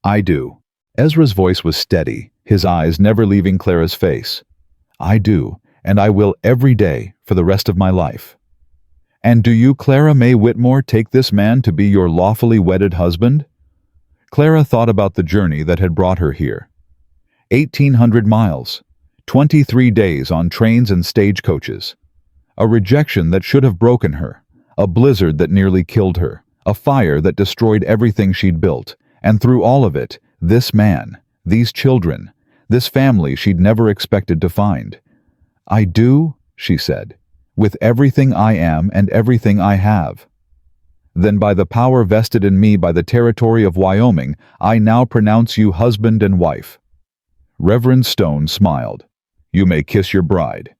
I do. Ezra's voice was steady, his eyes never leaving Clara's face. I do, and I will every day for the rest of my life. And do you, Clara May Whitmore, take this man to be your lawfully wedded husband? Clara thought about the journey that had brought her here. 1,800 miles, 23 days on trains and stagecoaches. A rejection that should have broken her, a blizzard that nearly killed her, a fire that destroyed everything she'd built, and through all of it, this man, these children, this family she'd never expected to find. I do, she said, with everything I am and everything I have. Then by the power vested in me by the territory of Wyoming, I now pronounce you husband and wife. Reverend Stone smiled. You may kiss your bride.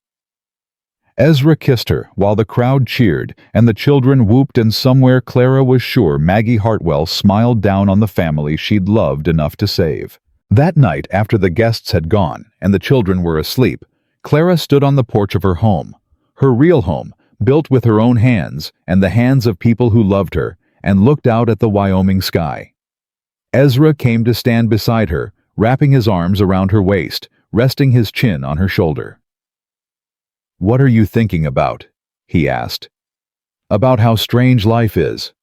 Ezra kissed her while the crowd cheered and the children whooped, and somewhere Clara was sure Maggie Hartwell smiled down on the family she'd loved enough to save. That night, after the guests had gone and the children were asleep, Clara stood on the porch of her home, her real home, built with her own hands and the hands of people who loved her, and looked out at the Wyoming sky. Ezra came to stand beside her, wrapping his arms around her waist, resting his chin on her shoulder. What are you thinking about? He asked. About how strange life is.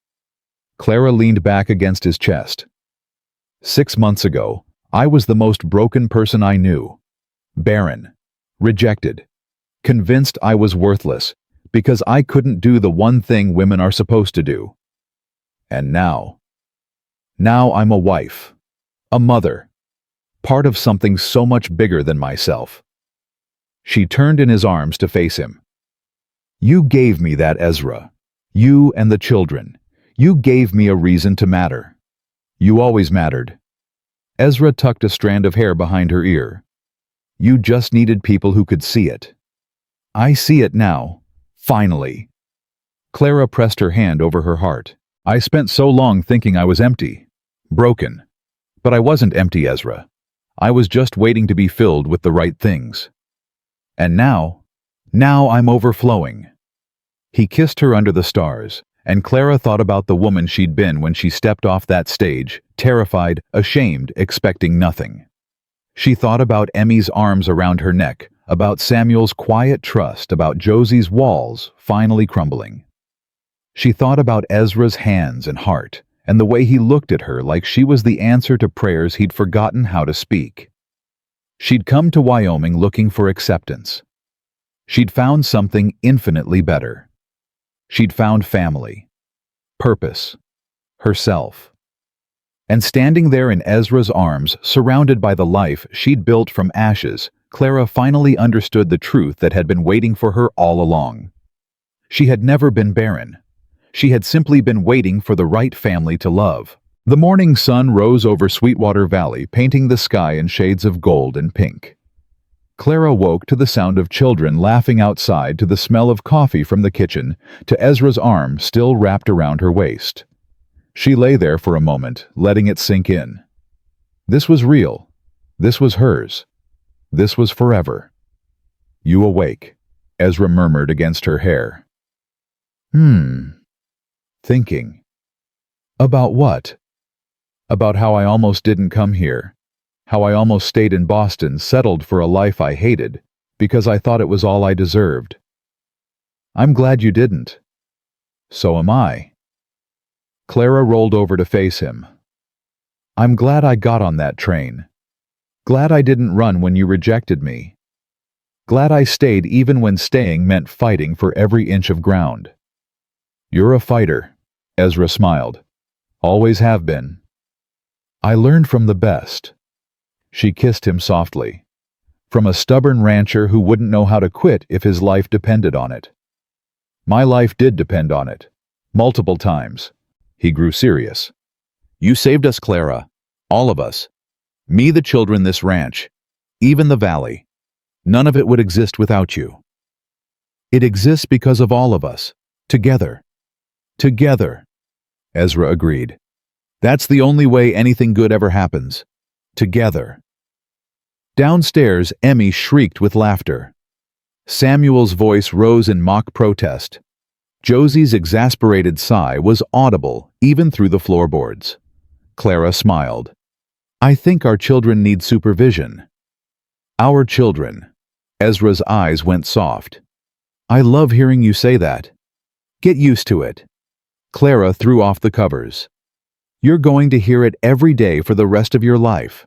Clara leaned back against his chest. 6 months ago, I was the most broken person I knew. Barren. Rejected. Convinced I was worthless, because I couldn't do the one thing women are supposed to do. And now I'm a wife. A mother. Part of something so much bigger than myself. She turned in his arms to face him. You gave me that, Ezra. You and the children. You gave me a reason to matter. You always mattered. Ezra tucked a strand of hair behind her ear. You just needed people who could see it. I see it now. Finally. Clara pressed her hand over her heart. I spent so long thinking I was empty. Broken. But I wasn't empty, Ezra. I was just waiting to be filled with the right things. And now I'm overflowing. He kissed her under the stars, and Clara thought about the woman she'd been when she stepped off that stage, terrified, ashamed, expecting nothing. She thought about Emmy's arms around her neck, about Samuel's quiet trust, about Josie's walls finally crumbling. She thought about Ezra's hands and heart, and the way he looked at her like she was the answer to prayers he'd forgotten how to speak. She'd come to Wyoming looking for acceptance. She'd found something infinitely better. She'd found family, purpose, herself. And standing there in Ezra's arms, surrounded by the life she'd built from ashes, Clara finally understood the truth that had been waiting for her all along. She had never been barren. She had simply been waiting for the right family to love. The morning sun rose over Sweetwater Valley, painting the sky in shades of gold and pink. Clara woke to the sound of children laughing outside, to the smell of coffee from the kitchen, to Ezra's arm still wrapped around her waist. She lay there for a moment, letting it sink in. This was real. This was hers. This was forever. You awake, Ezra murmured against her hair. Thinking. About what? About how I almost didn't come here. How I almost stayed in Boston, settled for a life I hated, because I thought it was all I deserved. I'm glad you didn't. So am I. Clara rolled over to face him. I'm glad I got on that train. Glad I didn't run when you rejected me. Glad I stayed even when staying meant fighting for every inch of ground. You're a fighter, Ezra smiled. Always have been. I learned from the best. She kissed him softly. From a stubborn rancher who wouldn't know how to quit if his life depended on it. My life did depend on it. Multiple times. He grew serious. You saved us, Clara. All of us. Me, the children, this ranch. Even the valley. None of it would exist without you. It exists because of all of us. Together. Together. Ezra agreed. That's the only way anything good ever happens. Together. Downstairs, Emmy shrieked with laughter. Samuel's voice rose in mock protest. Josie's exasperated sigh was audible even through the floorboards. Clara smiled. I think our children need supervision. Our children. Ezra's eyes went soft. I love hearing you say that. Get used to it. Clara threw off the covers. You're going to hear it every day for the rest of your life.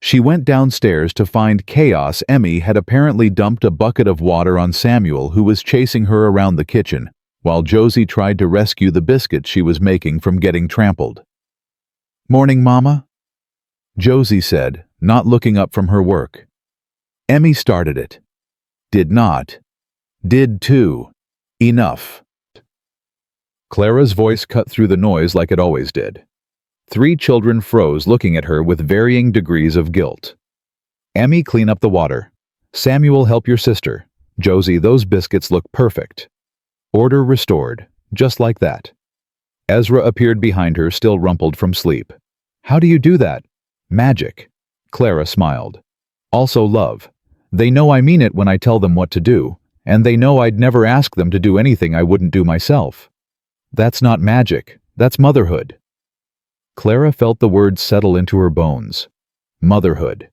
She went downstairs to find chaos. Emmy had apparently dumped a bucket of water on Samuel, who was chasing her around the kitchen, while Josie tried to rescue the biscuits she was making from getting trampled. Morning, Mama? Josie said, not looking up from her work. Emmy started it. Did not. Did too. Enough. Clara's voice cut through the noise like it always did. 3 children froze, looking at her with varying degrees of guilt. Emmy, clean up the water. Samuel, help your sister. Josie, those biscuits look perfect. Order restored, just like that. Ezra appeared behind her, still rumpled from sleep. How do you do that? Magic. Clara smiled. Also love. They know I mean it when I tell them what to do, and they know I'd never ask them to do anything I wouldn't do myself. That's not magic, that's motherhood. Clara felt the words settle into her bones. Motherhood.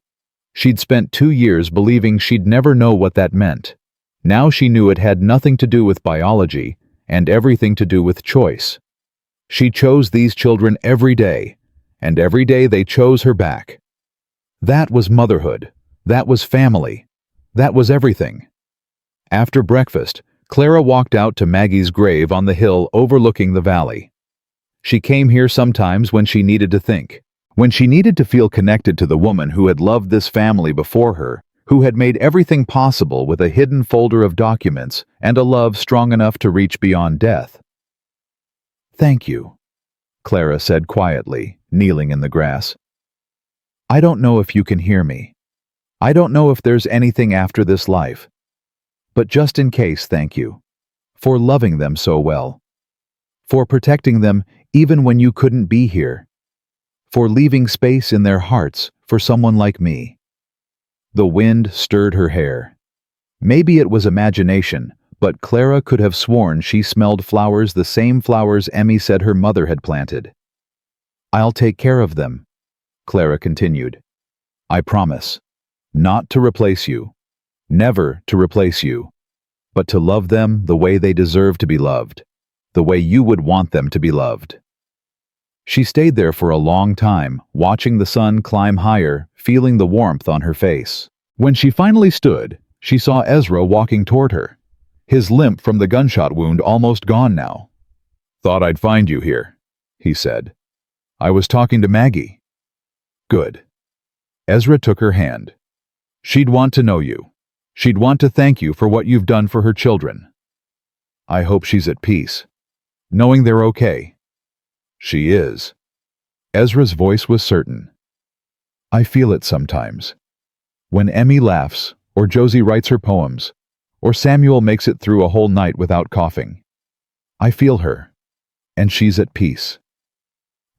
She'd spent 2 years believing she'd never know what that meant. Now she knew it had nothing to do with biology and everything to do with choice. She chose these children every day, and every day they chose her back. That was motherhood. That was family. That was everything. After breakfast, Clara walked out to Maggie's grave on the hill overlooking the valley. She came here sometimes when she needed to think, when she needed to feel connected to the woman who had loved this family before her, who had made everything possible with a hidden folder of documents and a love strong enough to reach beyond death. Thank you, Clara said quietly, kneeling in the grass. I don't know if you can hear me. I don't know if there's anything after this life. But just in case, thank you. For loving them so well. For protecting them even when you couldn't be here. For leaving space in their hearts for someone like me. The wind stirred her hair. Maybe it was imagination, but Clara could have sworn she smelled flowers, the same flowers Emmy said her mother had planted. I'll take care of them, Clara continued. I promise. Not to replace you. Never to replace you. But to love them the way they deserve to be loved. The way you would want them to be loved. She stayed there for a long time, watching the sun climb higher, feeling the warmth on her face. When she finally stood, she saw Ezra walking toward her. His limp from the gunshot wound almost gone now. Thought I'd find you here, he said. I was talking to Maggie. Good. Ezra took her hand. She'd want to know you. She'd want to thank you for what you've done for her children. I hope she's at peace, knowing they're okay. She is. Ezra's voice was certain. I feel it sometimes. When Emmy laughs, or Josie writes her poems, or Samuel makes it through a whole night without coughing. I feel her, and she's at peace.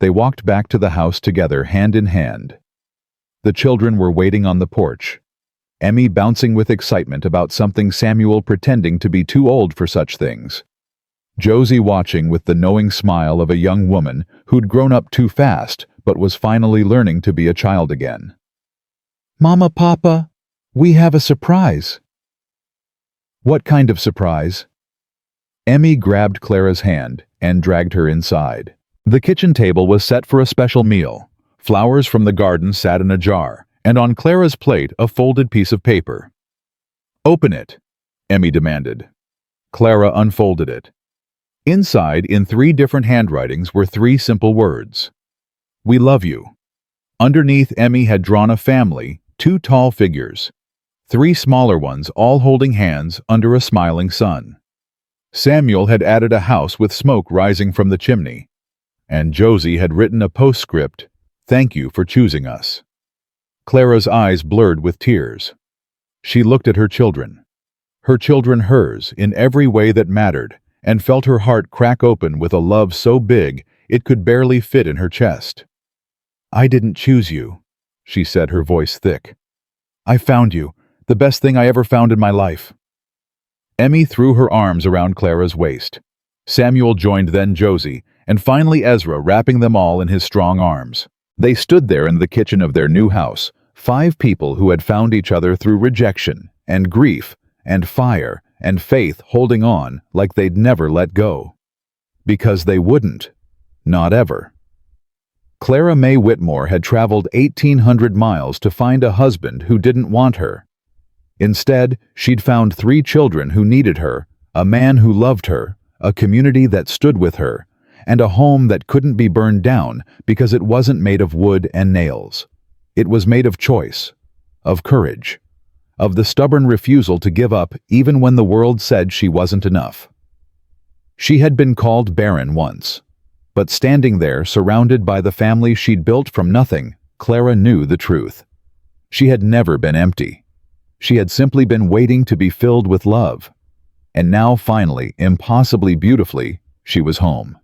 They walked back to the house together, hand in hand. The children were waiting on the porch, Emmy bouncing with excitement about something, Samuel pretending to be too old for such things. Josie watching with the knowing smile of a young woman who'd grown up too fast but was finally learning to be a child again. Mama, Papa, we have a surprise. What kind of surprise? Emmy grabbed Clara's hand and dragged her inside. The kitchen table was set for a special meal. Flowers from the garden sat in a jar, and on Clara's plate a folded piece of paper. Open it, Emmy demanded. Clara unfolded it. Inside, in 3 different handwritings, were 3 simple words. We love you. Underneath, Emmy had drawn a family, 2 tall figures, 3 smaller ones all holding hands under a smiling sun. Samuel had added a house with smoke rising from the chimney, and Josie had written a postscript, Thank you for choosing us. Clara's eyes blurred with tears. She looked at her children hers, in every way that mattered, and felt her heart crack open with a love so big it could barely fit in her chest. I didn't choose you, she said, her voice thick. I found you, the best thing I ever found in my life. Emmy threw her arms around Clara's waist. Samuel joined, then Josie, and finally Ezra, wrapping them all in his strong arms. They stood there in the kitchen of their new house, 5 people who had found each other through rejection, and grief, and fire, and faith, holding on like they'd never let go. Because they wouldn't. Not ever. Clara May Whitmore had traveled 1,800 miles to find a husband who didn't want her. Instead, she'd found 3 children who needed her, a man who loved her, a community that stood with her, and a home that couldn't be burned down because it wasn't made of wood and nails. It was made of choice, of courage, of the stubborn refusal to give up even when the world said she wasn't enough. She had been called barren once, but standing there surrounded by the family she'd built from nothing, Clara knew the truth. She had never been empty. She had simply been waiting to be filled with love. And now finally, impossibly beautifully, she was home.